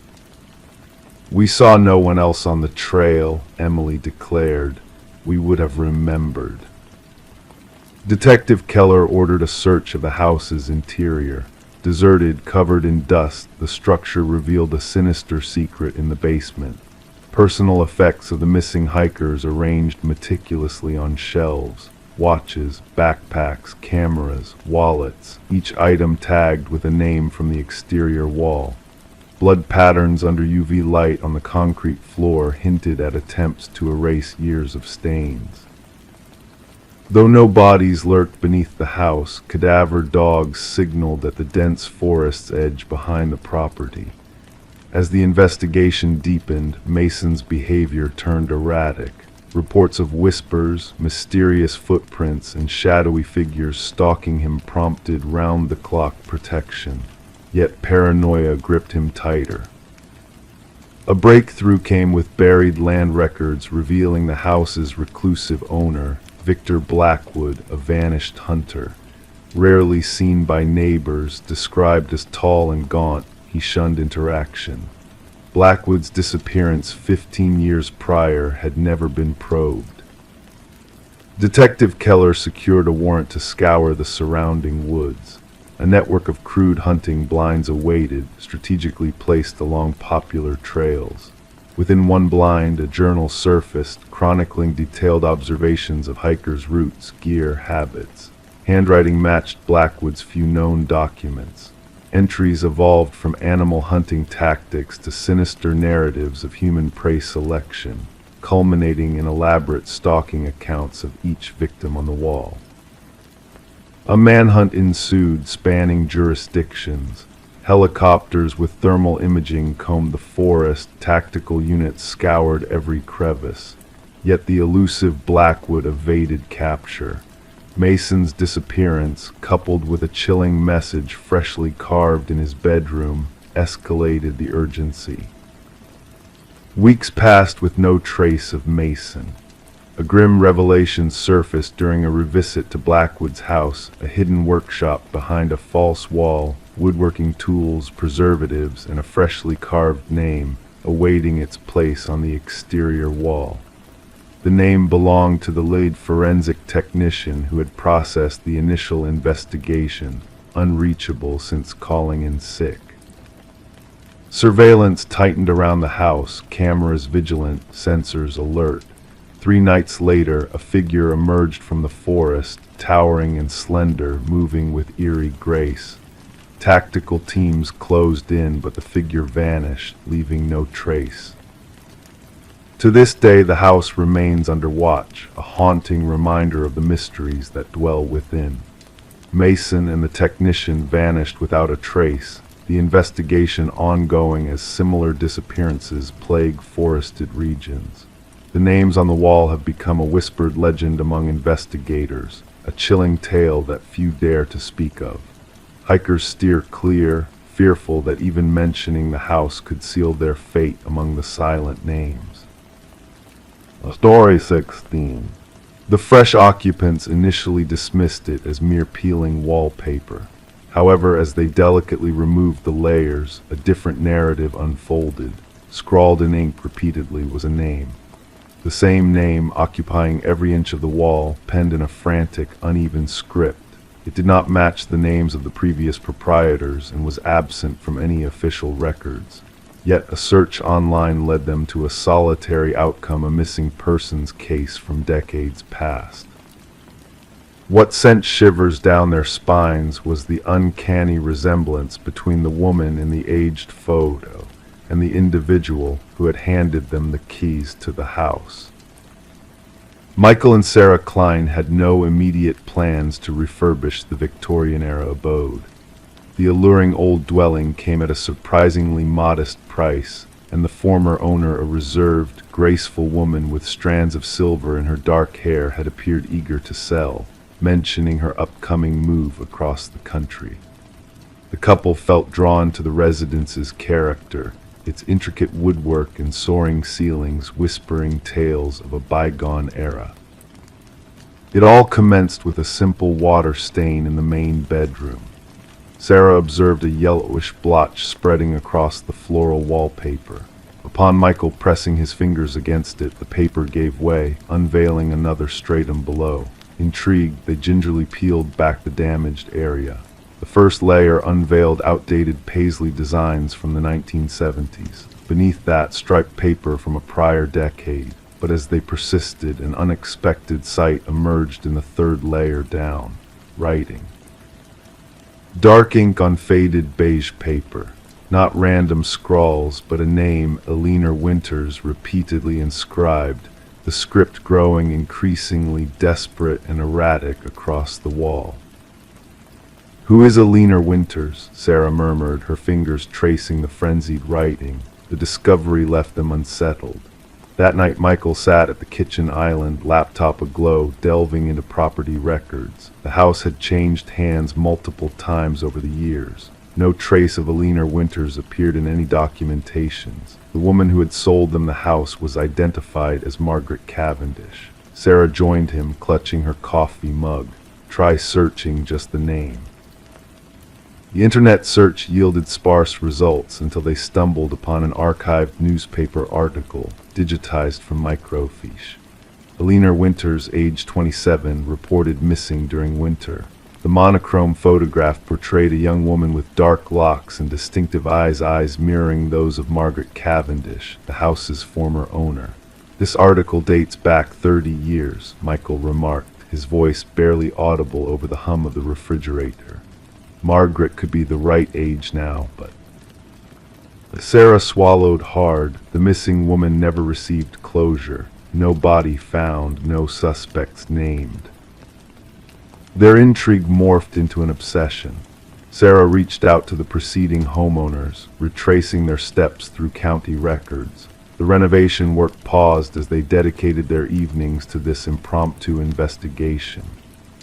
"We saw no one else on the trail," Emily declared. "We would have remembered." Detective Keller ordered a search of the house's interior. Deserted, covered in dust, the structure revealed a sinister secret in the basement. Personal effects of the missing hikers arranged meticulously on shelves. Watches, backpacks, cameras, wallets, each item tagged with a name from the exterior wall. Blood patterns under UV light on the concrete floor hinted at attempts to erase years of stains. Though no bodies lurked beneath the house, cadaver dogs signaled at the dense forest's edge behind the property. As the investigation deepened, Mason's behavior turned erratic. Reports of whispers, mysterious footprints, and shadowy figures stalking him prompted round-the-clock protection. Yet paranoia gripped him tighter. A breakthrough came with buried land records revealing the house's reclusive owner, Victor Blackwood, a vanished hunter. Rarely seen by neighbors, described as tall and gaunt, he shunned interaction. Blackwood's disappearance 15 years prior had never been probed. Detective Keller secured a warrant to scour the surrounding woods. A network of crude hunting blinds awaited, strategically placed along popular trails. Within one blind, a journal surfaced, chronicling detailed observations of hikers' routes, gear, habits. Handwriting matched Blackwood's few known documents. Entries evolved from animal hunting tactics to sinister narratives of human prey selection, culminating in elaborate stalking accounts of each victim on the wall. A manhunt ensued, spanning jurisdictions. Helicopters with thermal imaging combed the forest, tactical units scoured every crevice. Yet the elusive Blackwood evaded capture. Mason's disappearance, coupled with a chilling message freshly carved in his bedroom, escalated the urgency. Weeks passed with no trace of Mason. A grim revelation surfaced during a revisit to Blackwood's house, a hidden workshop behind a false wall, woodworking tools, preservatives, and a freshly carved name awaiting its place on the exterior wall. The name belonged to the lead forensic technician who had processed the initial investigation, unreachable since calling in sick. Surveillance tightened around the house, cameras vigilant, sensors alert. 3 nights later, a figure emerged from the forest, towering and slender, moving with eerie grace. Tactical teams closed in, but the figure vanished, leaving no trace. To this day, the house remains under watch, a haunting reminder of the mysteries that dwell within. Mason and the technician vanished without a trace, the investigation ongoing as similar disappearances plague forested regions. The names on the wall have become a whispered legend among investigators, a chilling tale that few dare to speak of. Hikers steer clear, fearful that even mentioning the house could seal their fate among the silent names. Story 16. The fresh occupants initially dismissed it as mere peeling wallpaper. However, as they delicately removed the layers, a different narrative unfolded. Scrawled in ink repeatedly was a name. The same name occupying every inch of the wall, penned in a frantic, uneven script. It did not match the names of the previous proprietors and was absent from any official records. Yet a search online led them to a solitary outcome, a missing persons case from decades past. What sent shivers down their spines was the uncanny resemblance between the woman in the aged photo and the individual who had handed them the keys to the house. Michael and Sarah Klein had no immediate plans to refurbish the Victorian-era abode. The alluring old dwelling came at a surprisingly modest price, and the former owner, a reserved, graceful woman with strands of silver in her dark hair, had appeared eager to sell, mentioning her upcoming move across the country. The couple felt drawn to the residence's character, its intricate woodwork and soaring ceilings whispering tales of a bygone era. It all commenced with a simple water stain in the main bedroom. Sarah observed a yellowish blotch spreading across the floral wallpaper. Upon Michael pressing his fingers against it, the paper gave way, unveiling another stratum below. Intrigued, they gingerly peeled back the damaged area. The first layer unveiled outdated paisley designs from the 1970s. Beneath that, striped paper from a prior decade. But as they persisted, an unexpected sight emerged in the third layer down. Writing. Dark ink on faded beige paper. Not random scrawls, but a name, Eleanor Winters, repeatedly inscribed, the script growing increasingly desperate and erratic across the wall. "Who is Eleanor Winters?" Sarah murmured, her fingers tracing the frenzied writing. The discovery left them unsettled. That night Michael sat at the kitchen island, laptop aglow, delving into property records. The house had changed hands multiple times over the years. No trace of Eleanor Winters appeared in any documentations. The woman who had sold them the house was identified as Margaret Cavendish. Sarah joined him, clutching her coffee mug. Try searching just the name. The internet search yielded sparse results until they stumbled upon an archived newspaper article, digitized from microfiche. Eleanor Winters, age 27, reported missing during winter. The monochrome photograph portrayed a young woman with dark locks and distinctive eyes mirroring those of Margaret Cavendish, the house's former owner. "This article dates back 30 years, Michael remarked, his voice barely audible over the hum of the refrigerator. Margaret could be the right age now, but... Sarah swallowed hard. The missing woman never received closure. No body found, no suspects named. Their intrigue morphed into an obsession. Sarah reached out to the preceding homeowners, retracing their steps through county records. The renovation work paused as they dedicated their evenings to this impromptu investigation.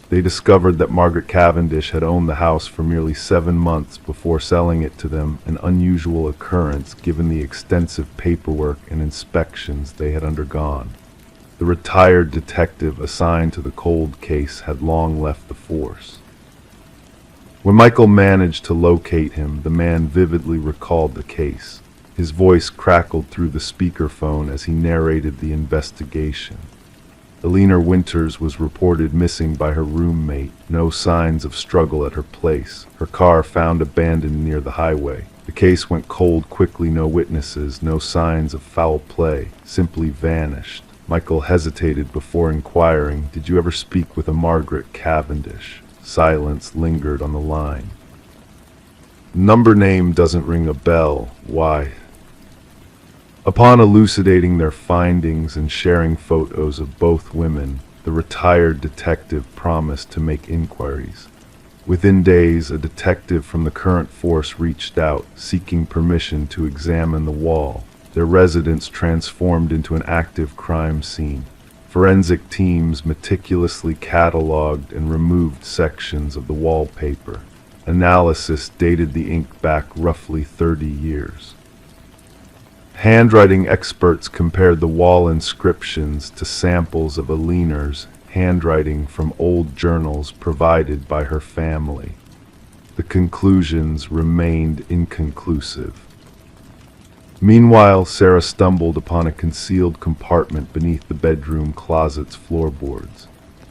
They discovered that Margaret Cavendish had owned the house for merely 7 months before selling it to them, an unusual occurrence given the extensive paperwork and inspections they had undergone. The retired detective assigned to the cold case had long left the force. When Michael managed to locate him, the man vividly recalled the case. His voice crackled through the speakerphone as he narrated the investigation. Eleanor Winters was reported missing by her roommate. No signs of struggle at her place. Her car found abandoned near the highway. The case went cold quickly, no witnesses, no signs of foul play, simply vanished. Michael hesitated before inquiring, "Did you ever speak with a Margaret Cavendish?" Silence lingered on the line. "Number name doesn't ring a bell. Why?" Upon elucidating their findings and sharing photos of both women, the retired detective promised to make inquiries. Within days, a detective from the current force reached out, seeking permission to examine the wall. Their residence transformed into an active crime scene. Forensic teams meticulously cataloged and removed sections of the wallpaper. Analysis dated the ink back roughly 30 years. Handwriting experts compared the wall inscriptions to samples of Alina's handwriting from old journals provided by her family. The conclusions remained inconclusive. Meanwhile, Sarah stumbled upon a concealed compartment beneath the bedroom closet's floorboards.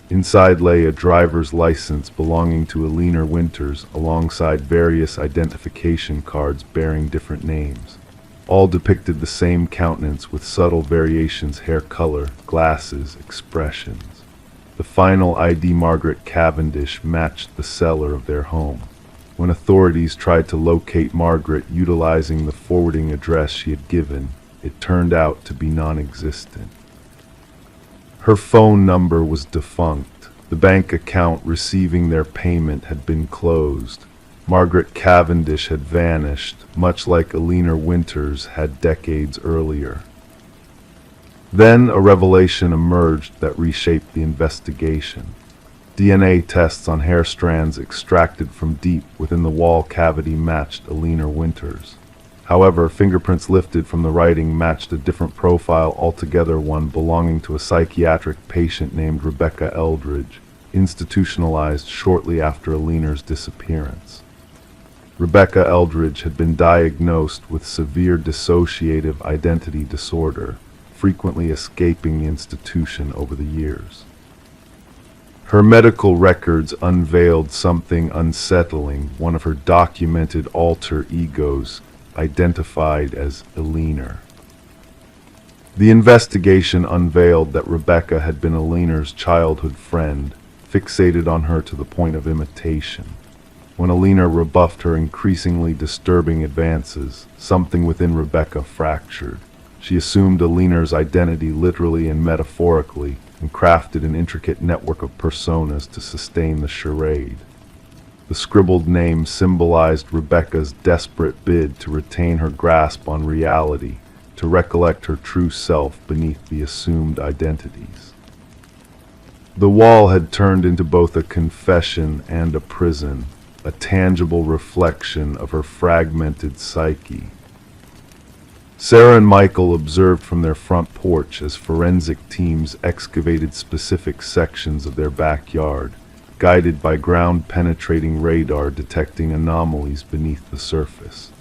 Inside lay a driver's license belonging to Alina Winters alongside various identification cards bearing different names. All depicted the same countenance with subtle variations: hair color, glasses, expressions. The final ID, Margaret Cavendish, matched the seller of their home. When authorities tried to locate Margaret utilizing the forwarding address she had given, it turned out to be non-existent. Her phone number was defunct. The bank account receiving their payment had been closed. Margaret Cavendish had vanished, much like Alina Winters had decades earlier. Then a revelation emerged that reshaped the investigation. DNA tests on hair strands extracted from deep within the wall cavity matched Alina Winters. However, fingerprints lifted from the writing matched a different profile altogether, one belonging to a psychiatric patient named Rebecca Eldridge, institutionalized shortly after Alina's disappearance. Rebecca Eldridge had been diagnosed with severe dissociative identity disorder, frequently escaping the institution over the years. Her medical records unveiled something unsettling: one of her documented alter egos, identified as Alina. The investigation unveiled that Rebecca had been Alina's childhood friend, fixated on her to the point of imitation. When Alina rebuffed her increasingly disturbing advances, something within Rebecca fractured. She assumed Alina's identity literally and metaphorically, and crafted an intricate network of personas to sustain the charade. The scribbled name symbolized Rebecca's desperate bid to retain her grasp on reality, to recollect her true self beneath the assumed identities. The wall had turned into both a confession and a prison, a tangible reflection of her fragmented psyche. Sarah and Michael observed from their front porch as forensic teams excavated specific sections of their backyard, guided by ground-penetrating radar detecting anomalies beneath the surface.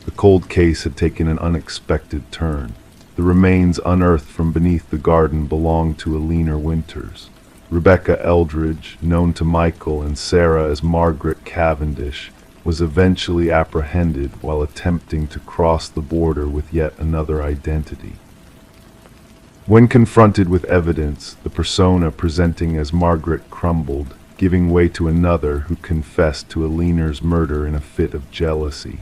The cold case had taken an unexpected turn. The remains unearthed from beneath the garden belonged to Alina Winters. Rebecca Eldridge, known to Michael and Sarah as Margaret Cavendish, was eventually apprehended while attempting to cross the border with yet another identity. When confronted with evidence, the persona presenting as Margaret crumbled, giving way to another who confessed to Alina's murder in a fit of jealousy.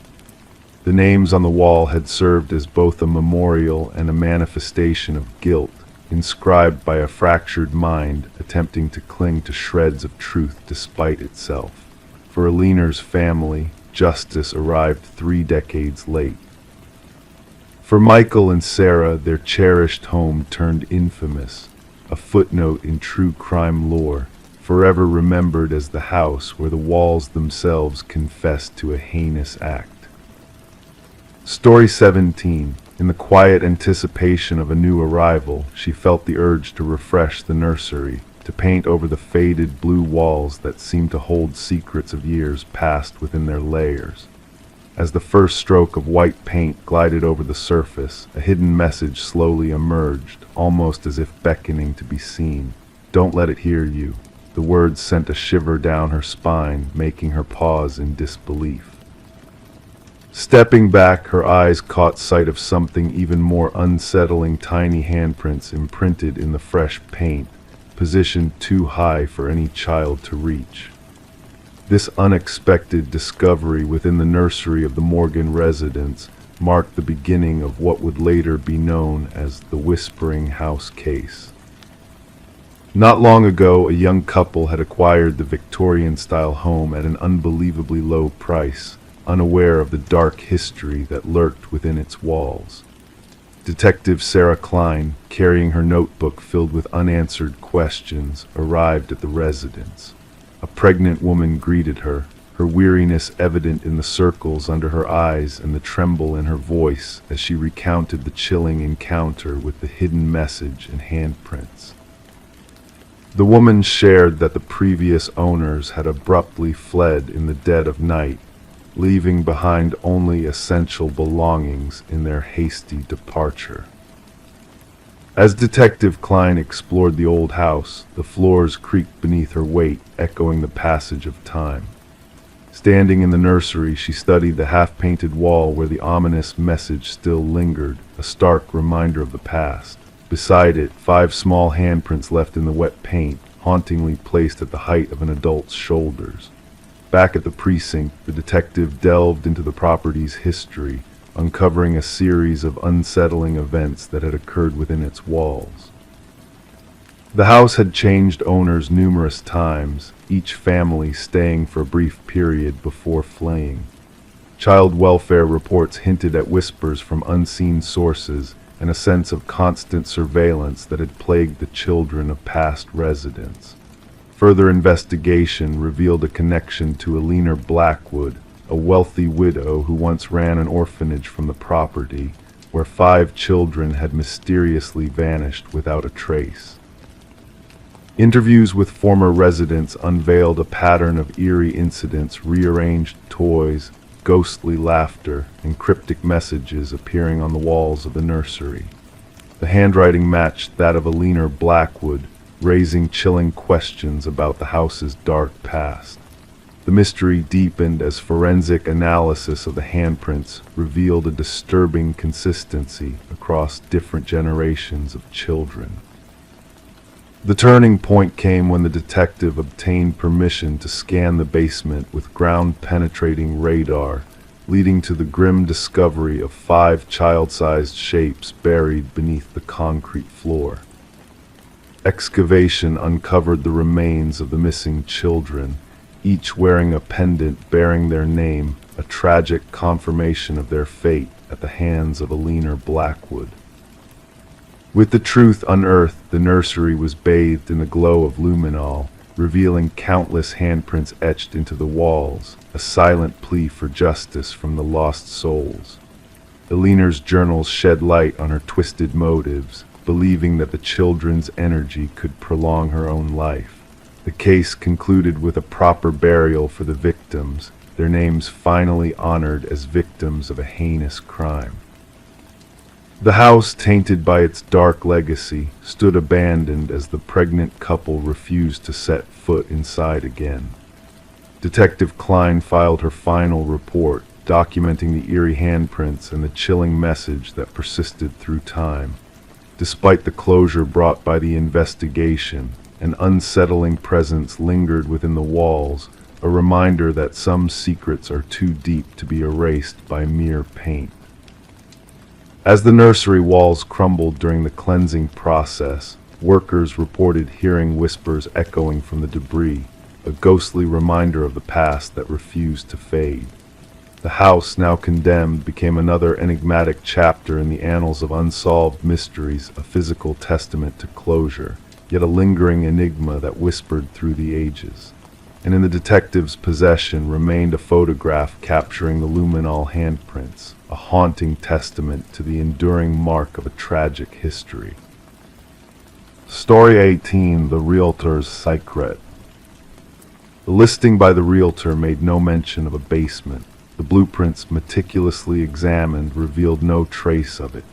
The names on the wall had served as both a memorial and a manifestation of guilt, inscribed by a fractured mind attempting to cling to shreds of truth despite itself. For Alina's family, justice arrived 3 decades late. For Michael and Sarah, their cherished home turned infamous, a footnote in true crime lore, forever remembered as the house where the walls themselves confessed to a heinous act. Story 17. In the quiet anticipation of a new arrival, she felt the urge to refresh the nursery, to paint over the faded blue walls that seemed to hold secrets of years past within their layers. As the first stroke of white paint glided over the surface, a hidden message slowly emerged, almost as if beckoning to be seen. "Don't let it hear you." The words sent a shiver down her spine, making her pause in disbelief. Stepping back, her eyes caught sight of something even more unsettling: tiny handprints imprinted in the fresh paint, positioned too high for any child to reach. This unexpected discovery within the nursery of the Morgan residence marked the beginning of what would later be known as the Whispering House case. Not long ago, a young couple had acquired the Victorian-style home at an unbelievably low price, unaware of the dark history that lurked within its walls. Detective Sarah Klein, carrying her notebook filled with unanswered questions, arrived at the residence. A pregnant woman greeted her, her weariness evident in the circles under her eyes and the tremble in her voice as she recounted the chilling encounter with the hidden message and handprints. The woman shared that the previous owners had abruptly fled in the dead of night, leaving behind only essential belongings in their hasty departure. As Detective Klein explored the old house, the floors creaked beneath her weight, echoing the passage of time. Standing in the nursery, she studied the half-painted wall where the ominous message still lingered, a stark reminder of the past. Beside it, 5 small handprints left in the wet paint, hauntingly placed at the height of an adult's shoulders. Back at the precinct, the detective delved into the property's history, uncovering a series of unsettling events that had occurred within its walls. The house had changed owners numerous times, each family staying for a brief period before fleeing. Child welfare reports hinted at whispers from unseen sources and a sense of constant surveillance that had plagued the children of past residents. Further investigation revealed a connection to Eleanor Blackwood, a wealthy widow who once ran an orphanage from the property, where 5 children had mysteriously vanished without a trace. Interviews with former residents unveiled a pattern of eerie incidents, rearranged toys, ghostly laughter, and cryptic messages appearing on the walls of the nursery. The handwriting matched that of Eleanor Blackwood, raising chilling questions about the house's dark past. The mystery deepened as forensic analysis of the handprints revealed a disturbing consistency across different generations of children. The turning point came when the detective obtained permission to scan the basement with ground-penetrating radar, leading to the grim discovery of 5 child-sized shapes buried beneath the concrete floor. Excavation uncovered the remains of the missing children, each wearing a pendant bearing their name, a tragic confirmation of their fate at the hands of Eleanor Blackwood. With the truth unearthed, the nursery was bathed in the glow of luminol, revealing countless handprints etched into the walls, a silent plea for justice from the lost souls. Eleanor's journals shed light on her twisted motives, believing that the children's energy could prolong her own life. The case concluded with a proper burial for the victims, their names finally honored as victims of a heinous crime. The house, tainted by its dark legacy, stood abandoned as the pregnant couple refused to set foot inside again. Detective Klein filed her final report, documenting the eerie handprints and the chilling message that persisted through time. Despite the closure brought by the investigation, an unsettling presence lingered within the walls, a reminder that some secrets are too deep to be erased by mere paint. As the nursery walls crumbled during the cleansing process, workers reported hearing whispers echoing from the debris, a ghostly reminder of the past that refused to fade. The house, now condemned, became another enigmatic chapter in the annals of unsolved mysteries, a physical testament to closure, yet a lingering enigma that whispered through the ages. And in the detective's possession remained a photograph capturing the luminol handprints, a haunting testament to the enduring mark of a tragic history. Story 18: The Realtor's Secret. The listing by the realtor made no mention of a basement. The blueprints, meticulously examined, revealed no trace of it.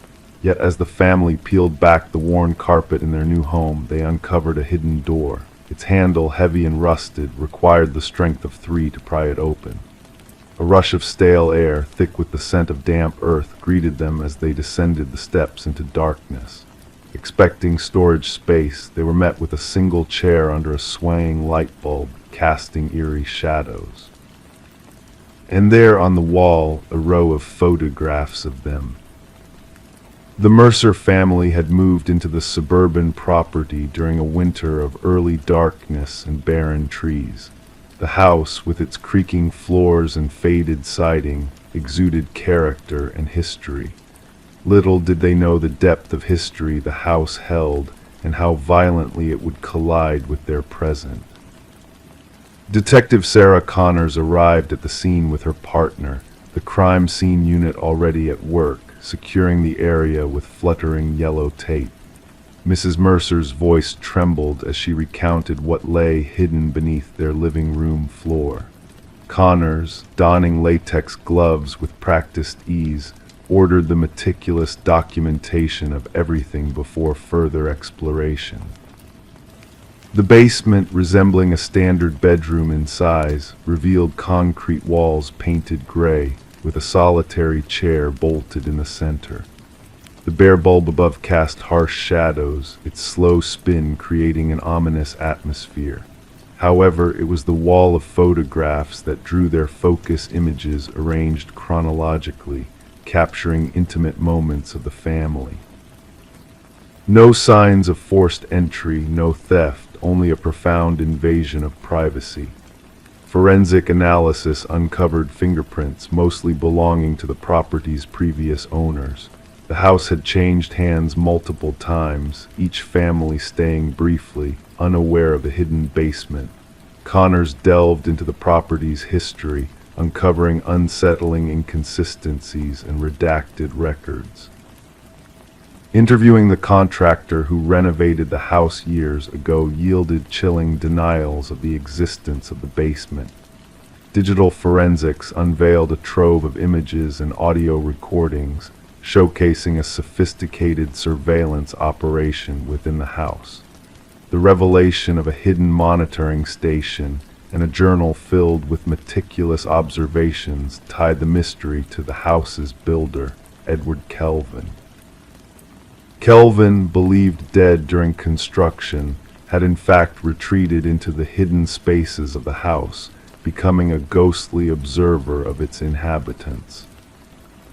Yet as the family peeled back the worn carpet in their new home, they uncovered a hidden door. Its handle, heavy and rusted, required the strength of 3 to pry it open. A rush of stale air, thick with the scent of damp earth, greeted them as they descended the steps into darkness. Expecting storage space, they were met with a single chair under a swaying light bulb, casting eerie shadows. And there on the wall, a row of photographs of them. The Mercer family had moved into the suburban property during a winter of early darkness and barren trees. The house, with its creaking floors and faded siding, exuded character and history. Little did they know the depth of history the house held and how violently it would collide with their present. Detective Sarah Connors arrived at the scene with her partner, the crime scene unit already at work, securing the area with fluttering yellow tape. Mrs. Mercer's voice trembled as she recounted what lay hidden beneath their living room floor. Connors, donning latex gloves with practiced ease, ordered the meticulous documentation of everything before further exploration. The basement, resembling a standard bedroom in size, revealed concrete walls painted gray, with a solitary chair bolted in the center. The bare bulb above cast harsh shadows, its slow spin creating an ominous atmosphere. However, it was the wall of photographs that drew their focus images arranged chronologically, capturing intimate moments of the family. No signs of forced entry, no theft, only a profound invasion of privacy. Forensic analysis uncovered fingerprints, mostly belonging to the property's previous owners. The house had changed hands multiple times, each family staying briefly, unaware of the hidden basement. Connors delved into the property's history, uncovering unsettling inconsistencies and redacted records. Interviewing the contractor who renovated the house years ago yielded chilling denials of the existence of the basement. Digital forensics unveiled a trove of images and audio recordings, showcasing a sophisticated surveillance operation within the house. The revelation of a hidden monitoring station and a journal filled with meticulous observations tied the mystery to the house's builder, Edward Kelvin. Kelvin, believed dead during construction, had in fact retreated into the hidden spaces of the house, becoming a ghostly observer of its inhabitants.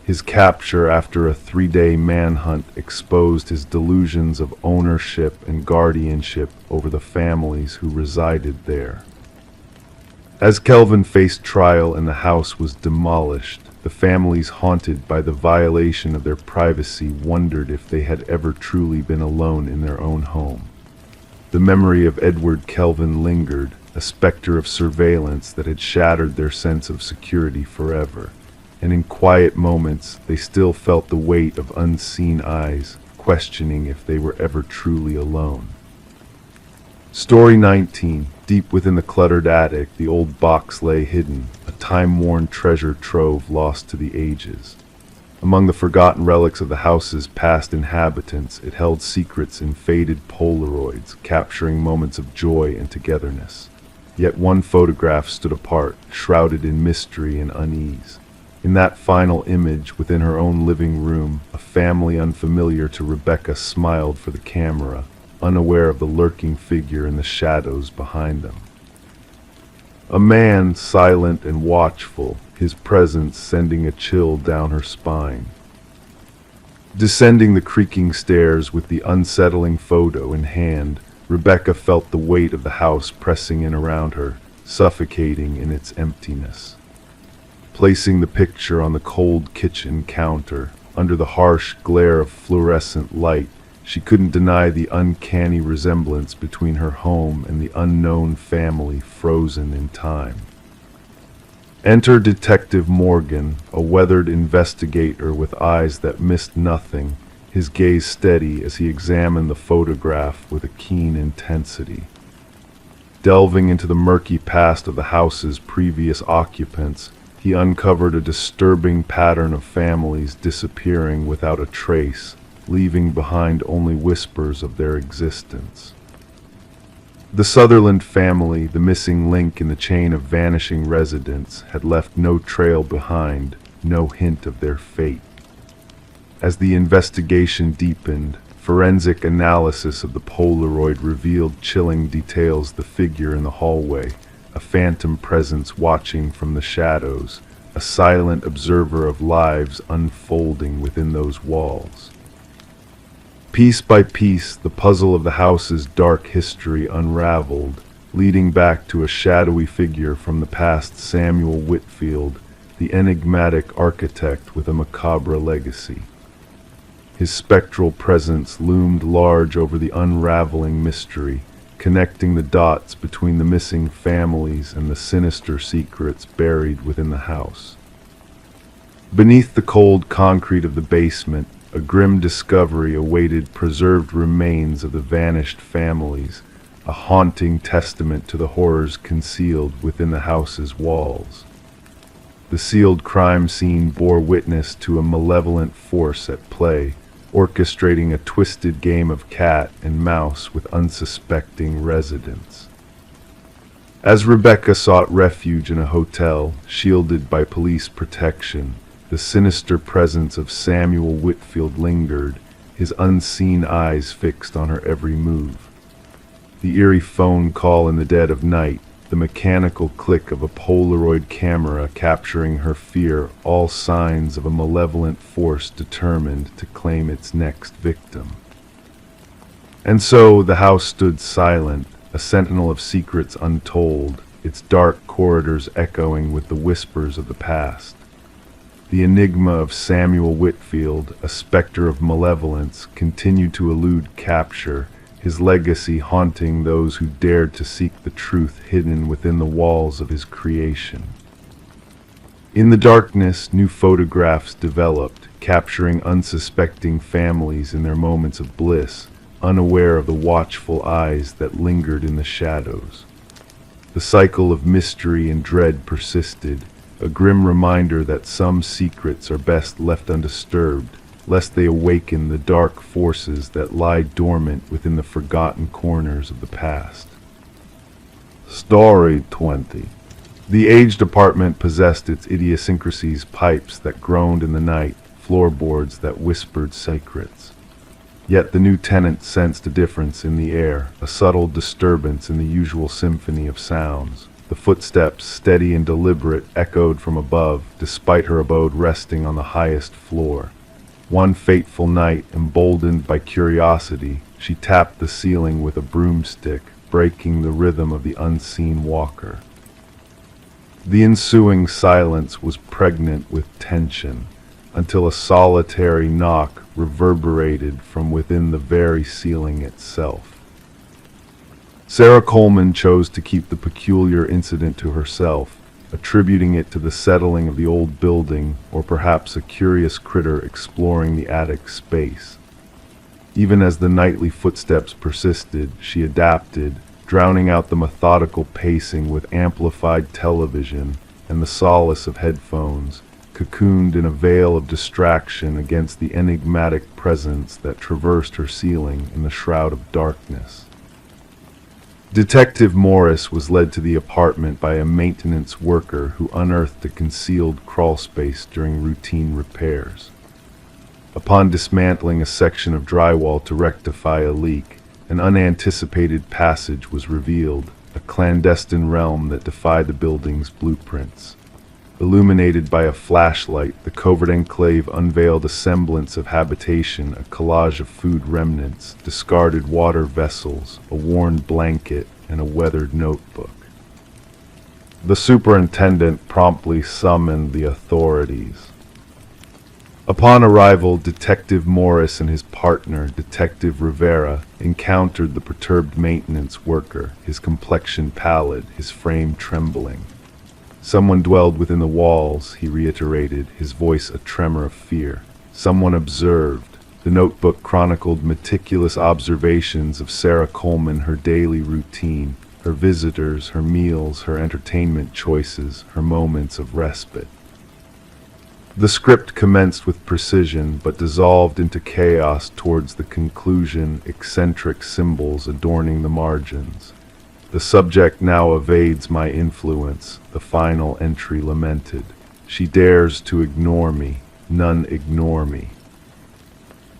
His capture after a 3-day manhunt exposed his delusions of ownership and guardianship over the families who resided there. As Kelvin faced trial and the house was demolished, the families haunted by the violation of their privacy wondered if they had ever truly been alone in their own home. The memory of Edward Kelvin lingered, a specter of surveillance that had shattered their sense of security forever. And in quiet moments, they still felt the weight of unseen eyes, questioning if they were ever truly alone. Story 19. Deep within the cluttered attic, the old box lay hidden, a time-worn treasure trove lost to the ages. Among the forgotten relics of the house's past inhabitants, it held secrets in faded Polaroids, capturing moments of joy and togetherness. Yet one photograph stood apart, shrouded in mystery and unease. In that final image, within her own living room, a family unfamiliar to Rebecca smiled for the camera, unaware of the lurking figure in the shadows behind them. A man, silent and watchful, his presence sending a chill down her spine. Descending the creaking stairs with the unsettling photo in hand, Rebecca felt the weight of the house pressing in around her, suffocating in its emptiness. Placing the picture on the cold kitchen counter, under the harsh glare of fluorescent light, she couldn't deny the uncanny resemblance between her home and the unknown family frozen in time. Enter Detective Morgan, a weathered investigator with eyes that missed nothing, his gaze steady as he examined the photograph with a keen intensity. Delving into the murky past of the house's previous occupants, he uncovered a disturbing pattern of families disappearing without a trace, leaving behind only whispers of their existence. The Sutherland family, the missing link in the chain of vanishing residents, had left no trail behind, no hint of their fate. As the investigation deepened, forensic analysis of the Polaroid revealed chilling details: the figure in the hallway, a phantom presence watching from the shadows, a silent observer of lives unfolding within those walls. Piece by piece, the puzzle of the house's dark history unraveled, leading back to a shadowy figure from the past: Samuel Whitfield, the enigmatic architect with a macabre legacy. His spectral presence loomed large over the unraveling mystery, connecting the dots between the missing families and the sinister secrets buried within the house. Beneath the cold concrete of the basement, a grim discovery awaited preserved remains of the vanished families, a haunting testament to the horrors concealed within the house's walls. The sealed crime scene bore witness to a malevolent force at play, orchestrating a twisted game of cat and mouse with unsuspecting residents. As Rebecca sought refuge in a hotel, shielded by police protection, the sinister presence of Samuel Whitfield lingered, his unseen eyes fixed on her every move. The eerie phone call in the dead of night, the mechanical click of a Polaroid camera capturing her fear, all signs of a malevolent force determined to claim its next victim. And so the house stood silent, a sentinel of secrets untold, its dark corridors echoing with the whispers of the past. The enigma of Samuel Whitfield, a specter of malevolence, continued to elude capture, his legacy haunting those who dared to seek the truth hidden within the walls of his creation. In the darkness, new photographs developed, capturing unsuspecting families in their moments of bliss, unaware of the watchful eyes that lingered in the shadows. The cycle of mystery and dread persisted, a grim reminder that some secrets are best left undisturbed, lest they awaken the dark forces that lie dormant within the forgotten corners of the past. Story 20. The aged apartment possessed its idiosyncrasies, pipes that groaned in the night, floorboards that whispered secrets. Yet the new tenant sensed a difference in the air, a subtle disturbance in the usual symphony of sounds. The footsteps, steady and deliberate, echoed from above, despite her abode resting on the highest floor. One fateful night, emboldened by curiosity, she tapped the ceiling with a broomstick, breaking the rhythm of the unseen walker. The ensuing silence was pregnant with tension, until a solitary knock reverberated from within the very ceiling itself. Sarah Coleman chose to keep the peculiar incident to herself, attributing it to the settling of the old building, or perhaps a curious critter exploring the attic space. Even as the nightly footsteps persisted, she adapted, drowning out the methodical pacing with amplified television and the solace of headphones, cocooned in a veil of distraction against the enigmatic presence that traversed her ceiling in the shroud of darkness. Detective Morris was led to the apartment by a maintenance worker who unearthed a concealed crawlspace during routine repairs. Upon dismantling a section of drywall to rectify a leak, an unanticipated passage was revealed, a clandestine realm that defied the building's blueprints. Illuminated by a flashlight, the covert enclave unveiled a semblance of habitation, a collage of food remnants, discarded water vessels, a worn blanket, and a weathered notebook. The superintendent promptly summoned the authorities. Upon arrival, Detective Morris and his partner, Detective Rivera, encountered the perturbed maintenance worker, his complexion pallid, his frame trembling. Someone dwelled within the walls, he reiterated, his voice a tremor of fear. Someone observed. The notebook chronicled meticulous observations of Sarah Coleman, her daily routine, her visitors, her meals, her entertainment choices, her moments of respite. The script commenced with precision, but dissolved into chaos towards the conclusion, eccentric symbols adorning the margins. The subject now evades my influence, the final entry lamented. She dares to ignore me, none ignore me.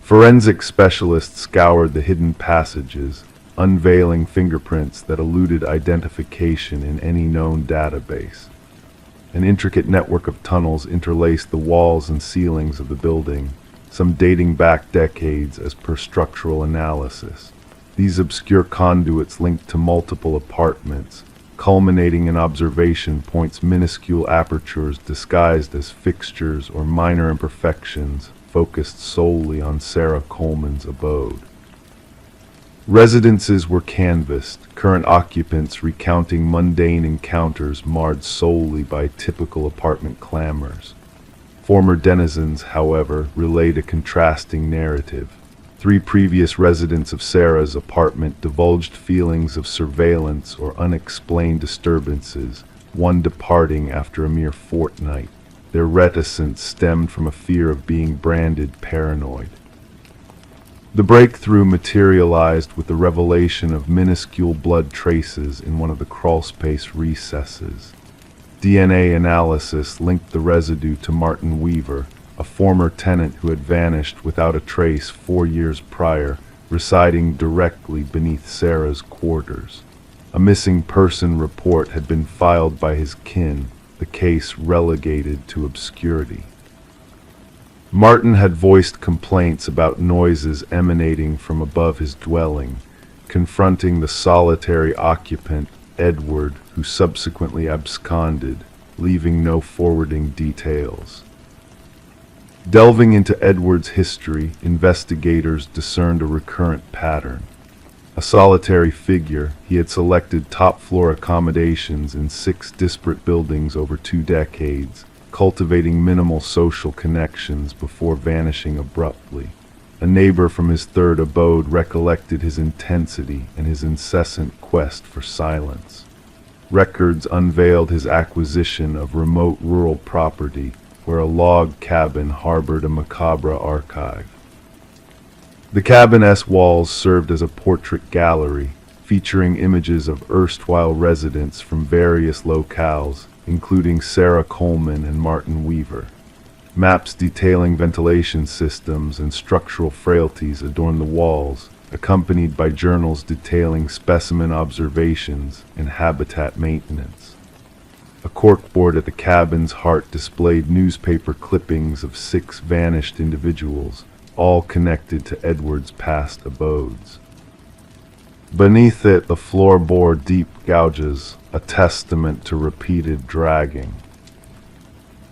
Forensic specialists scoured the hidden passages, unveiling fingerprints that eluded identification in any known database. An intricate network of tunnels interlaced the walls and ceilings of the building, some dating back decades as per structural analysis. These obscure conduits linked to multiple apartments, culminating in observation points, minuscule apertures disguised as fixtures or minor imperfections focused solely on Sarah Coleman's abode. Residences were canvassed, current occupants recounting mundane encounters marred solely by typical apartment clamors. Former denizens, however, relayed a contrasting narrative. 3 previous residents of Sarah's apartment divulged feelings of surveillance or unexplained disturbances, one departing after a mere fortnight. Their reticence stemmed from a fear of being branded paranoid. The breakthrough materialized with the revelation of minuscule blood traces in one of the crawlspace recesses. DNA analysis linked the residue to Martin Weaver, a former tenant who had vanished without a trace 4 years prior, residing directly beneath Sarah's quarters. A missing person report had been filed by his kin, the case relegated to obscurity. Martin had voiced complaints about noises emanating from above his dwelling, confronting the solitary occupant, Edward, who subsequently absconded, leaving no forwarding details. Delving into Edward's history, investigators discerned a recurrent pattern. A solitary figure, he had selected top-floor accommodations in 6 disparate buildings over 2 decades, cultivating minimal social connections before vanishing abruptly. A neighbor from his 3rd abode recollected his intensity and his incessant quest for silence. Records unveiled his acquisition of remote rural property where a log cabin harbored a macabre archive. The cabin's walls served as a portrait gallery, featuring images of erstwhile residents from various locales, including Sarah Coleman and Martin Weaver. Maps detailing ventilation systems and structural frailties adorn the walls, accompanied by journals detailing specimen observations and habitat maintenance. A corkboard at the cabin's heart displayed newspaper clippings of 6 vanished individuals, all connected to Edward's past abodes. Beneath it, the floor bore deep gouges, a testament to repeated dragging.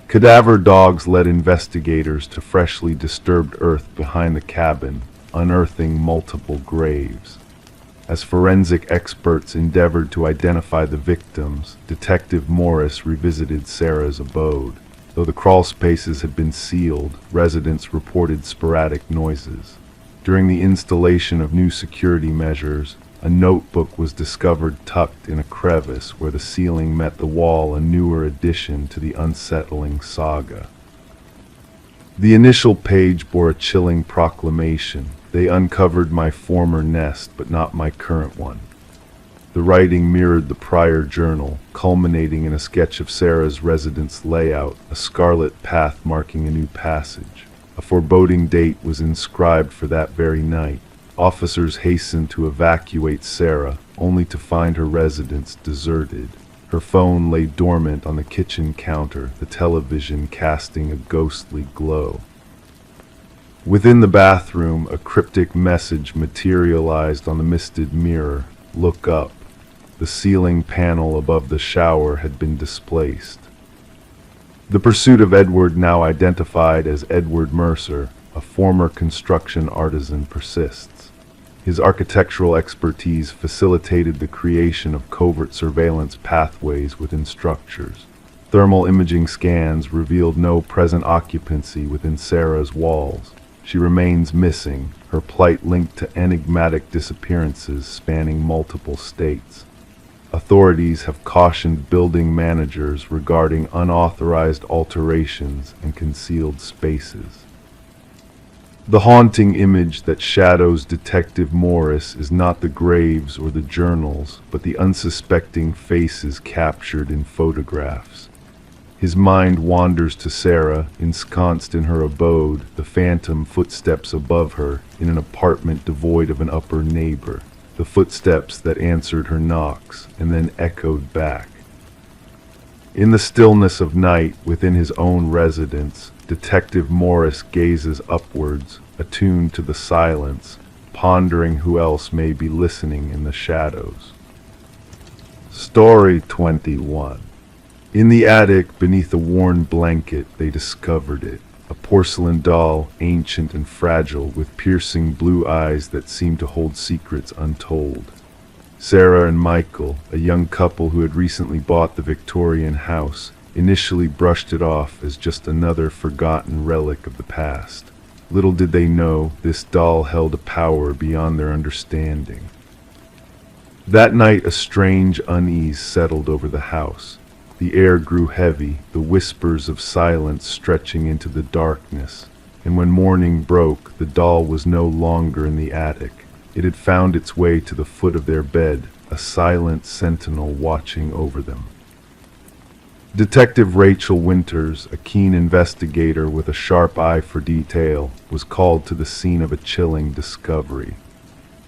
Cadaver dogs led investigators to freshly disturbed earth behind the cabin, unearthing multiple graves. As forensic experts endeavored to identify the victims, Detective Morris revisited Sarah's abode. Though the crawl spaces had been sealed, residents reported sporadic noises. During the installation of new security measures, a notebook was discovered tucked in a crevice where the ceiling met the wall, a newer addition to the unsettling saga. The initial page bore a chilling proclamation. They uncovered my former nest, but not my current one. The writing mirrored the prior journal, culminating in a sketch of Sarah's residence layout, a scarlet path marking a new passage. A foreboding date was inscribed for that very night. Officers hastened to evacuate Sarah, only to find her residence deserted. Her phone lay dormant on the kitchen counter, the television casting a ghostly glow. Within the bathroom, a cryptic message materialized on the misted mirror. Look up. The ceiling panel above the shower had been displaced. The pursuit of Edward, now identified as Edward Mercer, a former construction artisan, persists. His architectural expertise facilitated the creation of covert surveillance pathways within structures. Thermal imaging scans revealed no present occupancy within Sarah's walls. She remains missing, her plight linked to enigmatic disappearances spanning multiple states. Authorities have cautioned building managers regarding unauthorized alterations and concealed spaces. The haunting image that shadows Detective Morris is not the graves or the journals, but the unsuspecting faces captured in photographs. His mind wanders to Sarah, ensconced in her abode, the phantom footsteps above her, in an apartment devoid of an upper neighbor. The footsteps that answered her knocks, and then echoed back. In the stillness of night, within his own residence, Detective Morris gazes upwards, attuned to the silence, pondering who else may be listening in the shadows. Story 21. In the attic, beneath a worn blanket, they discovered it. a porcelain doll, ancient and fragile, with piercing blue eyes that seemed to hold secrets untold. Sarah and Michael, a young couple who had recently bought the Victorian house, initially brushed it off as just another forgotten relic of the past. Little did they know, this doll held a power beyond their understanding. That night a strange unease settled over the house. The air grew heavy, the whispers of silence stretching into the darkness, and when morning broke, the doll was no longer in the attic. It had found its way to the foot of their bed, a silent sentinel watching over them. Detective Rachel Winters, a keen investigator with a sharp eye for detail, was called to the scene of a chilling discovery.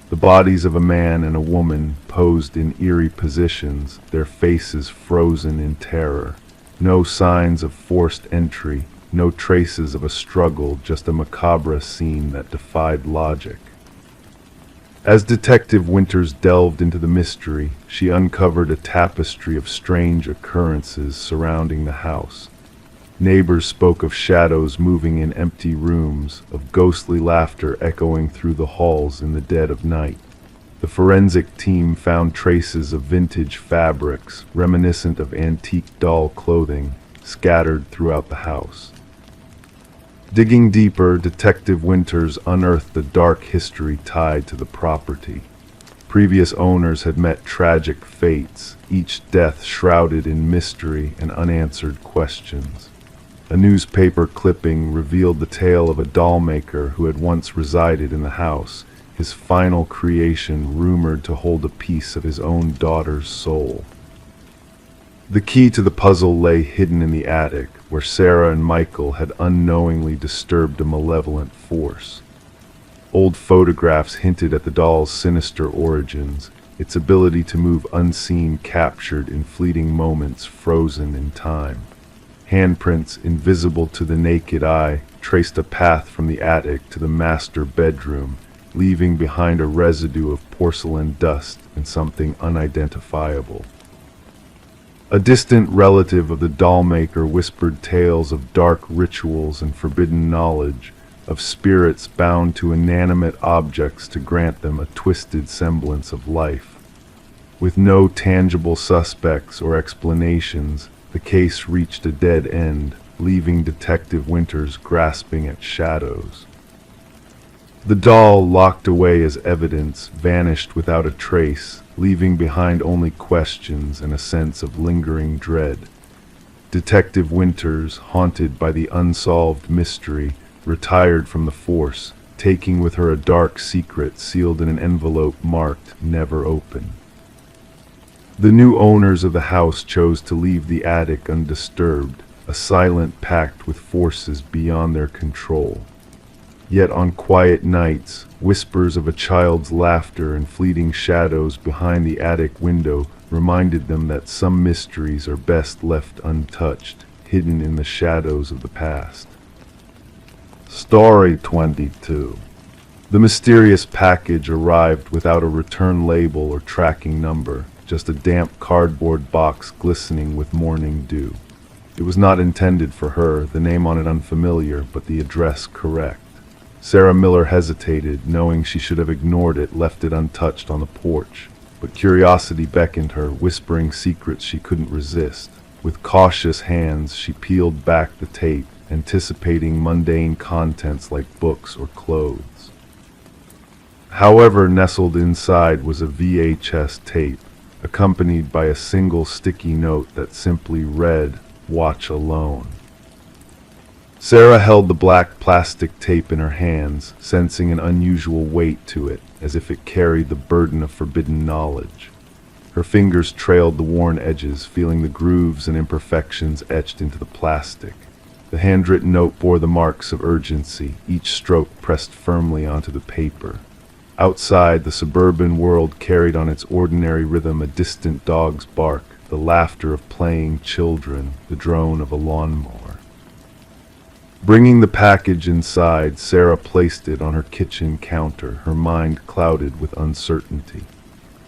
The bodies of a man and a woman posed in eerie positions, their faces frozen in terror. No signs of forced entry, no traces of a struggle, just a macabre scene that defied logic. As Detective Winters delved into the mystery, she uncovered a tapestry of strange occurrences surrounding the house. Neighbors spoke of shadows moving in empty rooms, of ghostly laughter echoing through the halls in the dead of night. The forensic team found traces of vintage fabrics, reminiscent of antique doll clothing, scattered throughout the house. Digging deeper, Detective Winters unearthed the dark history tied to the property. Previous owners had met tragic fates, each death shrouded in mystery and unanswered questions. A newspaper clipping revealed the tale of a doll maker who had once resided in the house, his final creation rumored to hold a piece of his own daughter's soul. The key to the puzzle lay hidden in the attic, where Sarah and Michael had unknowingly disturbed a malevolent force. Old photographs hinted at the doll's sinister origins, its ability to move unseen captured in fleeting moments frozen in time. Handprints, invisible to the naked eye, traced a path from the attic to the master bedroom, leaving behind a residue of porcelain dust and something unidentifiable. A distant relative of the doll maker whispered tales of dark rituals and forbidden knowledge, of spirits bound to inanimate objects to grant them a twisted semblance of life. With no tangible suspects or explanations, the case reached a dead end, leaving Detective Winters grasping at shadows. The doll, locked away as evidence, vanished without a trace, leaving behind only questions and a sense of lingering dread. Detective Winters, haunted by the unsolved mystery, retired from the force, taking with her a dark secret sealed in an envelope marked "Never Open." The new owners of the house chose to leave the attic undisturbed, a silent pact with forces beyond their control. Yet on quiet nights, whispers of a child's laughter and fleeting shadows behind the attic window reminded them that some mysteries are best left untouched, hidden in the shadows of the past. Story 22. The mysterious package arrived without a return label or tracking number, just a damp cardboard box glistening with morning dew. It was not intended for her, the name on it unfamiliar, but the address correct. Sarah Miller hesitated, knowing she should have ignored it, left it untouched on the porch. But curiosity beckoned her, whispering secrets she couldn't resist. With cautious hands, she peeled back the tape, anticipating mundane contents like books or clothes. However, nestled inside was a VHS tape, accompanied by a single sticky note that simply read, "Watch alone." Sarah held the black plastic tape in her hands, sensing an unusual weight to it, as if it carried the burden of forbidden knowledge. Her fingers trailed the worn edges, feeling the grooves and imperfections etched into the plastic. The handwritten note bore the marks of urgency, each stroke pressed firmly onto the paper. Outside, the suburban world carried on its ordinary rhythm a distant dog's bark, the laughter of playing children, the drone of a lawnmower. Bringing the package inside, Sarah placed it on her kitchen counter, her mind clouded with uncertainty.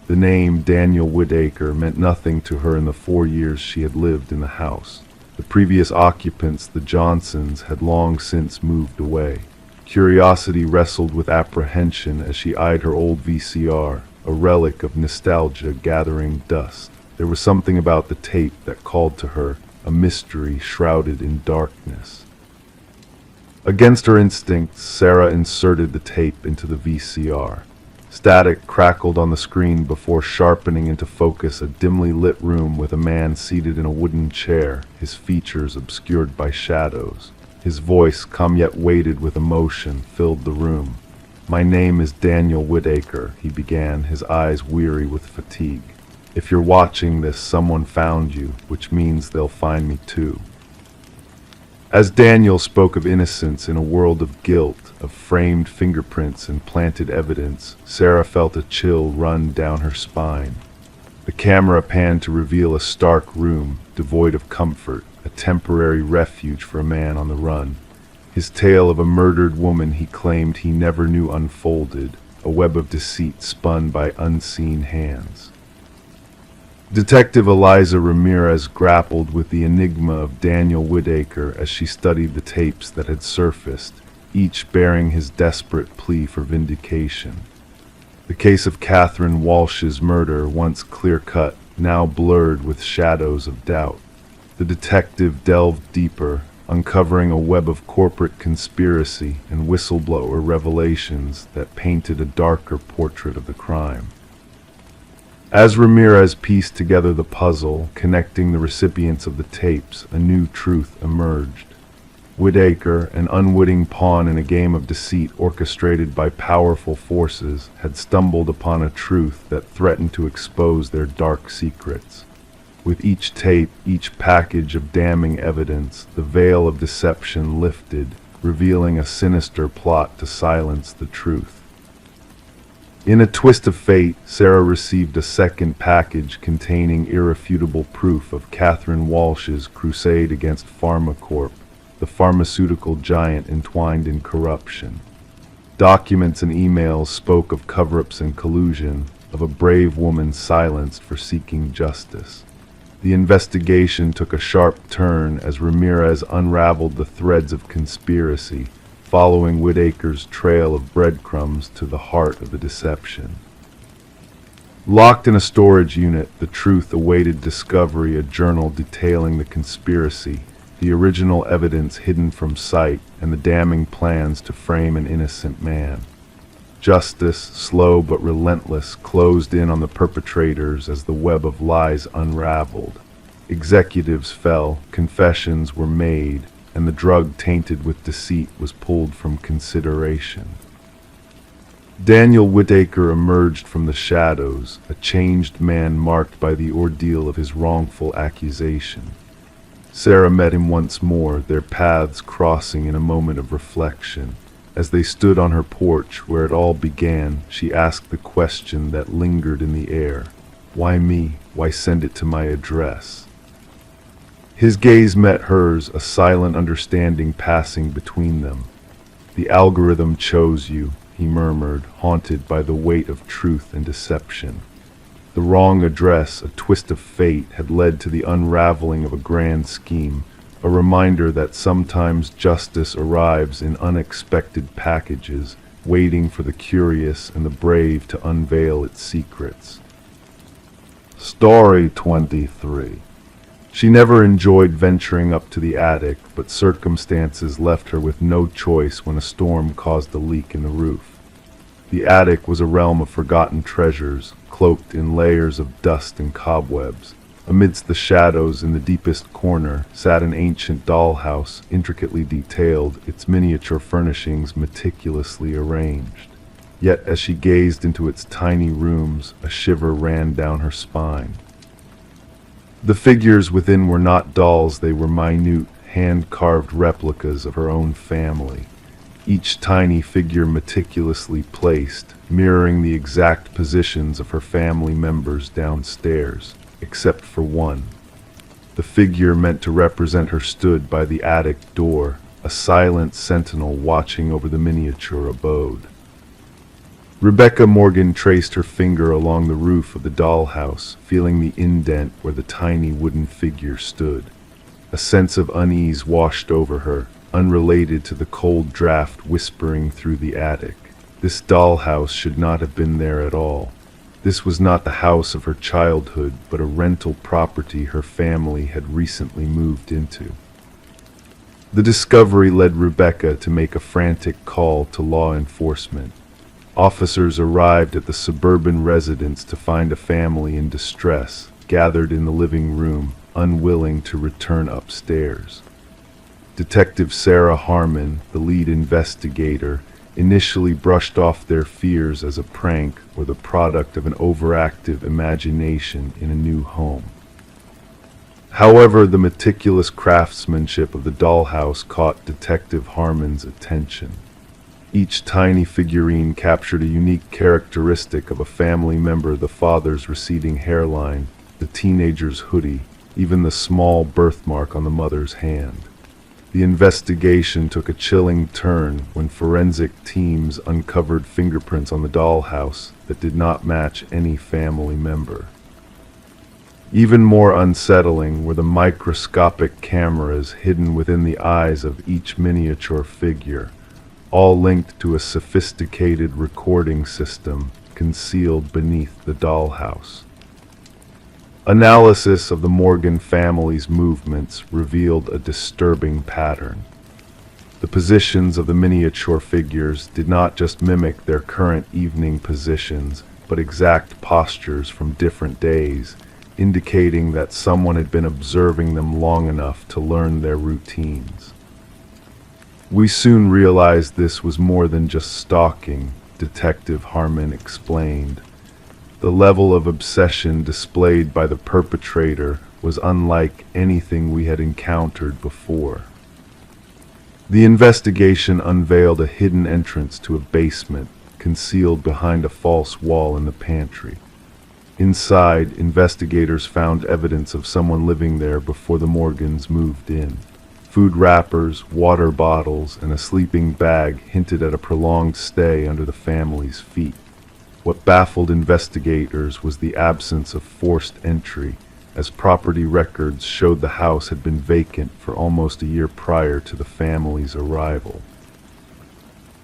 The name Daniel Woodacre meant nothing to her in the 4 years she had lived in the house. The previous occupants, the Johnsons, had long since moved away. Curiosity wrestled with apprehension as she eyed her old VCR, a relic of nostalgia gathering dust. There was something about the tape that called to her, a mystery shrouded in darkness. Against her instincts, Sarah inserted the tape into the VCR. Static crackled on the screen before sharpening into focus a dimly lit room with a man seated in a wooden chair, his features obscured by shadows. His voice, calm yet weighted with emotion, filled the room. "My name is Daniel Whitaker," he began, his eyes weary with fatigue. "If you're watching this, someone found you, which means they'll find me too." As Daniel spoke of innocence in a world of guilt, of framed fingerprints and planted evidence, Sarah felt a chill run down her spine. The camera panned to reveal a stark room, devoid of comfort, a temporary refuge for a man on the run. His tale of a murdered woman he claimed he never knew unfolded, a web of deceit spun by unseen hands. Detective Eliza Ramirez grappled with the enigma of Daniel Whitaker as she studied the tapes that had surfaced, each bearing his desperate plea for vindication. The case of Catherine Walsh's murder, once clear-cut, now blurred with shadows of doubt. The detective delved deeper, uncovering a web of corporate conspiracy and whistleblower revelations that painted a darker portrait of the crime. As Ramirez pieced together the puzzle, connecting the recipients of the tapes, a new truth emerged. Whitaker, an unwitting pawn in a game of deceit orchestrated by powerful forces, had stumbled upon a truth that threatened to expose their dark secrets. With each tape, each package of damning evidence, the veil of deception lifted, revealing a sinister plot to silence the truth. In a twist of fate, Sarah received a second package containing irrefutable proof of Catherine Walsh's crusade against PharmaCorp, the pharmaceutical giant entwined in corruption. Documents and emails spoke of cover-ups and collusion, of a brave woman silenced for seeking justice. The investigation took a sharp turn as Ramirez unraveled the threads of conspiracy, following Whitaker's trail of breadcrumbs to the heart of the deception. Locked in a storage unit, the truth awaited discovery, a journal detailing the conspiracy, the original evidence hidden from sight, and the damning plans to frame an innocent man. Justice, slow but relentless, closed in on the perpetrators as the web of lies unraveled. Executives fell, confessions were made, and the drug tainted with deceit was pulled from consideration. Daniel Whitaker emerged from the shadows, a changed man marked by the ordeal of his wrongful accusation. Sarah met him once more, their paths crossing in a moment of reflection. As they stood on her porch where it all began, she asked the question that lingered in the air. Why me? Why send it to my address? His gaze met hers, a silent understanding passing between them. "The algorithm chose you," he murmured, haunted by the weight of truth and deception. The wrong address, a twist of fate, had led to the unraveling of a grand scheme, a reminder that sometimes justice arrives in unexpected packages, waiting for the curious and the brave to unveil its secrets. Story 23. She never enjoyed venturing up to the attic, but circumstances left her with no choice when a storm caused a leak in the roof. The attic was a realm of forgotten treasures, cloaked in layers of dust and cobwebs. Amidst the shadows in the deepest corner sat an ancient dollhouse, intricately detailed, its miniature furnishings meticulously arranged. Yet as she gazed into its tiny rooms, a shiver ran down her spine. The figures within were not dolls, they were minute, hand-carved replicas of her own family. Each tiny figure meticulously placed, mirroring the exact positions of her family members downstairs, except for one. The figure meant to represent her stood by the attic door, a silent sentinel watching over the miniature abode. Rebecca Morgan traced her finger along the roof of the dollhouse, feeling the indent where the tiny wooden figure stood. A sense of unease washed over her, unrelated to the cold draft whispering through the attic. This dollhouse should not have been there at all. This was not the house of her childhood, but a rental property her family had recently moved into. The discovery led Rebecca to make a frantic call to law enforcement. Officers arrived at the suburban residence to find a family in distress, gathered in the living room, unwilling to return upstairs. Detective Sarah Harmon, the lead investigator, initially brushed off their fears as a prank or the product of an overactive imagination in a new home. However, the meticulous craftsmanship of the dollhouse caught Detective Harmon's attention. Each tiny figurine captured a unique characteristic of a family member: the father's receding hairline, the teenager's hoodie, even the small birthmark on the mother's hand. The investigation took a chilling turn when forensic teams uncovered fingerprints on the dollhouse that did not match any family member. Even more unsettling were the microscopic cameras hidden within the eyes of each miniature figure, all linked to a sophisticated recording system concealed beneath the dollhouse. Analysis of the Morgan family's movements revealed a disturbing pattern. The positions of the miniature figures did not just mimic their current evening positions, but exact postures from different days, indicating that someone had been observing them long enough to learn their routines. We soon realized this was more than just stalking, Detective Harmon explained. The level of obsession displayed by the perpetrator was unlike anything we had encountered before. The investigation unveiled a hidden entrance to a basement concealed behind a false wall in the pantry. Inside, investigators found evidence of someone living there before the Morgans moved in. Food wrappers, water bottles, and a sleeping bag hinted at a prolonged stay under the family's feet. What baffled investigators was the absence of forced entry, as property records showed the house had been vacant for almost a year prior to the family's arrival.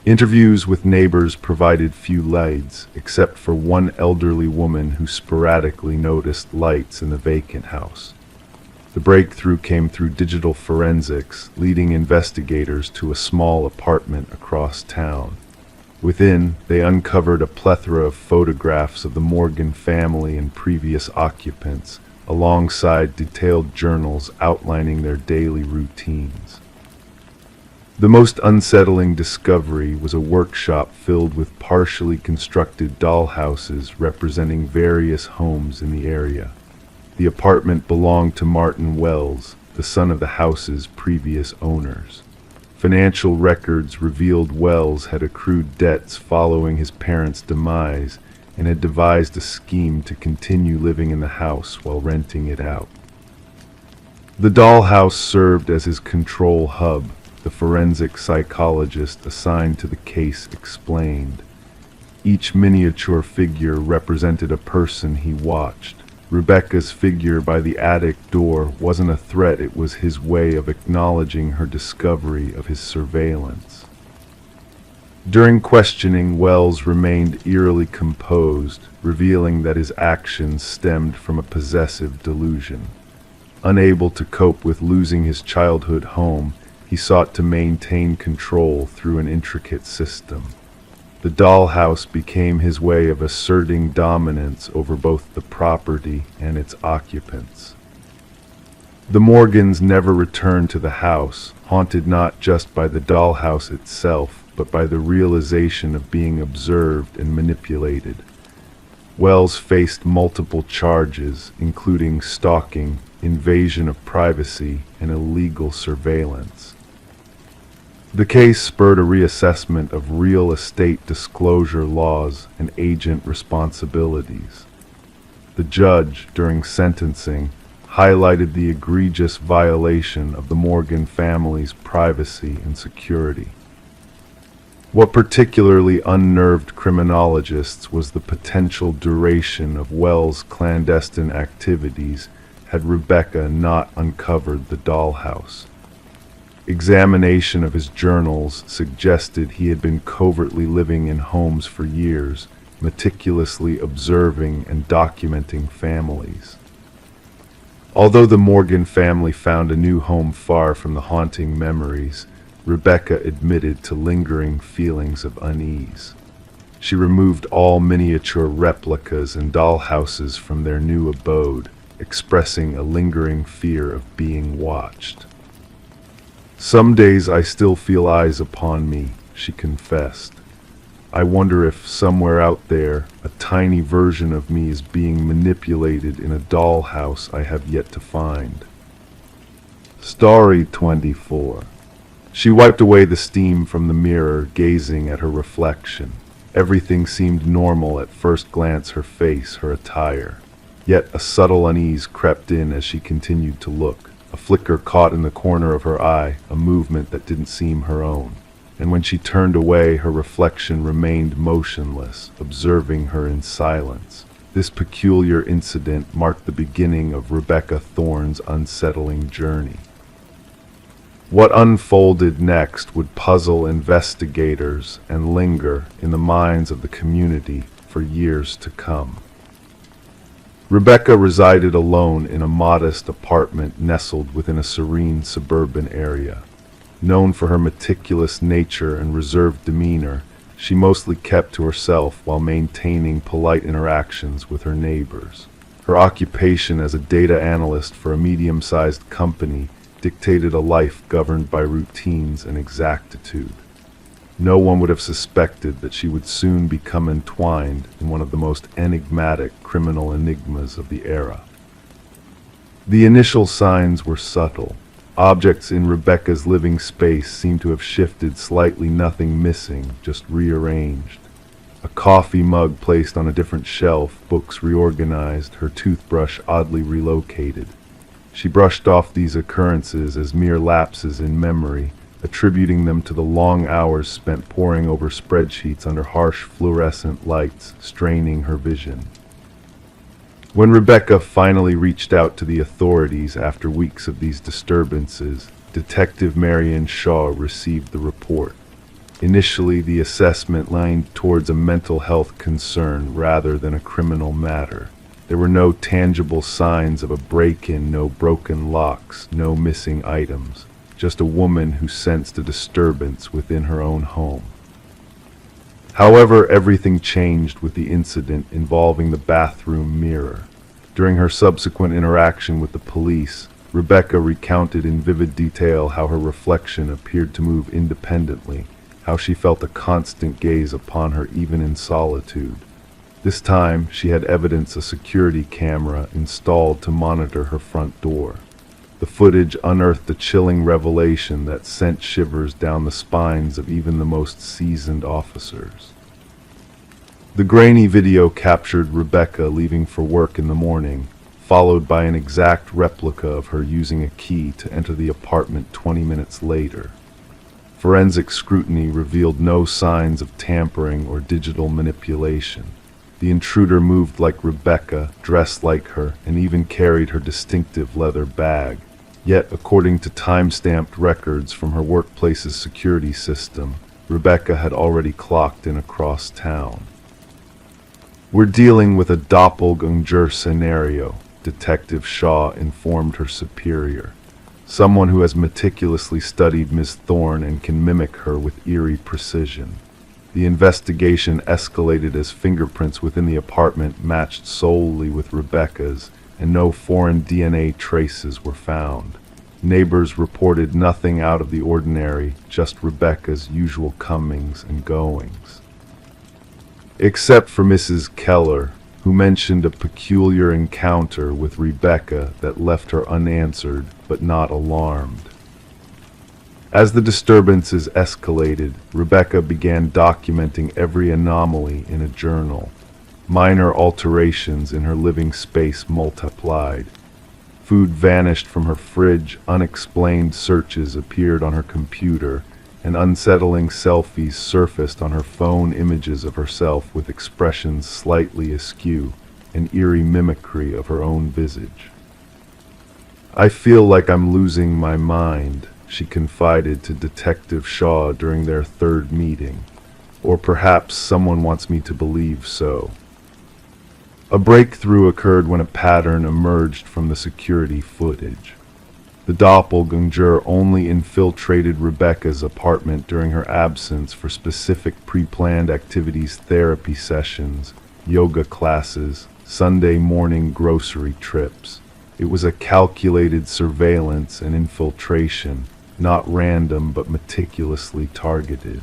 Interviews with neighbors provided few leads, except for one elderly woman who sporadically noticed lights in the vacant house. The breakthrough came through digital forensics, leading investigators to a small apartment across town. Within, they uncovered a plethora of photographs of the Morgan family and previous occupants, alongside detailed journals outlining their daily routines. The most unsettling discovery was a workshop filled with partially constructed dollhouses representing various homes in the area. The apartment belonged to Martin Wells, the son of the house's previous owners. Financial records revealed Wells had accrued debts following his parents' demise and had devised a scheme to continue living in the house while renting it out. The dollhouse served as his control hub, the forensic psychologist assigned to the case explained. Each miniature figure represented a person he watched. Rebecca's figure by the attic door wasn't a threat, it was his way of acknowledging her discovery of his surveillance. During questioning, Wells remained eerily composed, revealing that his actions stemmed from a possessive delusion. Unable to cope with losing his childhood home, he sought to maintain control through an intricate system. The dollhouse became his way of asserting dominance over both the property and its occupants. The Morgans never returned to the house, haunted not just by the dollhouse itself, but by the realization of being observed and manipulated. Wells faced multiple charges, including stalking, invasion of privacy, and illegal surveillance. The case spurred a reassessment of real estate disclosure laws and agent responsibilities. The judge, during sentencing, highlighted the egregious violation of the Morgan family's privacy and security. What particularly unnerved criminologists was the potential duration of Wells' clandestine activities, had Rebecca not uncovered the dollhouse. Examination of his journals suggested he had been covertly living in homes for years, meticulously observing and documenting families. Although the Morgan family found a new home far from the haunting memories, Rebecca admitted to lingering feelings of unease. She removed all miniature replicas and dollhouses from their new abode, expressing a lingering fear of being watched. "Some days I still feel eyes upon me," she confessed. "I wonder if somewhere out there, a tiny version of me is being manipulated in a dollhouse I have yet to find." Story 24. She wiped away the steam from the mirror, gazing at her reflection. Everything seemed normal at first glance: her face, her attire. Yet a subtle unease crept in as she continued to look. A flicker caught in the corner of her eye, a movement that didn't seem her own. And when she turned away, her reflection remained motionless, observing her in silence. This peculiar incident marked the beginning of Rebecca Thorne's unsettling journey. What unfolded next would puzzle investigators and linger in the minds of the community for years to come. Rebecca resided alone in a modest apartment nestled within a serene suburban area. Known for her meticulous nature and reserved demeanor, she mostly kept to herself while maintaining polite interactions with her neighbors. Her occupation as a data analyst for a medium-sized company dictated a life governed by routines and exactitude. No one would have suspected that she would soon become entwined in one of the most enigmatic criminal enigmas of the era. The initial signs were subtle. Objects in Rebecca's living space seemed to have shifted slightly, nothing missing, just rearranged. A coffee mug placed on a different shelf, books reorganized, her toothbrush oddly relocated. She brushed off these occurrences as mere lapses in memory, attributing them to the long hours spent poring over spreadsheets under harsh fluorescent lights, straining her vision. When Rebecca finally reached out to the authorities after weeks of these disturbances, Detective Marion Shaw received the report. Initially, the assessment leaned towards a mental health concern rather than a criminal matter. There were no tangible signs of a break-in, no broken locks, no missing items, just a woman who sensed a disturbance within her own home. However, everything changed with the incident involving the bathroom mirror. During her subsequent interaction with the police, Rebecca recounted in vivid detail how her reflection appeared to move independently, how she felt a constant gaze upon her even in solitude. This time, she had evidence: a security camera installed to monitor her front door. The footage unearthed a chilling revelation that sent shivers down the spines of even the most seasoned officers. The grainy video captured Rebecca leaving for work in the morning, followed by an exact replica of her using a key to enter the apartment 20 minutes later. Forensic scrutiny revealed no signs of tampering or digital manipulation. The intruder moved like Rebecca, dressed like her, and even carried her distinctive leather bag. Yet, according to time-stamped records from her workplace's security system, Rebecca had already clocked in across town. "We're dealing with a doppelganger scenario," Detective Shaw informed her superior. "Someone who has meticulously studied Ms. Thorne and can mimic her with eerie precision." The investigation escalated as fingerprints within the apartment matched solely with Rebecca's, and no foreign DNA traces were found. Neighbors reported nothing out of the ordinary, just Rebecca's usual comings and goings. Except for Mrs. Keller, who mentioned a peculiar encounter with Rebecca that left her unanswered but not alarmed. As the disturbances escalated, Rebecca began documenting every anomaly in a journal. Minor alterations in her living space multiplied. Food vanished from her fridge, unexplained searches appeared on her computer, and unsettling selfies surfaced on her phone, images of herself with expressions slightly askew, an eerie mimicry of her own visage. "I feel like I'm losing my mind," she confided to Detective Shaw during their third meeting. "Or perhaps someone wants me to believe so." A breakthrough occurred when a pattern emerged from the security footage. The doppelganger only infiltrated Rebecca's apartment during her absence for specific pre-planned activities, therapy sessions, yoga classes, Sunday morning grocery trips. It was a calculated surveillance and infiltration, not random but meticulously targeted.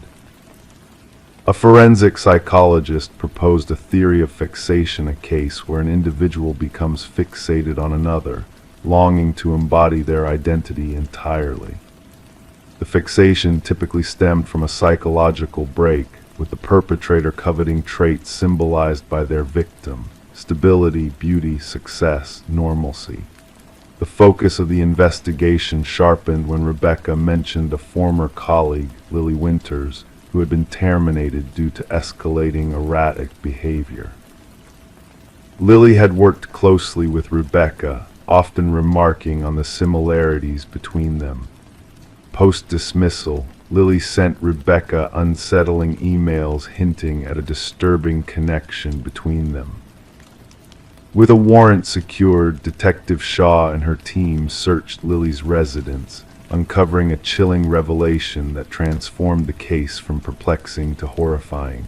A forensic psychologist proposed a theory of fixation, a case where an individual becomes fixated on another, longing to embody their identity entirely. The fixation typically stemmed from a psychological break, with the perpetrator coveting traits symbolized by their victim: stability, beauty, success, normalcy. The focus of the investigation sharpened when Rebecca mentioned a former colleague, Lily Winters, who had been terminated due to escalating erratic behavior. Lily had worked closely with Rebecca, often remarking on the similarities between them. Post-dismissal, Lily sent Rebecca unsettling emails hinting at a disturbing connection between them. With a warrant secured, Detective Shaw and her team searched Lily's residence, uncovering a chilling revelation that transformed the case from perplexing to horrifying.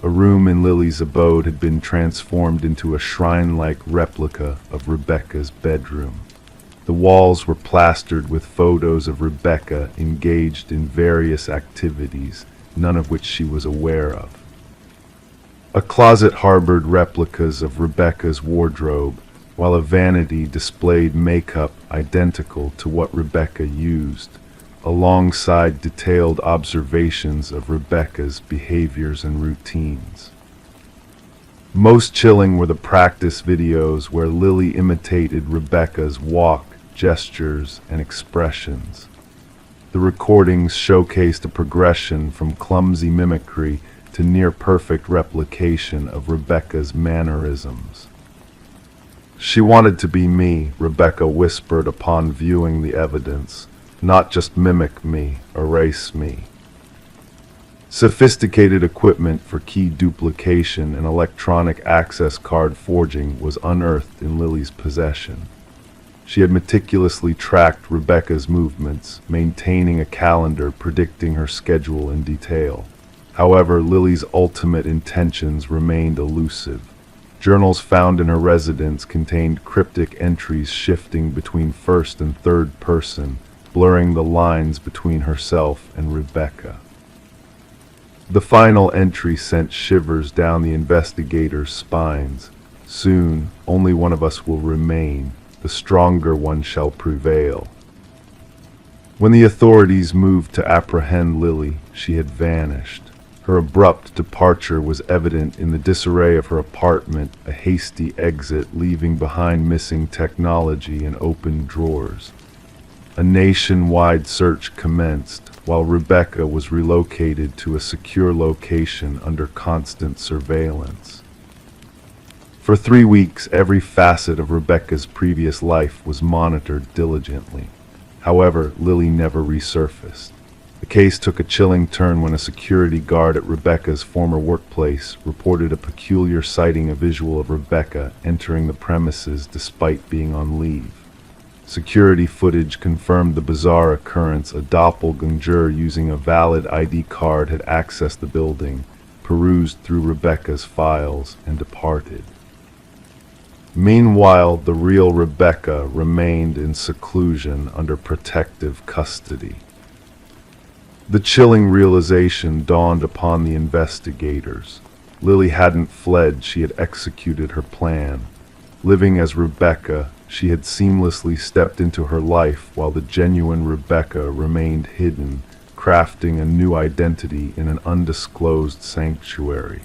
A room in Lily's abode had been transformed into a shrine-like replica of Rebecca's bedroom. The walls were plastered with photos of Rebecca engaged in various activities, none of which she was aware of. A closet harbored replicas of Rebecca's wardrobe, while a vanity displayed makeup identical to what Rebecca used, alongside detailed observations of Rebecca's behaviors and routines. Most chilling were the practice videos where Lily imitated Rebecca's walk, gestures, and expressions. The recordings showcased a progression from clumsy mimicry to near-perfect replication of Rebecca's mannerisms. "She wanted to be me," Rebecca whispered upon viewing the evidence. "Not just mimic me, erase me." Sophisticated equipment for key duplication and electronic access card forging was unearthed in Lily's possession. She had meticulously tracked Rebecca's movements, maintaining a calendar predicting her schedule in detail. However, Lily's ultimate intentions remained elusive. Journals found in her residence contained cryptic entries shifting between first and third person, blurring the lines between herself and Rebecca. The final entry sent shivers down the investigators' spines. "Soon, only one of us will remain. The stronger one shall prevail." When the authorities moved to apprehend Lily, she had vanished. Her abrupt departure was evident in the disarray of her apartment, a hasty exit leaving behind missing technology and open drawers. A nationwide search commenced, while Rebecca was relocated to a secure location under constant surveillance. For 3 weeks, every facet of Rebecca's previous life was monitored diligently. However, Lily never resurfaced. The case took a chilling turn when a security guard at Rebecca's former workplace reported a peculiar sighting, a visual of Rebecca entering the premises despite being on leave. Security footage confirmed the bizarre occurrence. A doppelganger using a valid ID card had accessed the building, perused through Rebecca's files, and departed. Meanwhile, the real Rebecca remained in seclusion under protective custody. The chilling realization dawned upon the investigators. Lily hadn't fled, she had executed her plan. Living as Rebecca, she had seamlessly stepped into her life while the genuine Rebecca remained hidden, crafting a new identity in an undisclosed sanctuary.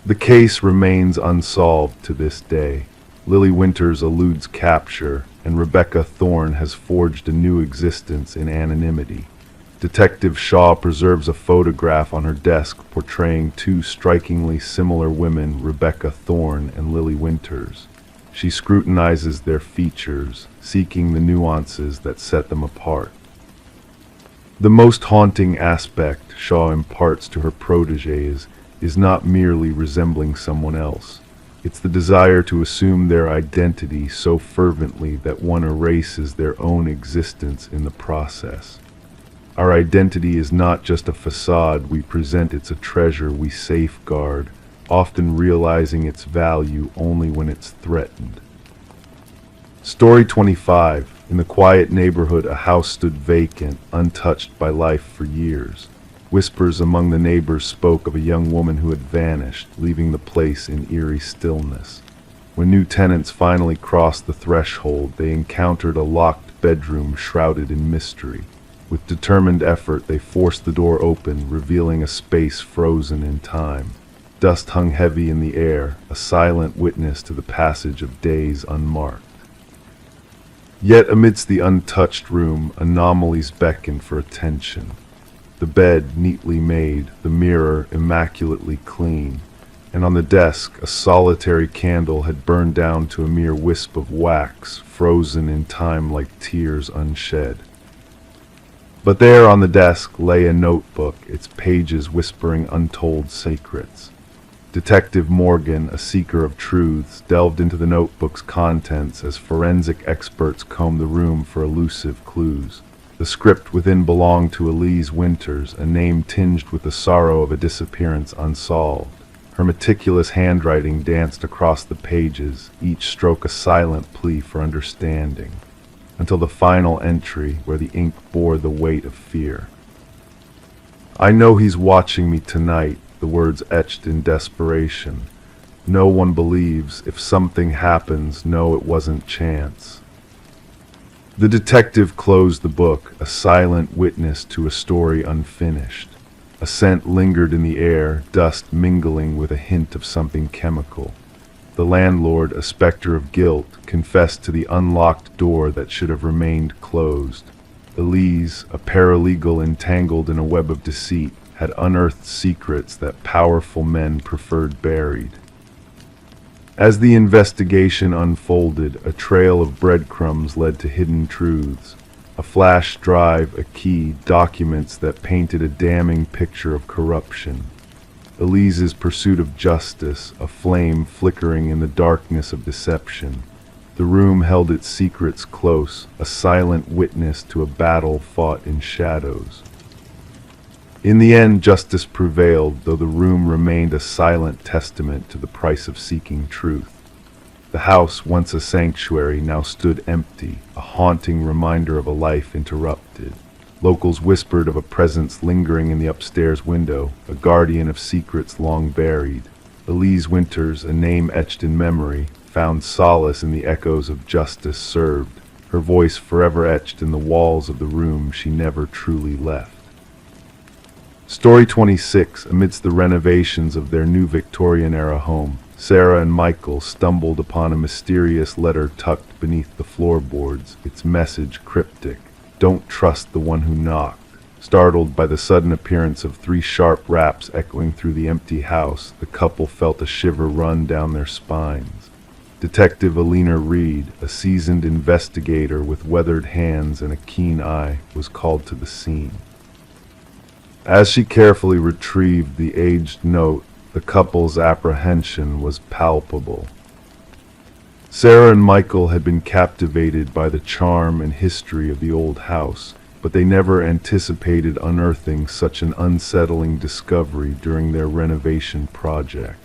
The case remains unsolved to this day. Lily Winters eludes capture, and Rebecca Thorne has forged a new existence in anonymity. Detective Shaw preserves a photograph on her desk portraying two strikingly similar women, Rebecca Thorne and Lily Winters. She scrutinizes their features, seeking the nuances that set them apart. The most haunting aspect Shaw imparts to her protégés is not merely resembling someone else. It's the desire to assume their identity so fervently that one erases their own existence in the process. Our identity is not just a facade we present, it's a treasure we safeguard, often realizing its value only when it's threatened. Story 25. In the quiet neighborhood, a house stood vacant, untouched by life for years. Whispers among the neighbors spoke of a young woman who had vanished, leaving the place in eerie stillness. When new tenants finally crossed the threshold, they encountered a locked bedroom shrouded in mystery. With determined effort, they forced the door open, revealing a space frozen in time. Dust hung heavy in the air, a silent witness to the passage of days unmarked. Yet amidst the untouched room, anomalies beckoned for attention. The bed neatly made, the mirror immaculately clean, and on the desk a solitary candle had burned down to a mere wisp of wax, frozen in time like tears unshed. But there on the desk lay a notebook, its pages whispering untold secrets. Detective Morgan, a seeker of truths, delved into the notebook's contents as forensic experts combed the room for elusive clues. The script within belonged to Elise Winters, a name tinged with the sorrow of a disappearance unsolved. Her meticulous handwriting danced across the pages, each stroke a silent plea for understanding, until the final entry where the ink bore the weight of fear. "I know he's watching me tonight," the words etched in desperation. "No one believes. If something happens, know it wasn't chance." The detective closed the book, a silent witness to a story unfinished. A scent lingered in the air, dust mingling with a hint of something chemical. The landlord, a specter of guilt, confessed to the unlocked door that should have remained closed. Elise, a paralegal entangled in a web of deceit, had unearthed secrets that powerful men preferred buried. As the investigation unfolded, a trail of breadcrumbs led to hidden truths. A flash drive, a key, documents that painted a damning picture of corruption. Elise's pursuit of justice, a flame flickering in the darkness of deception. The room held its secrets close, a silent witness to a battle fought in shadows. In the end, justice prevailed, though the room remained a silent testament to the price of seeking truth. The house, once a sanctuary, now stood empty, a haunting reminder of a life interrupted. Locals whispered of a presence lingering in the upstairs window, a guardian of secrets long buried. Elise Winters, a name etched in memory, found solace in the echoes of justice served, her voice forever etched in the walls of the room she never truly left. Story 26. Amidst the renovations of their new Victorian-era home, Sarah and Michael stumbled upon a mysterious letter tucked beneath the floorboards, its message cryptic: "Don't trust the one who knocked." Startled by the sudden appearance of 3 sharp raps echoing through the empty house, the couple felt a shiver run down their spines. Detective Alina Reed, a seasoned investigator with weathered hands and a keen eye, was called to the scene. As she carefully retrieved the aged note, the couple's apprehension was palpable. Sarah and Michael had been captivated by the charm and history of the old house, but they never anticipated unearthing such an unsettling discovery during their renovation project.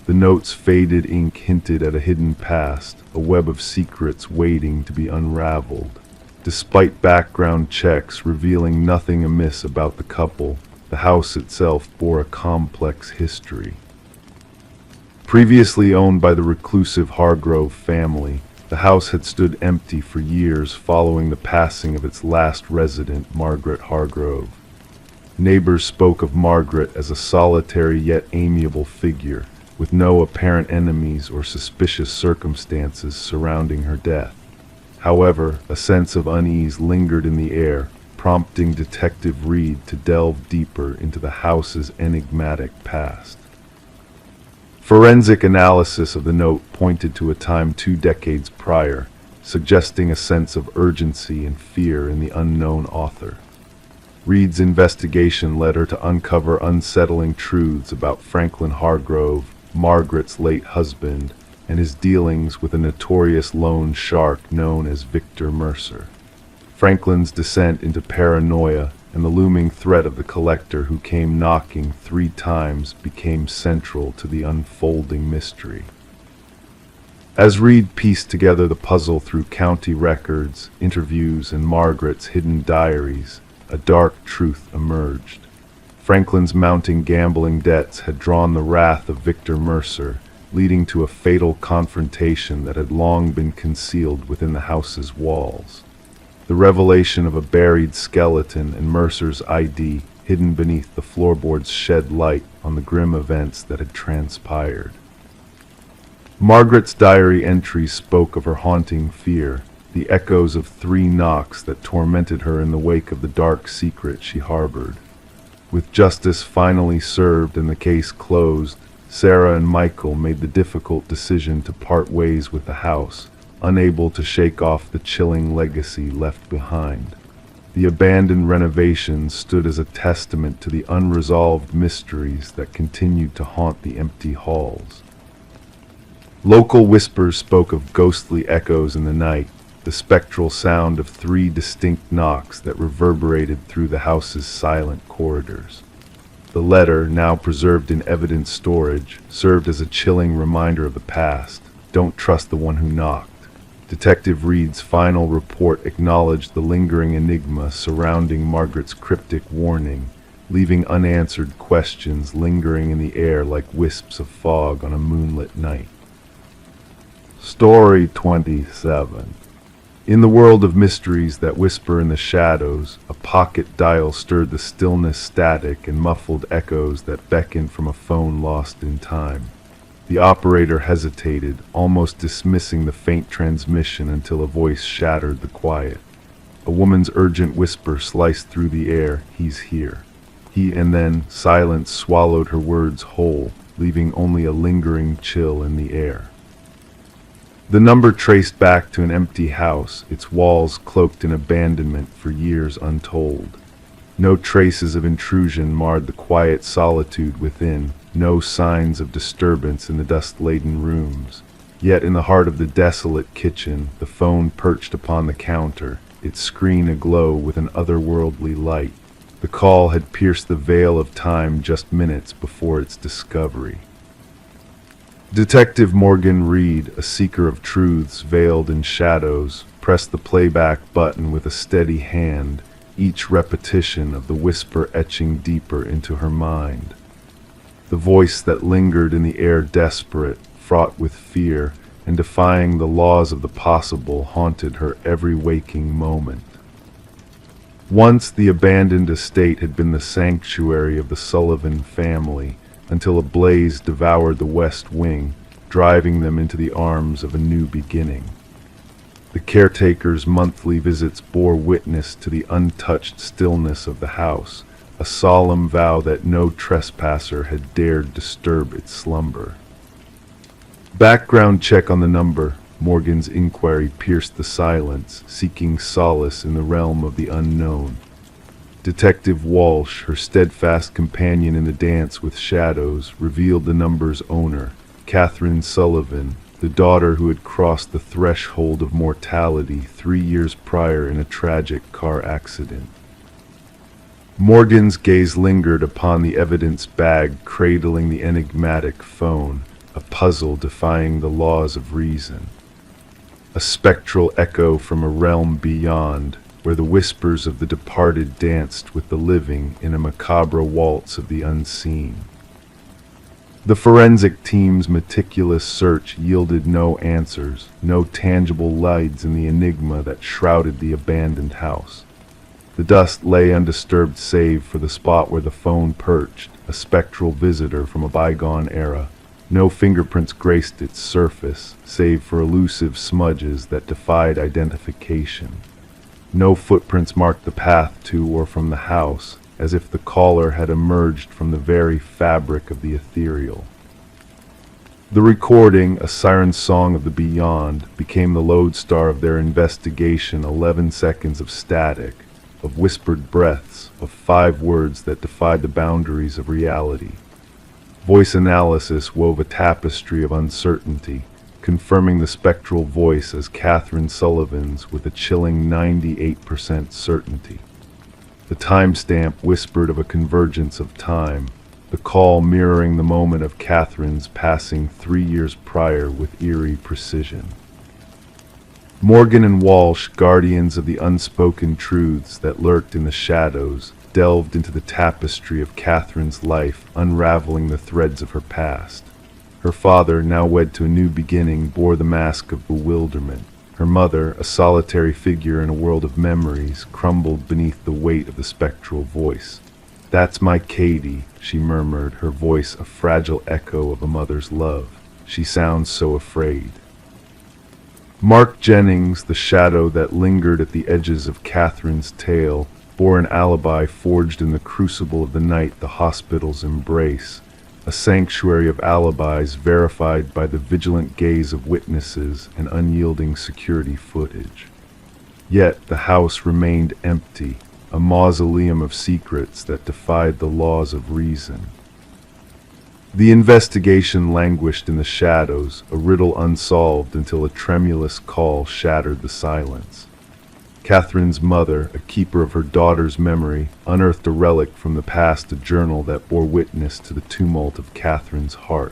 The note's faded ink hinted at a hidden past, a web of secrets waiting to be unraveled. Despite background checks revealing nothing amiss about the couple, the house itself bore a complex history. Previously owned by the reclusive Hargrove family, the house had stood empty for years following the passing of its last resident, Margaret Hargrove. Neighbors spoke of Margaret as a solitary yet amiable figure, with no apparent enemies or suspicious circumstances surrounding her death. However, a sense of unease lingered in the air, prompting Detective Reed to delve deeper into the house's enigmatic past. Forensic analysis of the note pointed to a time 2 decades prior, suggesting a sense of urgency and fear in the unknown author. Reed's investigation led her to uncover unsettling truths about Franklin Hargrove, Margaret's late husband, and his dealings with a notorious loan shark known as Victor Mercer. Franklin's descent into paranoia and the looming threat of the collector who came knocking 3 times became central to the unfolding mystery. As Reed pieced together the puzzle through county records, interviews, and Margaret's hidden diaries, a dark truth emerged. Franklin's mounting gambling debts had drawn the wrath of Victor Mercer, leading to a fatal confrontation that had long been concealed within the house's walls. The revelation of a buried skeleton and Mercer's ID hidden beneath the floorboards shed light on the grim events that had transpired. Margaret's diary entries spoke of her haunting fear, the echoes of 3 knocks that tormented her in the wake of the dark secret she harbored. With justice finally served and the case closed, Sarah and Michael made the difficult decision to part ways with the house, unable to shake off the chilling legacy left behind. The abandoned renovations stood as a testament to the unresolved mysteries that continued to haunt the empty halls. Local whispers spoke of ghostly echoes in the night, the spectral sound of 3 distinct knocks that reverberated through the house's silent corridors. The letter, now preserved in evidence storage, served as a chilling reminder of the past. Don't trust the one who knocked. Detective Reed's final report acknowledged the lingering enigma surrounding Margaret's cryptic warning, leaving unanswered questions lingering in the air like wisps of fog on a moonlit night. Story 27. In the world of mysteries that whisper in the shadows, a pocket dial stirred the stillness static and muffled echoes that beckoned from a phone lost in time. The operator hesitated, almost dismissing the faint transmission until a voice shattered the quiet. A woman's urgent whisper sliced through the air, "He's here." And then silence swallowed her words whole, leaving only a lingering chill in the air. The number traced back to an empty house, its walls cloaked in abandonment for years untold. No traces of intrusion marred the quiet solitude within, no signs of disturbance in the dust-laden rooms. Yet in the heart of the desolate kitchen, the phone perched upon the counter, its screen aglow with an otherworldly light. The call had pierced the veil of time just minutes before its discovery. Detective Morgan Reed, a seeker of truths veiled in shadows, pressed the playback button with a steady hand, each repetition of the whisper etching deeper into her mind. The voice that lingered in the air, desperate, fraught with fear, and defying the laws of the possible, haunted her every waking moment. Once the abandoned estate had been the sanctuary of the Sullivan family, until a blaze devoured the West Wing, driving them into the arms of a new beginning. The caretaker's monthly visits bore witness to the untouched stillness of the house, a solemn vow that no trespasser had dared disturb its slumber. Background check on the number. Morgan's inquiry pierced the silence, seeking solace in the realm of the unknown. Detective Walsh, her steadfast companion in the dance with shadows, revealed the number's owner, Catherine Sullivan, the daughter who had crossed the threshold of mortality 3 years prior in a tragic car accident. Morgan's gaze lingered upon the evidence bag cradling the enigmatic phone, a puzzle defying the laws of reason. A spectral echo from a realm beyond, where the whispers of the departed danced with the living in a macabre waltz of the unseen. The forensic team's meticulous search yielded no answers, no tangible lights in the enigma that shrouded the abandoned house. The dust lay undisturbed save for the spot where the phone perched, a spectral visitor from a bygone era. No fingerprints graced its surface, save for elusive smudges that defied identification. No footprints marked the path to or from the house, as if the caller had emerged from the very fabric of the ethereal. The recording, a siren song of the beyond, became the lodestar of their investigation. 11 seconds of static, of whispered breaths, of 5 words that defied the boundaries of reality. Voice analysis wove a tapestry of uncertainty, confirming the spectral voice as Catherine Sullivan's with a chilling 98% certainty. The timestamp whispered of a convergence of time, the call mirroring the moment of Catherine's passing 3 years prior with eerie precision. Morgan and Walsh, guardians of the unspoken truths that lurked in the shadows, delved into the tapestry of Catherine's life, unraveling the threads of her past. Her father, now wed to a new beginning, bore the mask of bewilderment. Her mother, a solitary figure in a world of memories, crumbled beneath the weight of the spectral voice. "That's my Katie," she murmured, her voice a fragile echo of a mother's love. "She sounds so afraid." Mark Jennings, the shadow that lingered at the edges of Catherine's tale, bore an alibi forged in the crucible of the night the hospital's embrace, a sanctuary of alibis verified by the vigilant gaze of witnesses and unyielding security footage. Yet the house remained empty, a mausoleum of secrets that defied the laws of reason. The investigation languished in the shadows, a riddle unsolved until a tremulous call shattered the silence. Catherine's mother, a keeper of her daughter's memory, unearthed a relic from the past, a journal that bore witness to the tumult of Catherine's heart.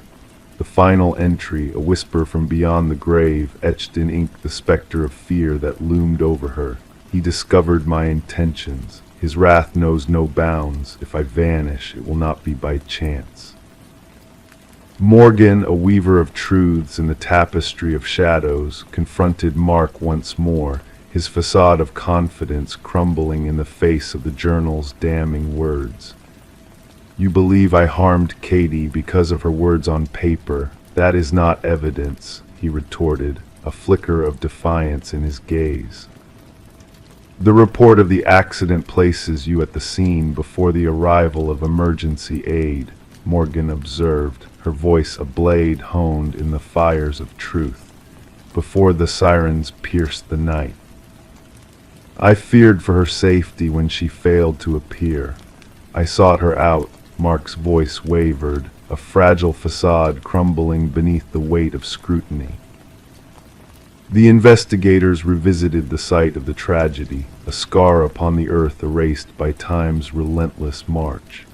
The final entry, a whisper from beyond the grave, etched in ink the specter of fear that loomed over her. "He discovered my intentions. His wrath knows no bounds. If I vanish, it will not be by chance." Morgan, a weaver of truths in the tapestry of shadows, confronted Mark once more, his facade of confidence crumbling in the face of the journal's damning words. "You believe I harmed Katie because of her words on paper. That is not evidence," he retorted, a flicker of defiance in his gaze. "The report of the accident places you at the scene before the arrival of emergency aid," Morgan observed, her voice a blade honed in the fires of truth, "before the sirens pierced the night. I feared for her safety when she failed to appear. I sought her out." Mark's voice wavered, a fragile facade crumbling beneath the weight of scrutiny. The investigators revisited the site of the tragedy, a scar upon the earth erased by time's relentless march.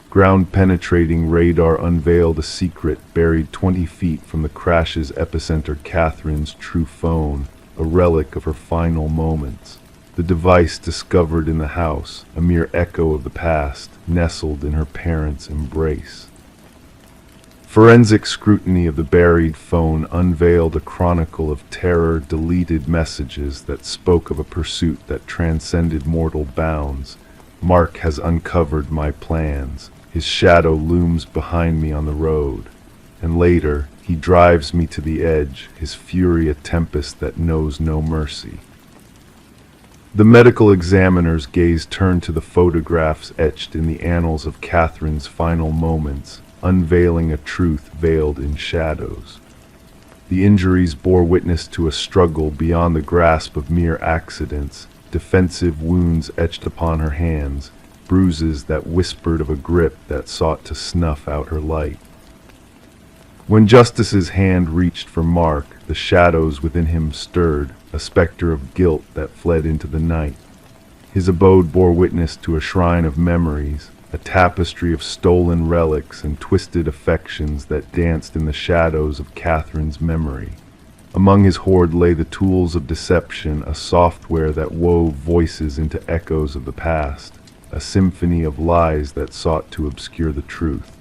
Ground-penetrating radar unveiled a secret buried 20 feet from the crash's epicenter: Catherine's true phone, a relic of her final moments. The device discovered in the house, a mere echo of the past, nestled in her parents' embrace. Forensic scrutiny of the buried phone unveiled a chronicle of terror, deleted messages that spoke of a pursuit that transcended mortal bounds. "Mark has uncovered my plans. His shadow looms behind me on the road." And later, "He drives me to the edge, his fury a tempest that knows no mercy." The medical examiner's gaze turned to the photographs etched in the annals of Catherine's final moments, unveiling a truth veiled in shadows. The injuries bore witness to a struggle beyond the grasp of mere accidents, defensive wounds etched upon her hands, bruises that whispered of a grip that sought to snuff out her light. When Justice's hand reached for Mark, the shadows within him stirred, a specter of guilt that fled into the night. His abode bore witness to a shrine of memories, a tapestry of stolen relics and twisted affections that danced in the shadows of Catherine's memory. Among his hoard lay the tools of deception, a software that wove voices into echoes of the past, a symphony of lies that sought to obscure the truth.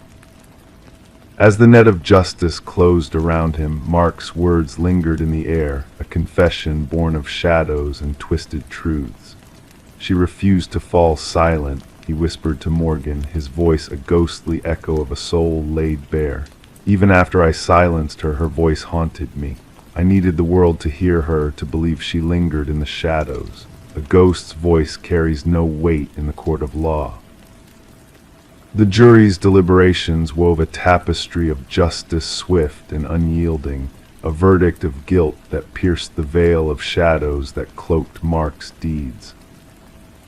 As the net of justice closed around him, Mark's words lingered in the air, a confession born of shadows and twisted truths. "She refused to fall silent," he whispered to Morgan, his voice a ghostly echo of a soul laid bare. "Even after I silenced her, her voice haunted me. I needed the world to hear her, to believe she lingered in the shadows. A ghost's voice carries no weight in the court of law." The jury's deliberations wove a tapestry of justice swift and unyielding, a verdict of guilt that pierced the veil of shadows that cloaked Mark's deeds.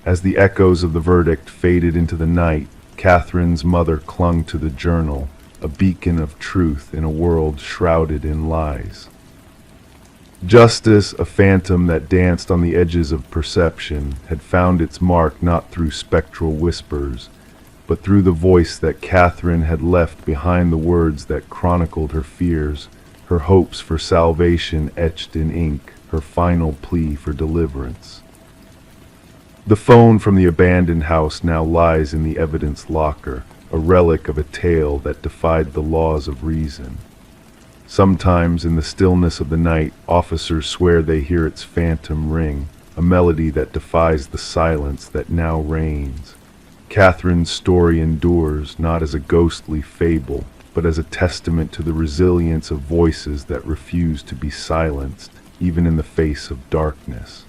As the echoes of the verdict faded into the night, Catherine's mother clung to the journal, a beacon of truth in a world shrouded in lies. Justice, a phantom that danced on the edges of perception, had found its mark not through spectral whispers, but through the voice that Catherine had left behind the words that chronicled her fears, her hopes for salvation etched in ink, her final plea for deliverance. The phone from the abandoned house now lies in the evidence locker, a relic of a tale that defied the laws of reason. Sometimes, in the stillness of the night, officers swear they hear its phantom ring, a melody that defies the silence that now reigns. Catherine's story endures not as a ghostly fable, but as a testament to the resilience of voices that refuse to be silenced, even in the face of darkness.